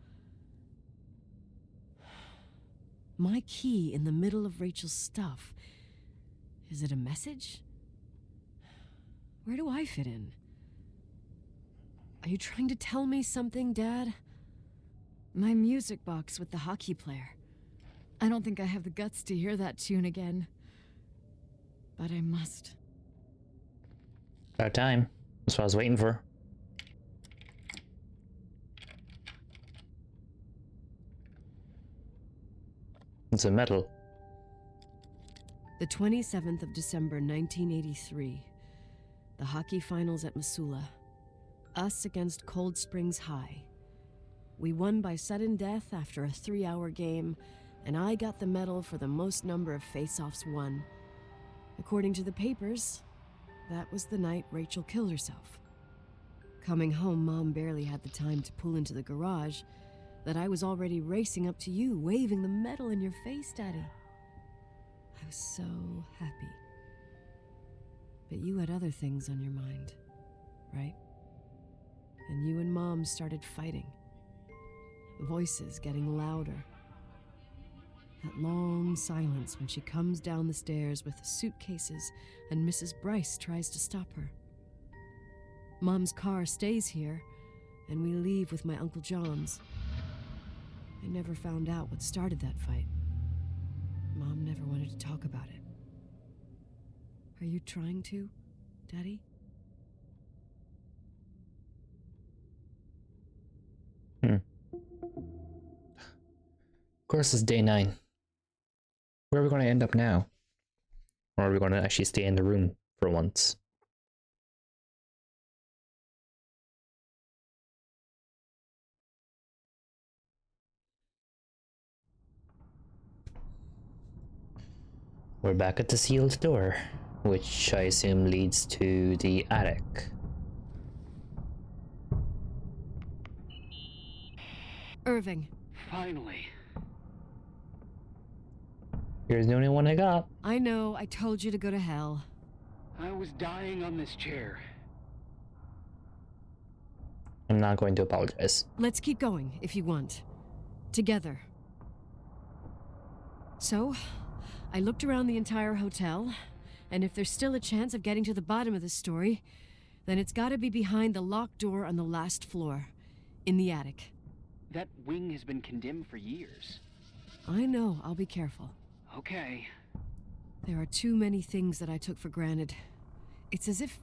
My key in the middle of Rachel's stuff. Is it a message? Where do I fit in? Are you trying to tell me something, Dad? My music box with the hockey player. I don't think I have the guts to hear that tune again. But I must. About time. That's what I was waiting for. It's a medal. The 27th of December, 1983. The hockey finals at Missoula. Us against Cold Springs High. We won by sudden death after a 3-hour game, and I got the medal for the most number of face-offs won. According to the papers, that was the night Rachel killed herself. Coming home, Mom barely had the time to pull into the garage that I was already racing up to you, waving the medal in your face, Daddy. I was so happy. But you had other things on your mind, right? And you and Mom started fighting. Voices getting louder. That long silence when she comes down the stairs with the suitcases and Mrs. Bryce tries to stop her. Mom's car stays here, and we leave with my Uncle John's. I never found out what started that fight. Mom never wanted to talk about it. Are you trying to, Daddy? Of course, it's day 9. Where are we going to end up now? Or are we going to actually stay in the room for once? We're back at the sealed door, which I assume leads to the attic. Irving. Finally. You're the only one I got. I know, I told you to go to hell. I was dying on this chair. I'm not going to apologize. Let's keep going, if you want. Together. So, I looked around the entire hotel, and if there's still a chance of getting to the bottom of this story, then it's gotta be behind the locked door on the last floor, in the attic. That wing has been condemned for years. I know, I'll be careful. Okay. There are too many things that I took for granted. It's as if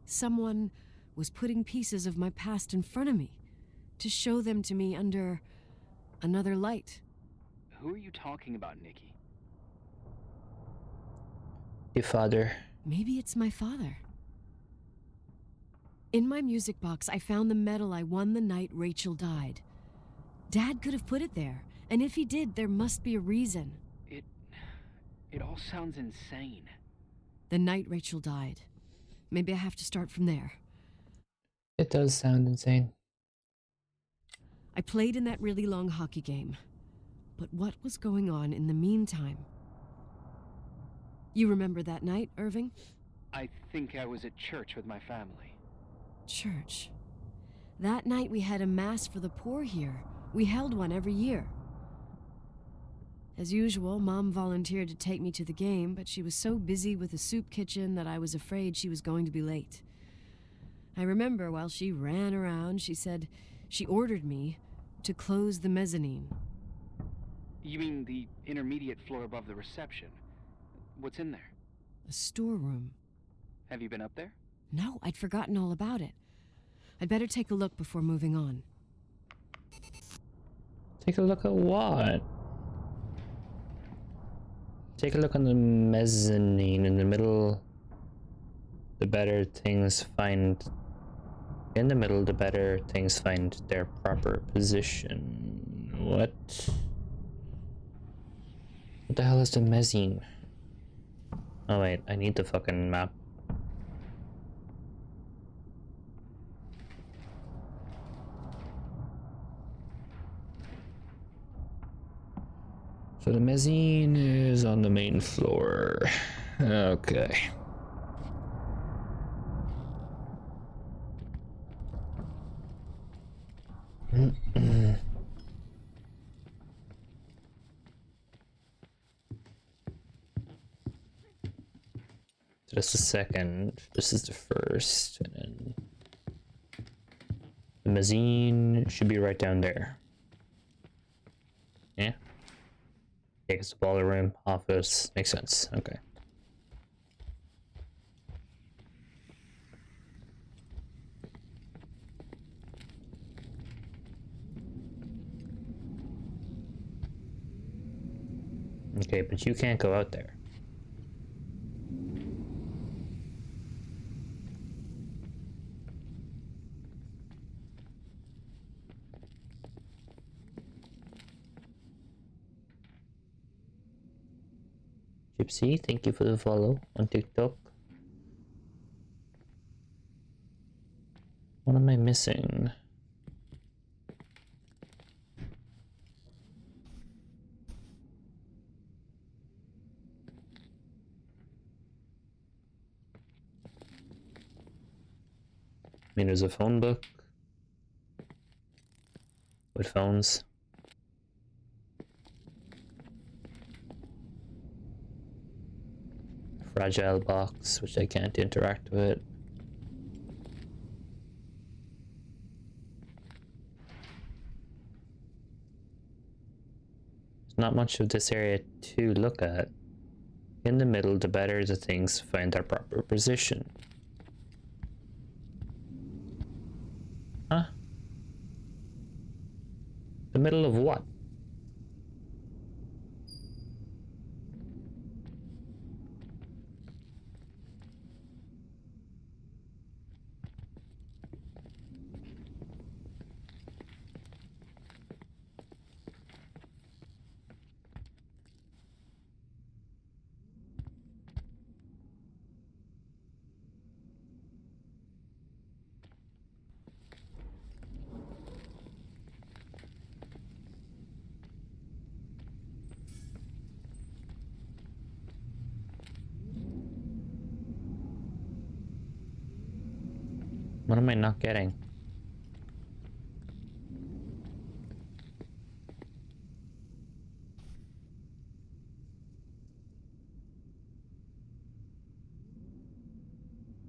someone was putting pieces of my past in front of me to show them to me under another light. Who are you talking about, Nikki? Your father. Maybe it's my father. In my music box, I found the medal I won the night Rachel died. Dad could have put it there, and if he did, there must be a reason. It all sounds insane. The night Rachel died. Maybe I have to start from there. It does sound insane. I played in that really long hockey game. But what was going on in the meantime? You remember that night, Irving? I think I was at church with my family. Church. That night we had a mass for the poor here. We held one every year. As usual, Mom volunteered to take me to the game, but she was so busy with the soup kitchen that I was afraid she was going to be late. I remember while she ran around, she said she ordered me to close the mezzanine. You mean the intermediate floor above the reception? What's in there? A storeroom. Have you been up there? No, I'd forgotten all about it. I'd better take a look before moving on. Take a look at what? Take a look on the mezzanine in the middle. The better things find... In the middle, the better things find their proper position. What? What the hell is the mezzanine? Oh wait, I need the fucking map. So the mezzanine is on the main floor. Okay. Just a second. This is the first, and then the mezzanine should be right down there. Yeah. Take us to baller room, office. Makes sense. Okay. Okay, but you can't go out there. Gypsy, thank you for the follow on TikTok. What am I missing? I mean, there's a phone book with phones. Fragile box, which I can't interact with. There's not much of this area to look at. In the middle, the better the things find their proper position. Huh? The middle of what? What am I not getting?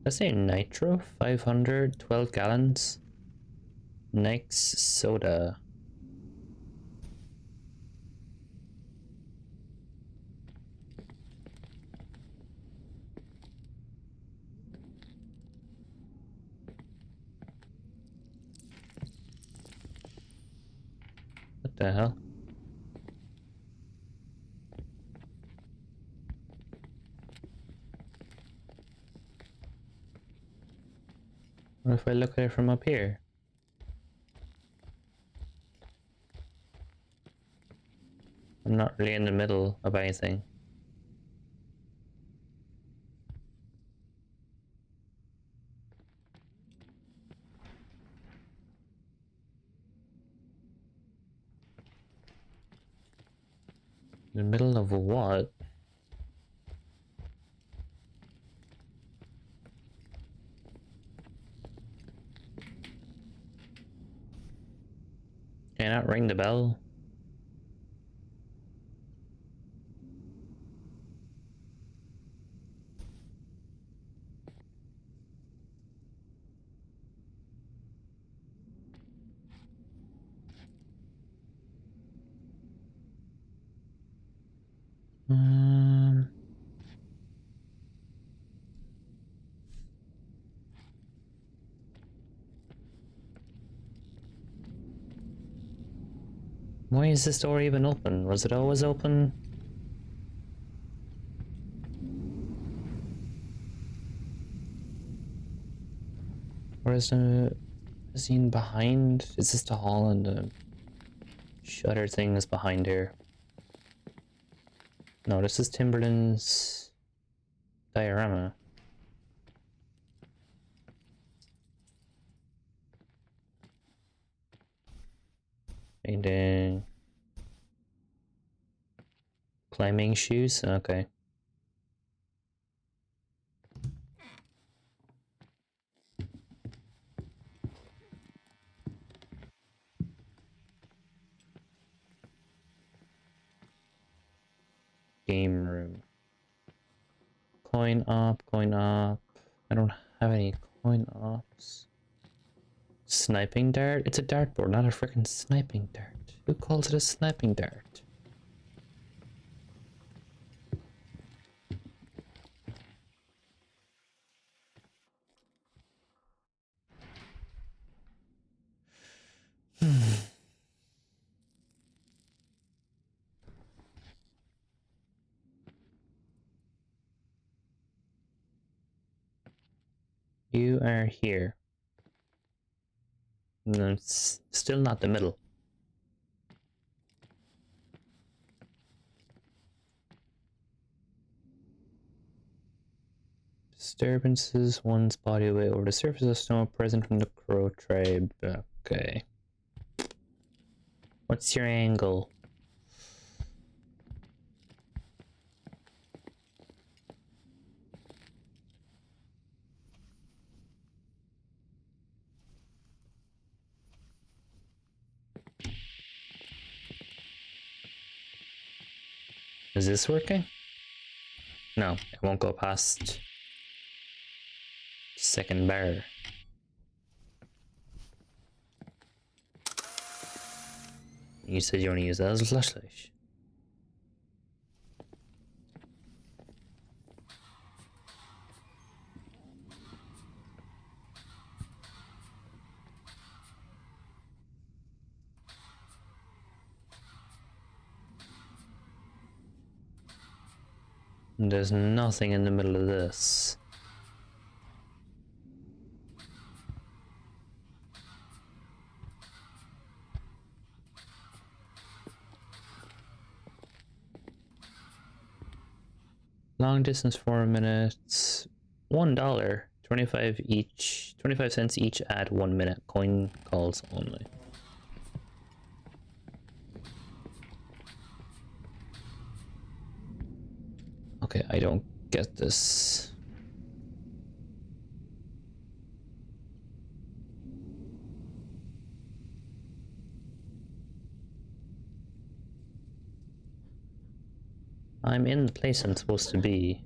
Let's say nitro, 500, 12 gallons. Next soda. The hell? What if I look at it from up here? I'm not really in the middle of anything. In the middle of what? Can I not ring the bell? Why is this door even open? Was it always open? Or is the scene behind? Is this the hall and the shutter thing is behind here? No, this is Timberland's diorama. Painting. Climbing shoes? Okay. Game room. Coin op, coin op. I don't have any coin ops. Sniping dart? It's a dartboard, not a freaking sniping dart. Who calls it a sniping dart? You are here. No, it's still not the middle. Disturbances, one's body weight over the surface of snow present from the Crow tribe. Okay. What's your angle? Is this working? No, it won't go past second bar. You said you want to use that as a flashlight. There's nothing in the middle of this. Long distance 4 minutes. $1. 25 each. 25 cents each at 1 minute. Coin calls only. Okay, I don't get this. I'm in the place I'm supposed to be.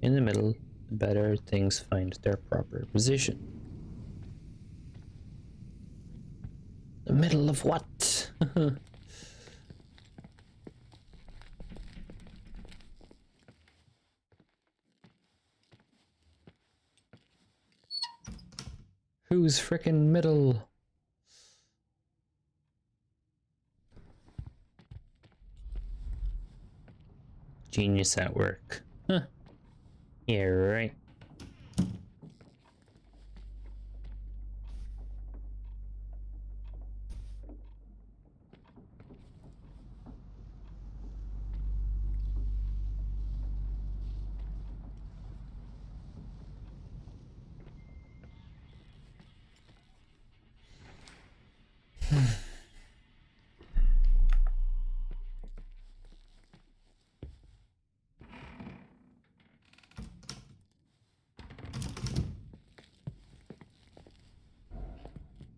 In the middle, the better things find their proper position. The middle of what? Who's frickin' middle? Genius at work. Huh. Yeah, right.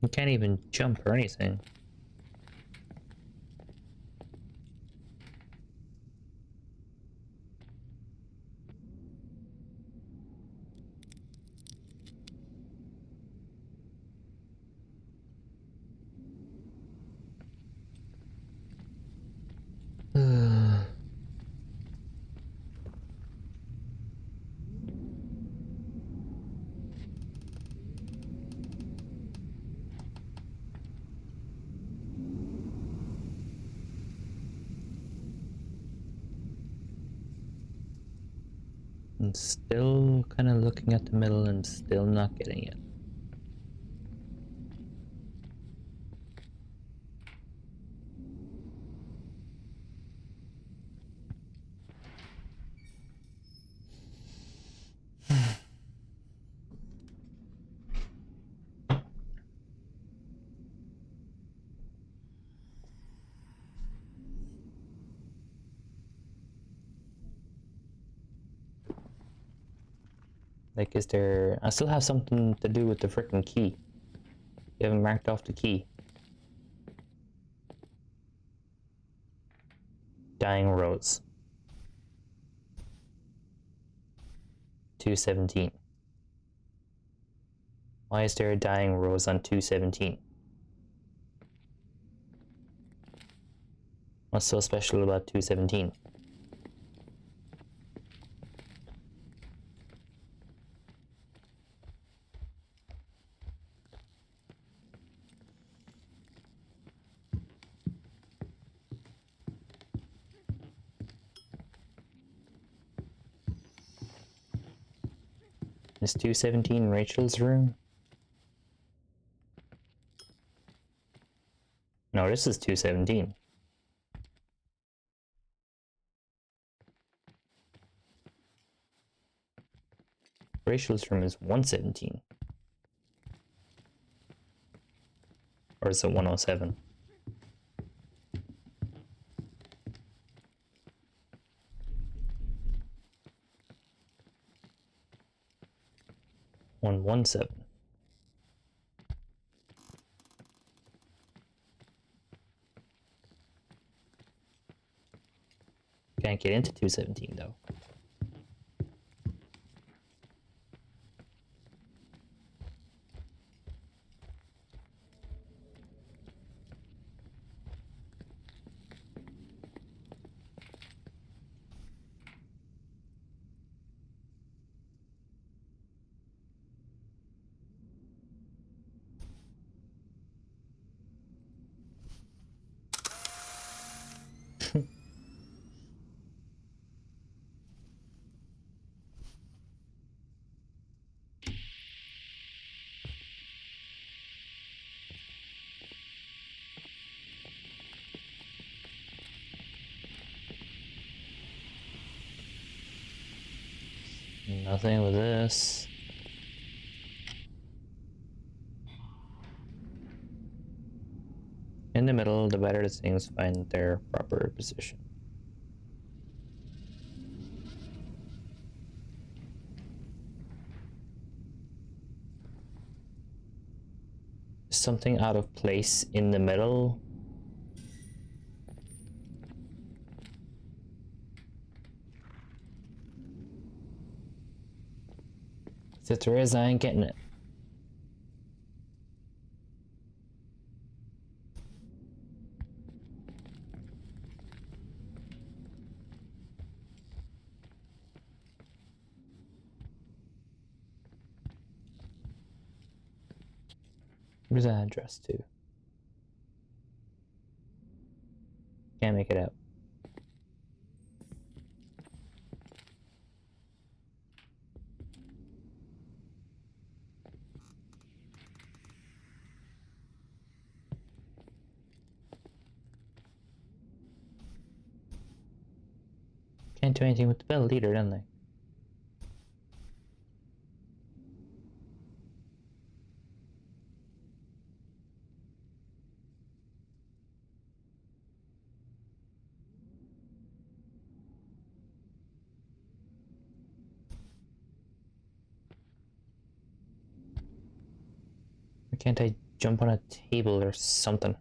You can't even jump or anything. And still kind of looking at the middle and still not getting it. Like, is there... I still have something to do with the frickin' key. You haven't marked off the key. Dying Rose. 217. Why is there a dying rose on 217? What's so special about 217? Is 217 Rachel's room? No, this is 217. Rachel's room is 117. Or is it 107? One 117. Can't get into 217 though. Nothing with this. In the middle, the better the things find their proper position. Something out of place in the middle. If there is, I ain't getting it. Where's that address to? Can't make it out. Can't do anything with the belt either, don't they? Why can't I jump on a table or something?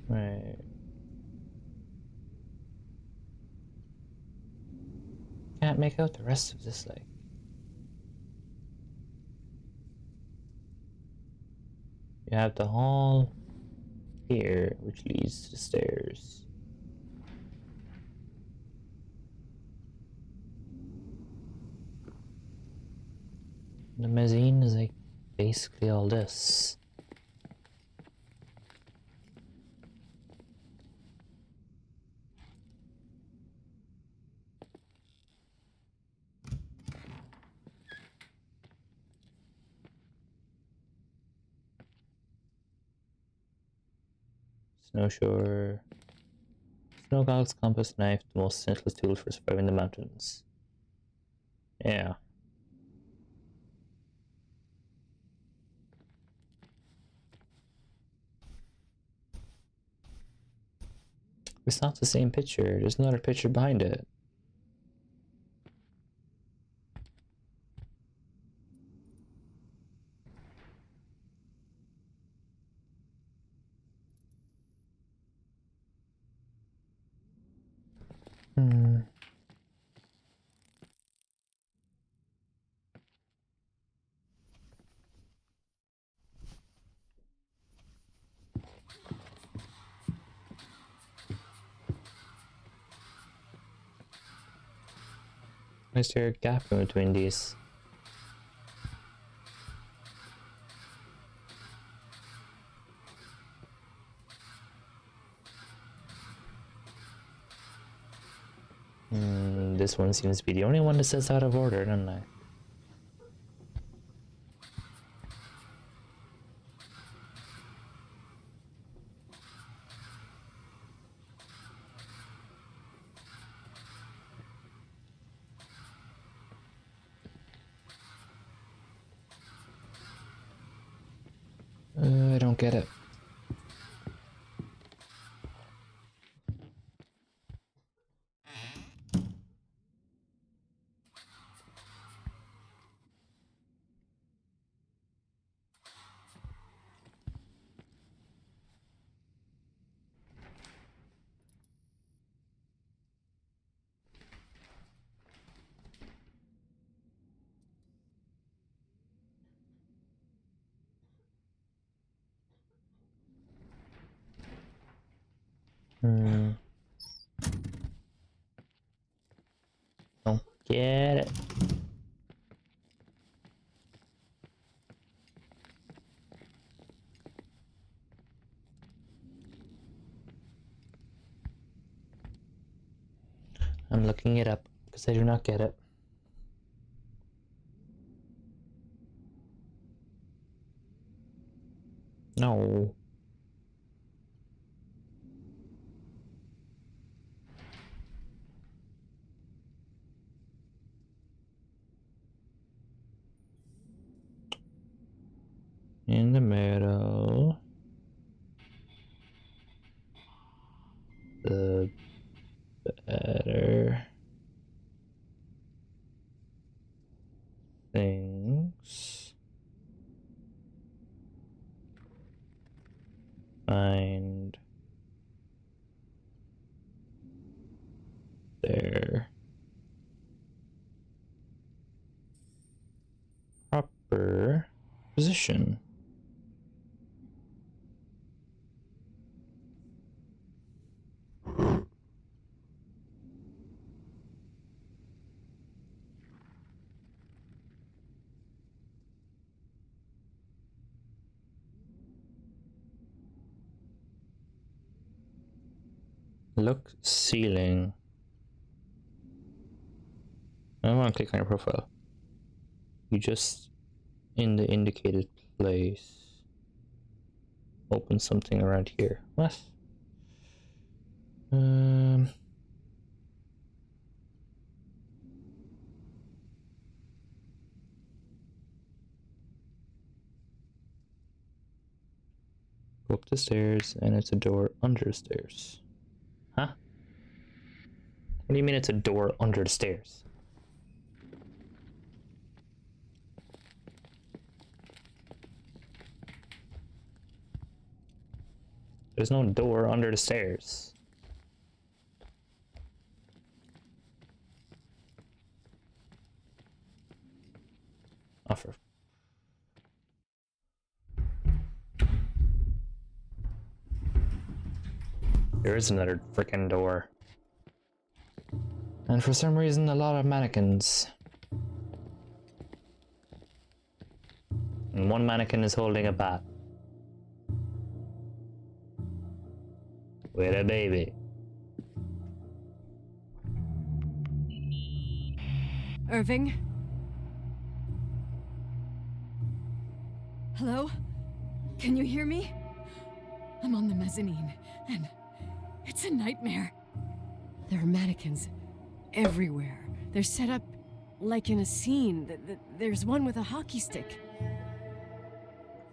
Right. Can't make out the rest of this, like. You have the hall here, which leads to the stairs. The mezzanine is like basically all this. Snowshore. Snow goggles, compass, knife, the most essential tool for surviving the mountains. Yeah. It's not the same picture. There's another picture behind it. Is there a gap in between these? This one seems to be the only one that says out of order, doesn't it? I don't get it. Don't get it. I'm looking it up because I do not get it. No. In the middle. The better things find their proper position. Look ceiling. I don't want to click on your profile. You just in the indicated place. Open something around here. What? Go up the stairs and it's a door under the stairs. Huh? What do you mean it's a door under the stairs? There's no door under the stairs. Oh, for... There is another freaking door. And for some reason, a lot of mannequins. And one mannequin is holding a bat. With a baby. Irving? Hello? Can you hear me? I'm on the mezzanine, and it's a nightmare. There are mannequins everywhere. They're set up like in a scene. There's one with a hockey stick.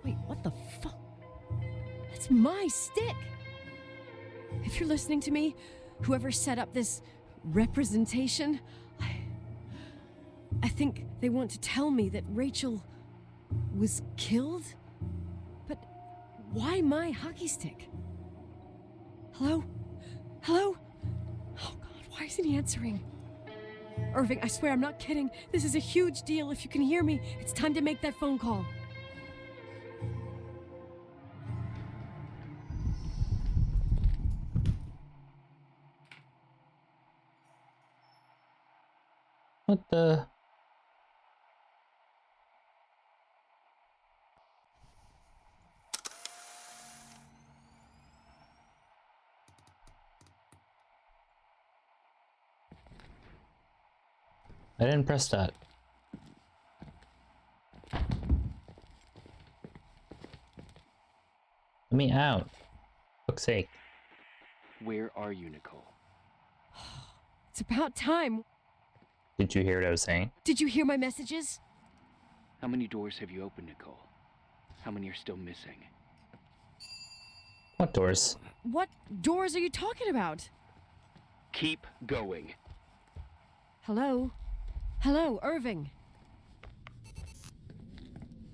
Wait, what the fuck? That's my stick! If you're listening to me, whoever set up this representation, I think they want to tell me that Rachel was killed? But why my hockey stick? Hello? Hello? Oh God, why isn't he answering? Irving, I swear I'm not kidding. This is a huge deal. If you can hear me, it's time to make that phone call. What the? I didn't press that. Let me out. For fuck's sake. Where are you, Nicole? It's about time. Did you hear what I was saying? Did you hear my messages? How many doors have you opened, Nicole? How many are still missing? What doors? What doors are you talking about? Keep going. Hello? Hello, Irving.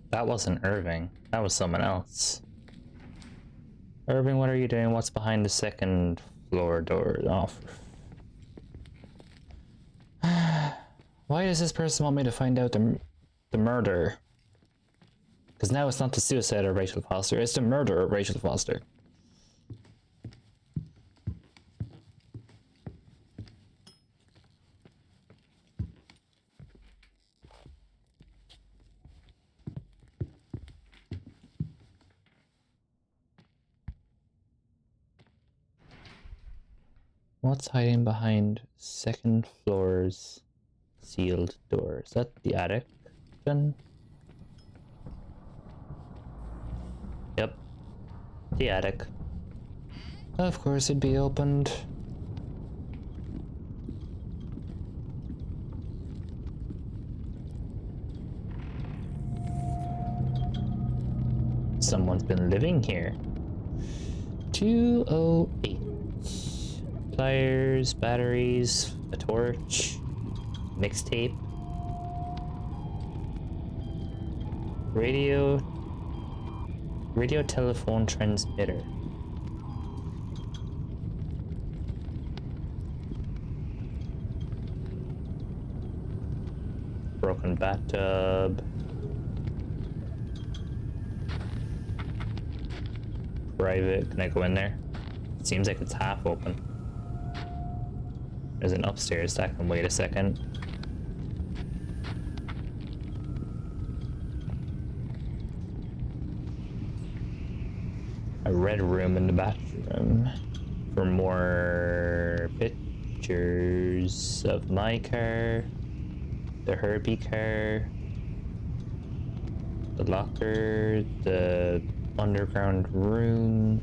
That wasn't Irving. That was someone else. Irving, what are you doing? What's behind the second floor door? Oh. Why does this person want me to find out the murder? Because now it's not the suicide of Rachel Foster, it's the murder of Rachel Foster. What's hiding behind second floor's sealed door? Is that the attic then? Yep. The attic. Of course it'd be opened. Someone's been living here. 208. Pliers, batteries, a torch, mixtape, radio telephone transmitter. Broken bathtub. Private, can I go in there? It seems like it's half open. There's an upstairs that can wait a second. A red room in the bathroom. for more pictures of my car, the Herbie car, the locker, the underground room.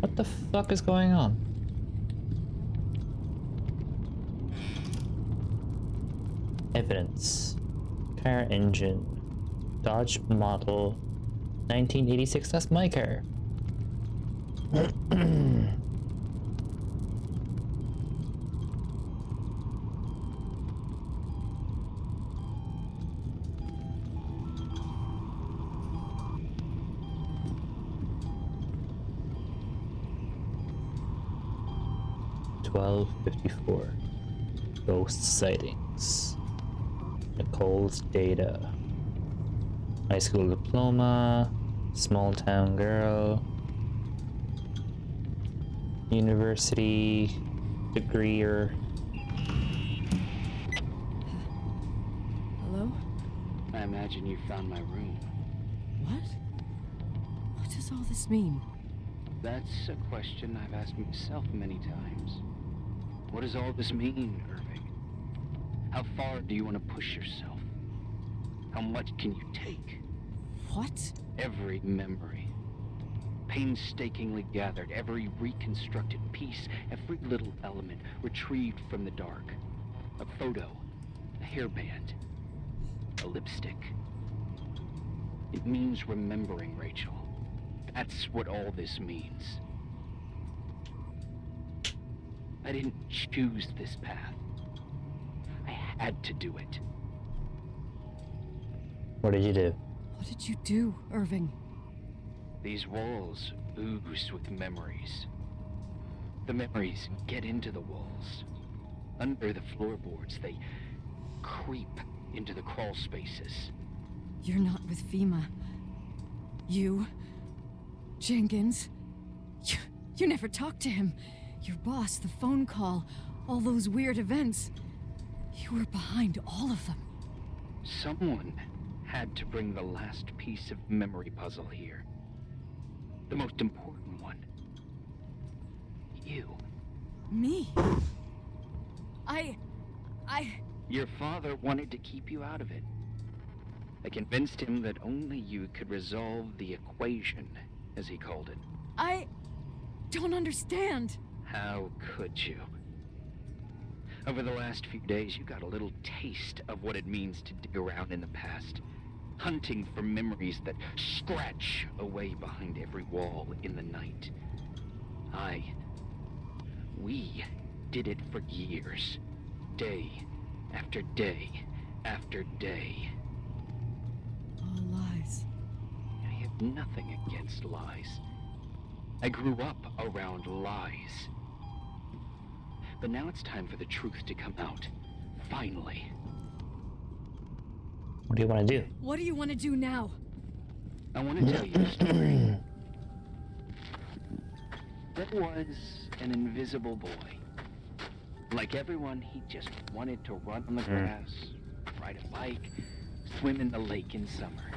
What the fuck is going on? Evidence. Car engine. Dodge model 1986. That's my car. $12.54. Ghost sightings. Nicole's data. High school diploma. Small town girl. University degree or... Hello? I imagine you found my room. What? What does all this mean? That's a question I've asked myself many times. What does all this mean, Irving? How far do you want to push yourself? How much can you take? What? Every memory. Painstakingly gathered, every reconstructed piece, every little element retrieved from the dark. A photo, a hairband, a lipstick. It means remembering, Rachel. That's what all this means. I didn't choose this path. I had to do it. What did you do? What did you do, Irving? These walls ooze with memories. The memories get into the walls. Under the floorboards, they creep into the crawl spaces. You're not with FEMA. You... Jenkins... You never talked to him. Your boss, the phone call, all those weird events. You were behind all of them. Someone had to bring the last piece of memory puzzle here. The most important one. You. Me? I... Your father wanted to keep you out of it. I convinced him that only you could resolve the equation, as he called it. I don't understand. How could you? Over the last few days, you got a little taste of what it means to dig around in the past. Hunting for memories that scratch away behind every wall in the night. We did it for years. Day after day after day. All lies. I have nothing against lies. I grew up around lies. But now it's time for the truth to come out. Finally. What do you want to do? What do you want to do now? I want to tell you a story. There was an invisible boy. Like everyone, he just wanted to run on the grass, ride a bike, swim in the lake in summer.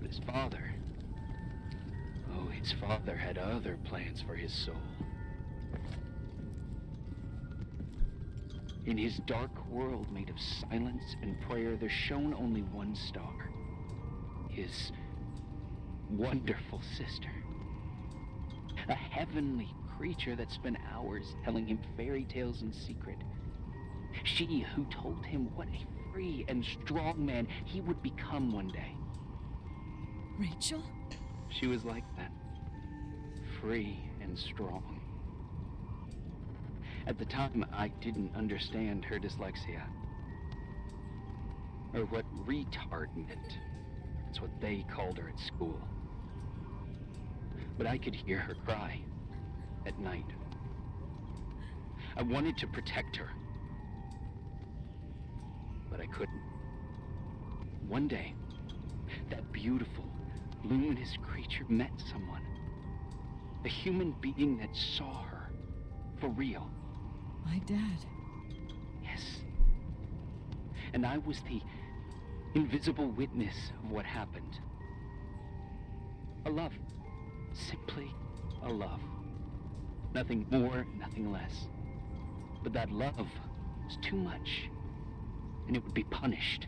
But his father had other plans for his soul. In his dark world made of silence and prayer, there shone only one star. His wonderful sister. A heavenly creature that spent hours telling him fairy tales in secret. She who told him what a free and strong man he would become one day. Rachel? She was like that. Free and strong. At the time, I didn't understand her dyslexia. Or what retard meant. That's what they called her at school. But I could hear her cry at night. I wanted to protect her. But I couldn't. One day, that beautiful, luminous creature met someone. A human being that saw her. For real. My dad. Yes. And I was the invisible witness of what happened. A love. Simply a love. Nothing more, nothing less. But that love is too much, and it would be punished.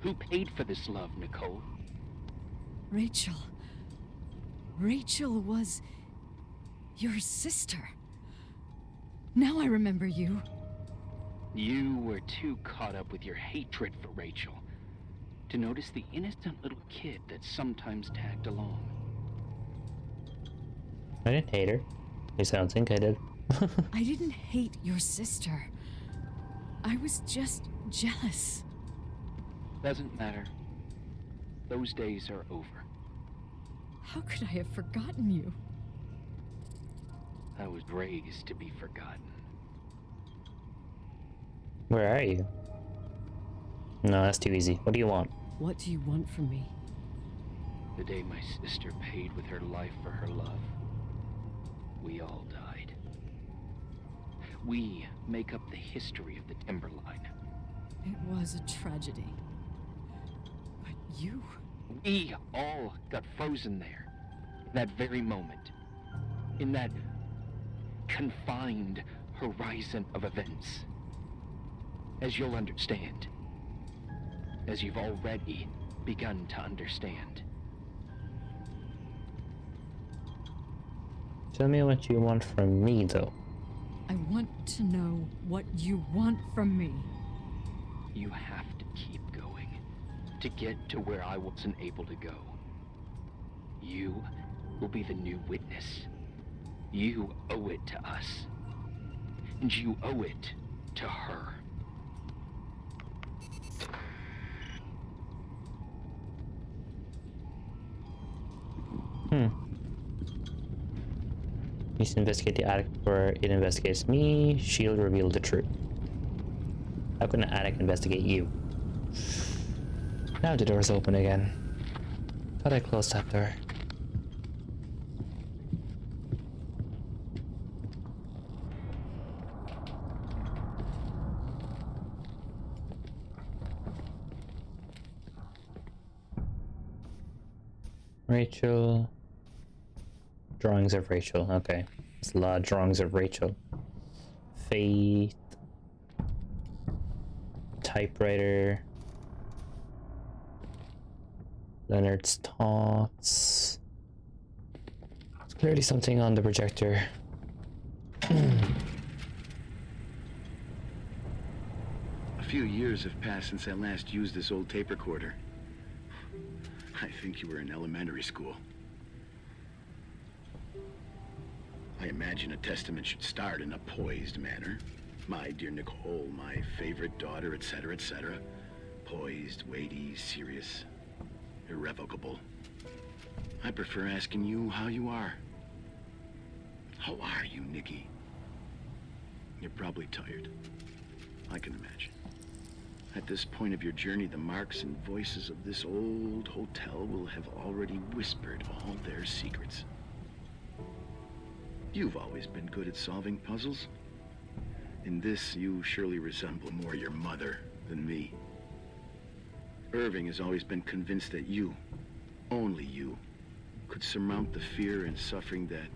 Who paid for this love, Nicole? Rachel. Rachel was your sister. Now I remember you. You were too caught up with your hatred for Rachel to notice the innocent little kid that sometimes tagged along. I didn't hate her. At least I don't think I did. I didn't hate your sister. I was just jealous. Doesn't matter. Those days are over. How could I have forgotten you? I was raised to be forgotten. Where are you? No, that's too easy. What do you want? What do you want from me? The day my sister paid with her life for her love, we all died. We make up the history of the Timberline. It was a tragedy. But you... We all got frozen there. In that very moment. In that confined horizon of events. As you'll understand. As you've already begun to understand. Tell me what you want from me, though. I want to know what you want from me. You have to keep going to get to where I wasn't able to go. You will be the new witness. You owe it to us. And you owe it to her. Needs to investigate the attic before it investigates me. Shield revealed the truth. How can an attic investigate you? Now the door's open again. Thought I closed that door. Rachel. Drawings of Rachel. Okay. There's a lot of drawings of Rachel. Faith. Typewriter. Leonard's thoughts. There's clearly something on the projector. A few years have passed since I last used this old tape recorder. I think you were in elementary school. I imagine a testament should start in a poised manner. My dear Nicole, my favorite daughter, etc., etc. Poised, weighty, serious, irrevocable. I prefer asking you how you are. How are you, Nikki? You're probably tired. I can imagine. At this point of your journey, the marks and voices of this old hotel will have already whispered all their secrets. You've always been good at solving puzzles. In this, you surely resemble more your mother than me. Irving has always been convinced that you, only you, could surmount the fear and suffering that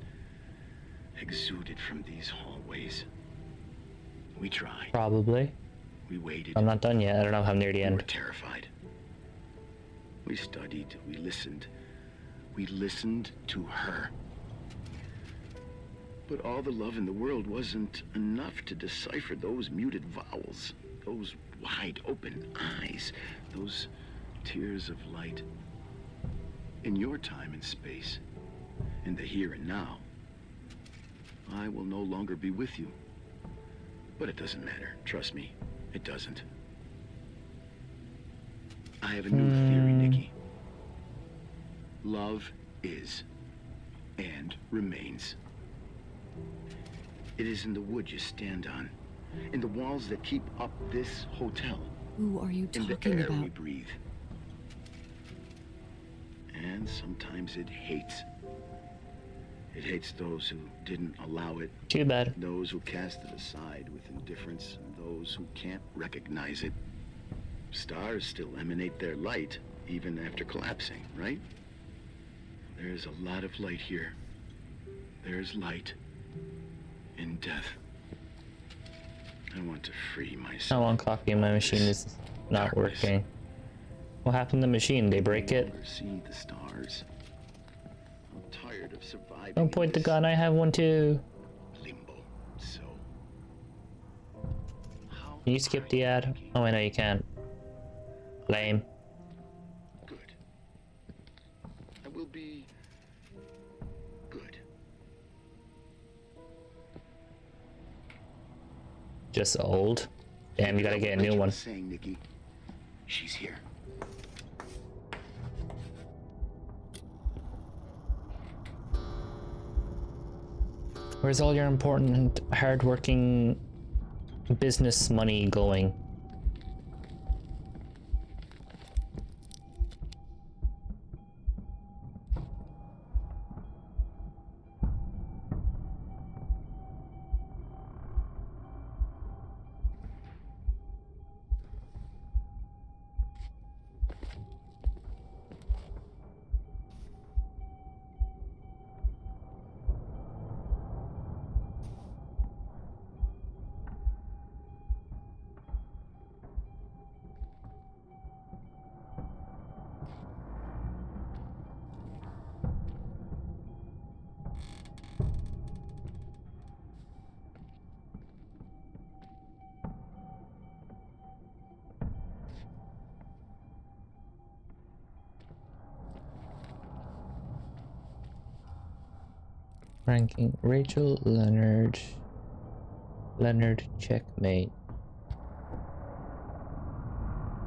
exuded from these hallways. We tried. Probably. We waited. I'm not done yet. I don't know how I'm near the end. We were terrified. We studied. We listened. We listened to her. But all the love in the world wasn't enough to decipher those muted vowels, those wide open eyes, those tears of light. In your time and space, in the here and now, I will no longer be with you. But it doesn't matter. Trust me, it doesn't. I have a new theory, Nikki. Love is and remains. It is in the wood you stand on, in the walls that keep up this hotel. Who are you talking in the air about? we breathe. And sometimes it hates. It hates those who didn't allow it. Too bad. Those who cast it aside with indifference, and those who can't recognize it. Stars still emanate their light, even after collapsing, right? There's a lot of light here, There's light in death. I want to free myself. I want coffee and my machine is not working. What happened to the machine? They break it? See the stars. I'm tired of surviving. Don't point the gun, I have one too. Limbo. So can you skip the ad? Oh, I know you can't. Lame. Good. I will be good. Just old. Damn, you gotta get a new one. Saying, Nikki, she's here. Where's all your important, hard-working business money going? Ranking Rachel, Leonard, checkmate.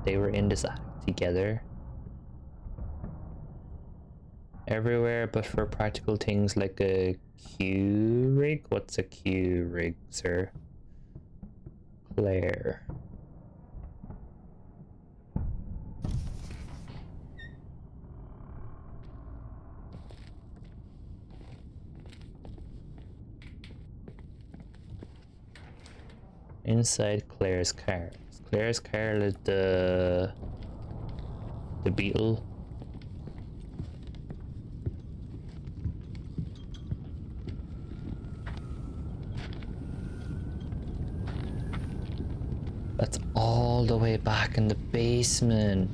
They were in this attic together. Everywhere but for practical things like a Q rig. What's a Q rig, sir? Claire. Inside Claire's car. Is Claire's car like the Beetle? That's all the way back in the basement.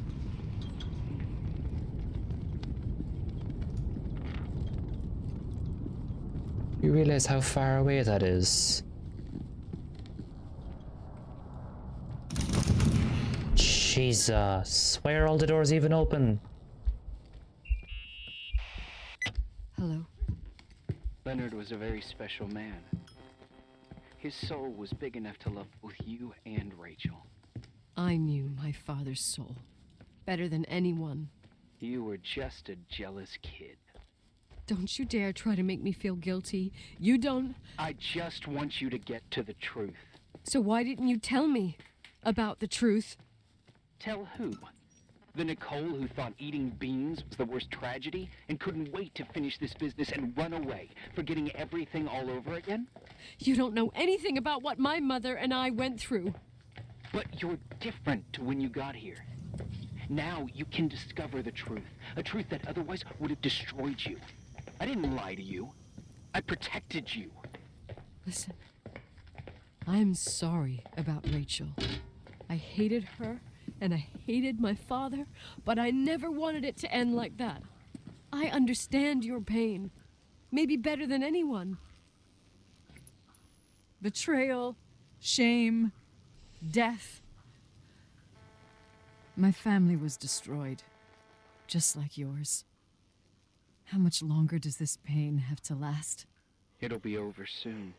You realize how far away that is? Jesus, why are all the doors even open? Hello. Leonard was a very special man. His soul was big enough to love both you and Rachel. I knew my father's soul better than anyone. You were just a jealous kid. Don't you dare try to make me feel guilty. You don't... I just want you to get to the truth. So why didn't you tell me about the truth? Tell who? The Nicole who thought eating beans was the worst tragedy and couldn't wait to finish this business and run away, forgetting everything all over again? You don't know anything about what my mother and I went through. But you're different to when you got here. Now you can discover the truth, a truth that otherwise would have destroyed you. I didn't lie to you. I protected you. Listen, I'm sorry about Rachel. I hated her. And I hated my father, but I never wanted it to end like that. I understand your pain, maybe better than anyone. Betrayal, shame, death. My family was destroyed, just like yours. How much longer does this pain have to last? It'll be over soon.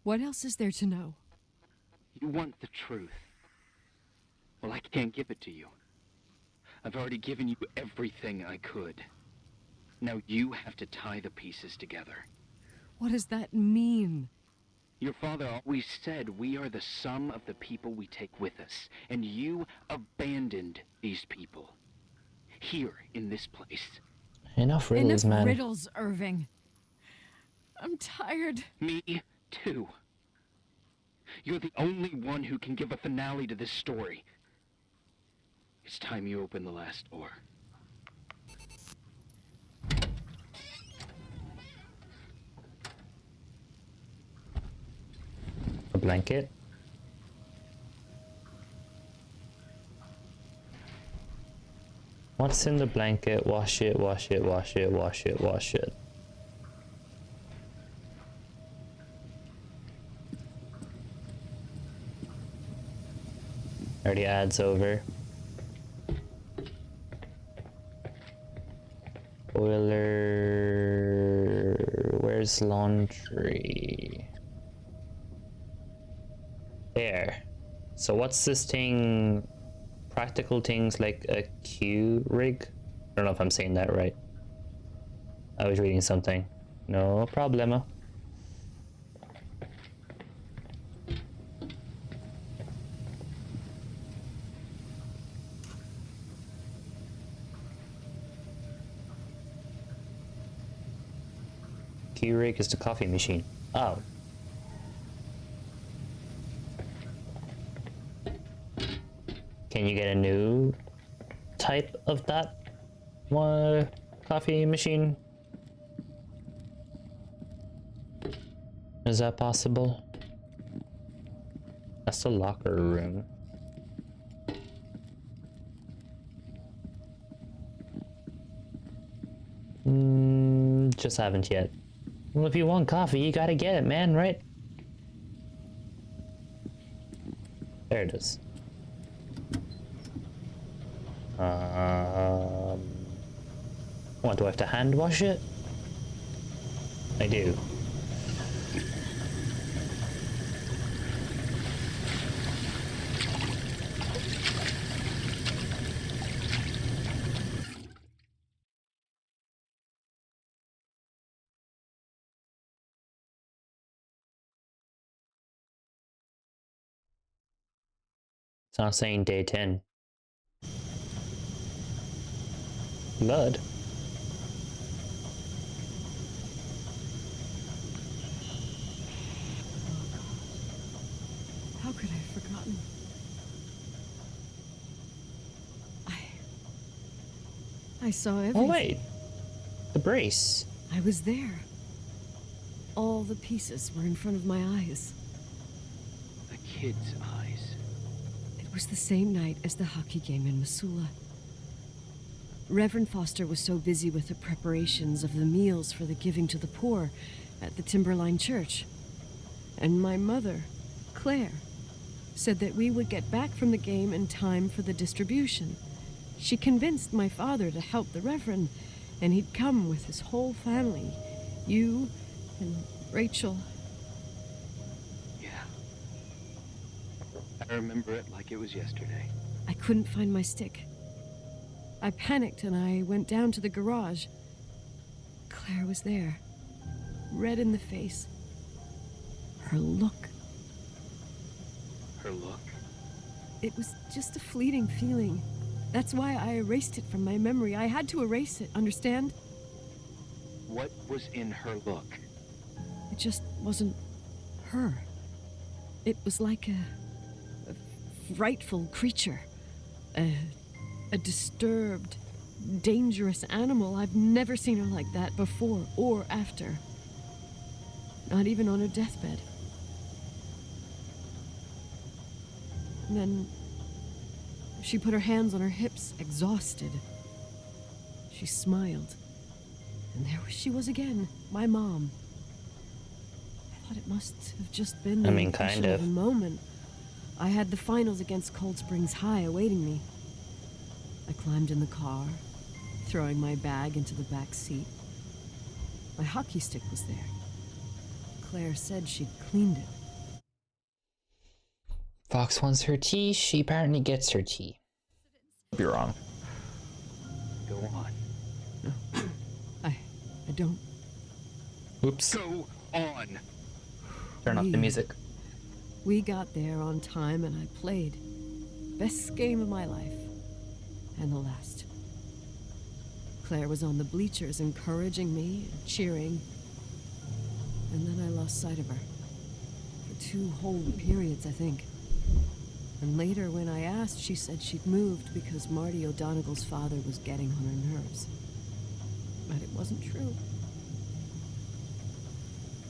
What else is there to know? You want the truth. Well, I can't give it to you. I've already given you everything I could. Now you have to tie the pieces together. What does that mean? Your father always said we are the sum of the people we take with us, and you abandoned these people. Here, in this place. Enough riddles, man. Enough riddles, Irving. I'm tired. Me, too. You're the only one who can give a finale to this story. It's time you open the last door. blanket. What's in the blanket? Wash it, wash it, wash it, wash it, wash it. Already adds over. Boiler. Where's laundry? There. So what's this thing? Practical things like a Q rig? I don't know if I'm saying that right. I was reading something. No problemo. Q rig is the coffee machine. Oh. Can you get a new type of that coffee machine? Is that possible? That's the locker room. Just haven't yet. Well, if you want coffee, you gotta get it, man, right? There it is. What, do I have to hand wash it? I do. It's not saying day 10. Blood? How could I have forgotten? I saw everything. Oh wait, the brace. I was there. All the pieces were in front of my eyes. A kid's eyes. It was the same night as the hockey game in Missoula. Reverend Foster was so busy with the preparations of the meals for the giving to the poor at the Timberline Church. And my mother, Claire, said that we would get back from the game in time for the distribution. She convinced my father to help the Reverend, and he'd come with his whole family. You and Rachel. Yeah. I remember it like it was yesterday. I couldn't find my stick. I panicked and I went down to the garage. Claire was there, red in the face. Her look. Her look? It was just a fleeting feeling. That's why I erased it from my memory. I had to erase it, understand? What was in her look? It just wasn't her. It was like a frightful creature. A disturbed, dangerous animal. I've never seen her like that before or after. Not even on her deathbed. And then she put her hands on her hips, exhausted. She smiled. And there she was again, my mom. I thought it must have just been the kind of. moment. I had the finals against Cold Springs High awaiting me. I climbed in the car, throwing my bag into the back seat. My hockey stick was there. Claire said she'd cleaned it. Fox wants her tea, she apparently gets her tea. Could be wrong. Go on. I don't. Oops. Go on. Turn off the music. We got there on time and I played. Best game of my life. And the last. Claire was on the bleachers encouraging me and cheering. And then I lost sight of her. For 2 whole periods, I think. And later, when I asked, she said she'd moved because Marty O'Donegal's father was getting on her nerves. But it wasn't true.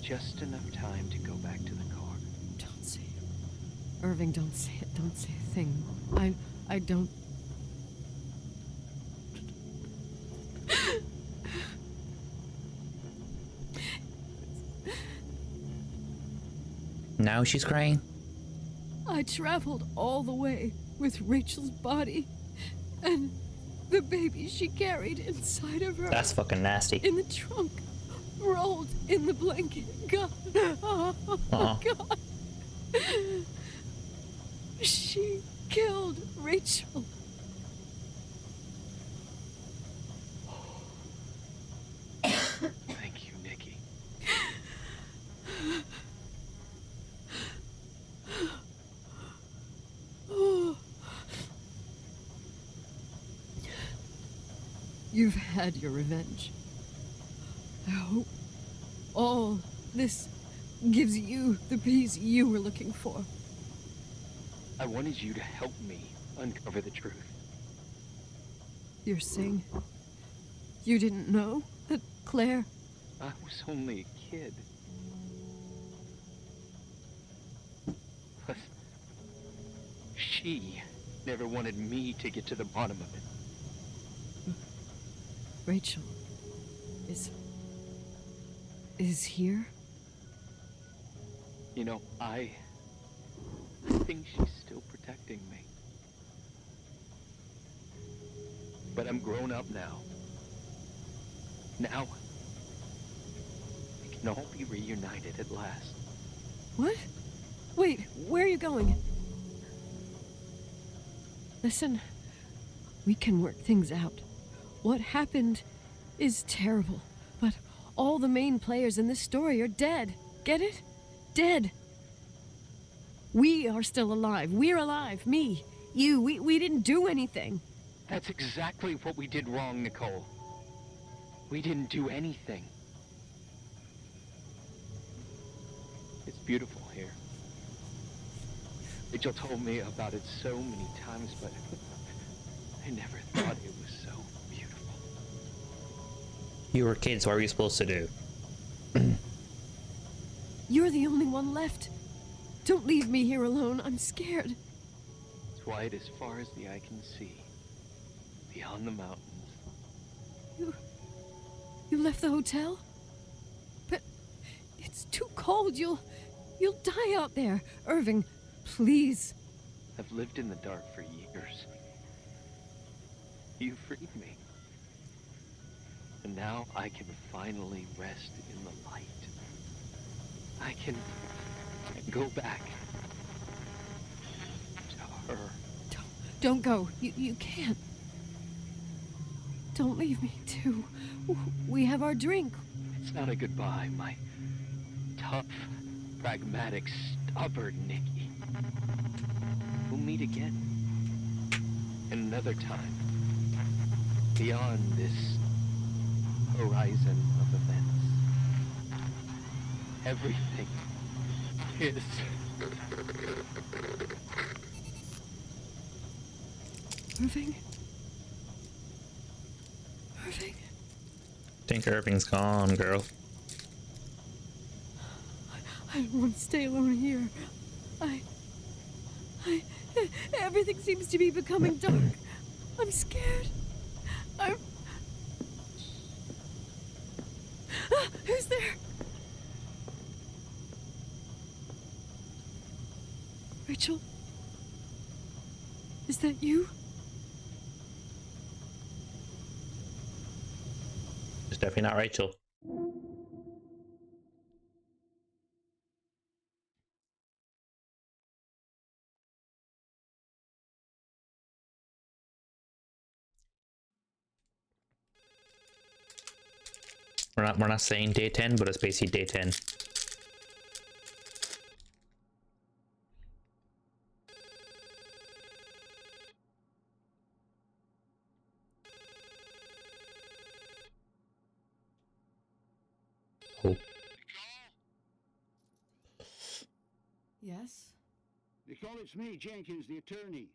Just enough time to go back to the car. Don't say Irving, don't say it. Don't say a thing. I don't. Now she's crying? I traveled all the way with Rachel's body and the baby she carried inside of her. That's fucking nasty. In the trunk, rolled in the blanket. God. Oh, God. She killed Rachel. Thank you, Nikki. Oh. You've had your revenge. I hope all this gives you the peace you were looking for. I wanted you to help me uncover the truth. You're saying you didn't know that Claire... I was only a kid. Plus, she never wanted me to get to the bottom of it. Rachel is here? You know, I think she's still protecting me. But I'm grown up now. Now, we can all be reunited at last. What? Wait, where are you going? Listen, we can work things out. What happened is terrible, but all the main players in this story are dead. Get it? Dead. We are still alive. We're alive. Me, you, we didn't do anything. That's exactly what we did wrong, Nicole. We didn't do anything. It's beautiful here. Rachel told me about it so many times, but I never thought it was so beautiful. You were kids, what were you supposed to do? You're the only one left. Don't leave me here alone. I'm scared. It's white as far as the eye can see. Beyond the mountains. You left the hotel? But it's too cold. You'll die out there. Irving, please. I've lived in the dark for years. You freed me. And now I can finally rest in the light. I can go back to her. Don't go. You can't. Don't leave me, too. We have our drink. It's not a goodbye, my tough, pragmatic, stubborn Nikki. We'll meet again. Another time. Beyond this horizon of events. Everything is... Irving? Irving? I think Irving's gone, girl. I don't want to stay alone here. Everything seems to be becoming dark. I'm scared. Who's there? Rachel? Is that you? It's definitely not Rachel. We're not saying day 10, but it's basically day 10. Oh. Yes? Nicole, it's me, Jenkins, the attorney.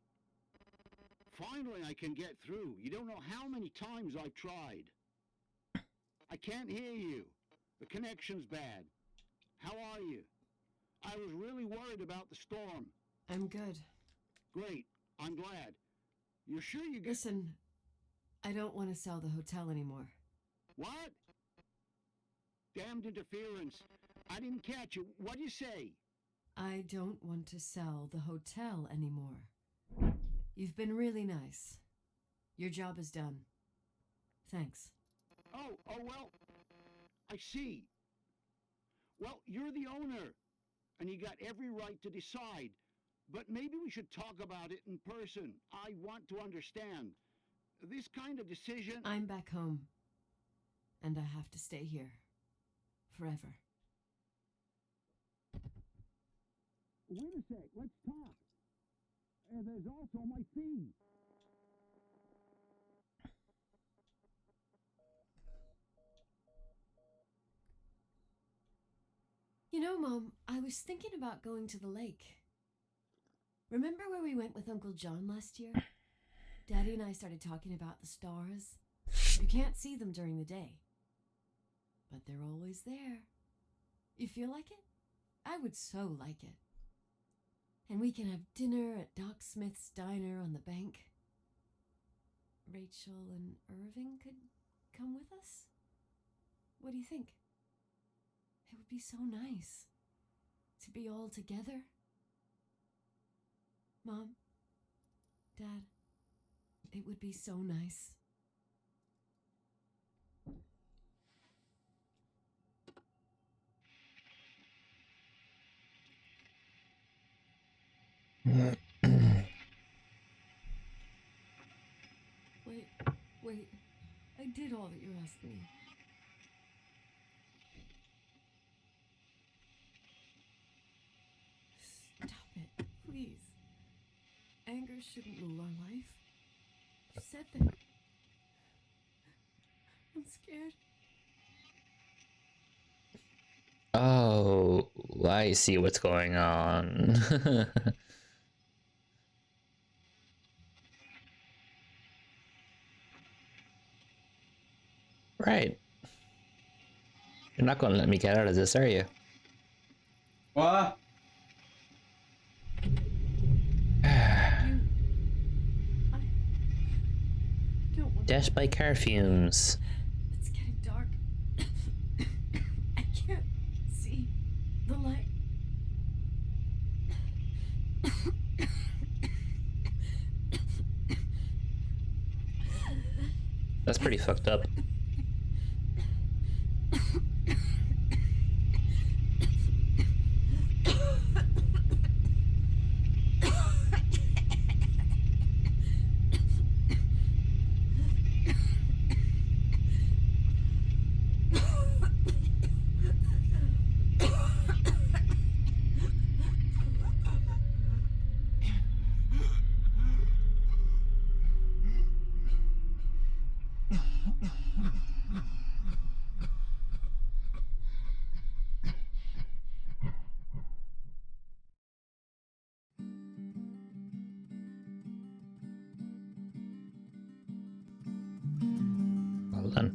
Finally, I can get through. You don't know how many times I've tried. I can't hear you. The connection's bad. How are you? I was really worried about the storm. I'm good. Great. I'm glad. You're sure you get... Listen, I don't want to sell the hotel anymore. What? Damned interference. I didn't catch you. What'd you say? I don't want to sell the hotel anymore. You've been really nice. Your job is done. Thanks. Oh, well, I see. Well, you're the owner, and you got every right to decide. But maybe we should talk about it in person. I want to understand. This kind of decision... I'm back home, and I have to stay here. Forever. Wait a sec, let's talk. There's also my fee. You know, Mom, I was thinking about going to the lake. Remember where we went with Uncle John last year? Daddy and I started talking about the stars. You can't see them during the day, but they're always there. You feel like it? I would so like it. And we can have dinner at Doc Smith's diner on the bank. Rachel and Irving could come with us? What do you think? It would be so nice to be all together. Mom, Dad, it would be so nice. Wait, I did all that you asked me. Stop it, please. Anger shouldn't rule our life. You said that. I'm scared. Oh, I see what's going on. Right. You're not going to let me get out of this, are you? What? Death by car fumes. It's getting dark. I can't see the light. That's pretty fucked up. Well done.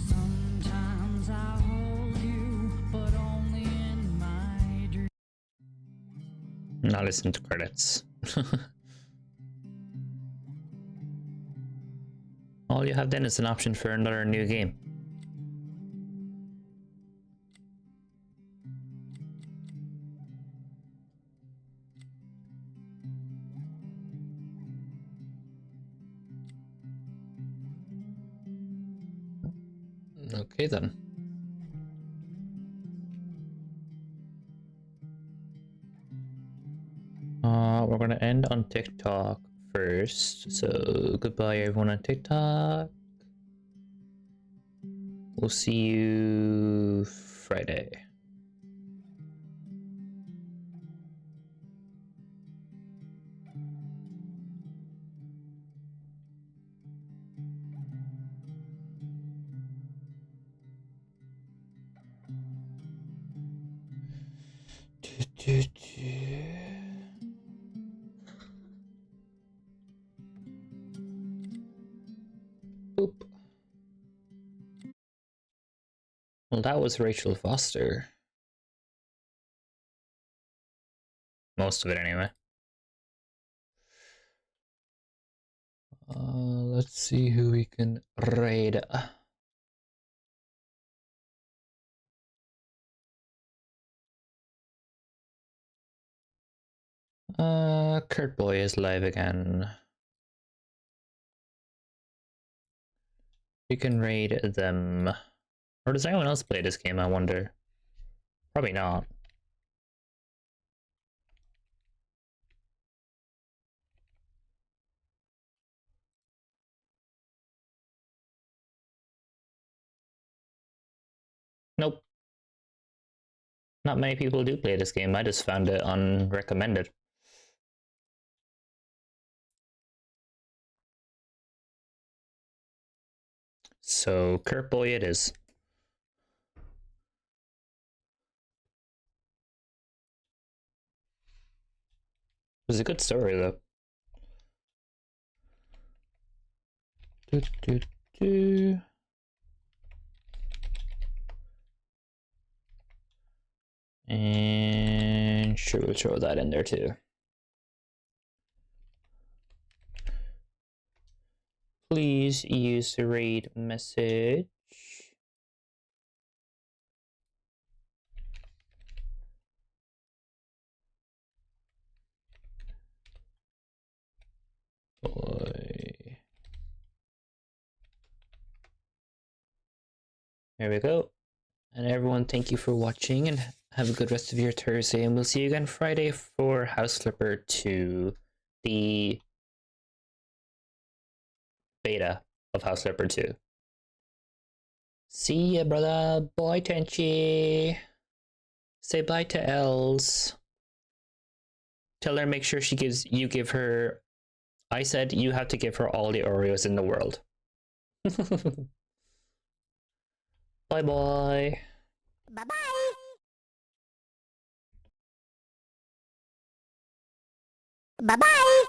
Sometimes I hold you, but only in my dreams. Now listen to credits. All you have then is an option for another new game. Okay then. We're gonna end on TikTok first. So goodbye everyone on TikTok. We'll see you Friday. Well, that was Rachel Foster. Most of it, anyway. Let's see who we can raid. Kurt Boy is live again. We can raid them. Or does anyone else play this game, I wonder? Probably not. Nope. Not many people do play this game. I just found it unrecommended. So, Kurt Boy it is. It was a good story, though. Do, do, do. And sure, we'll throw that in there too. Please use the raid message. Boy. There we go. And everyone, thank you for watching and have a good rest of your Thursday. And we'll see you again Friday for House Flipper 2, the beta of House Flipper 2. See ya, brother. Bye, Tenchi. Say bye to Els. Tell her, make sure she give her. I said you have to give her all the Oreos in the world. Bye bye. Bye bye. Bye bye.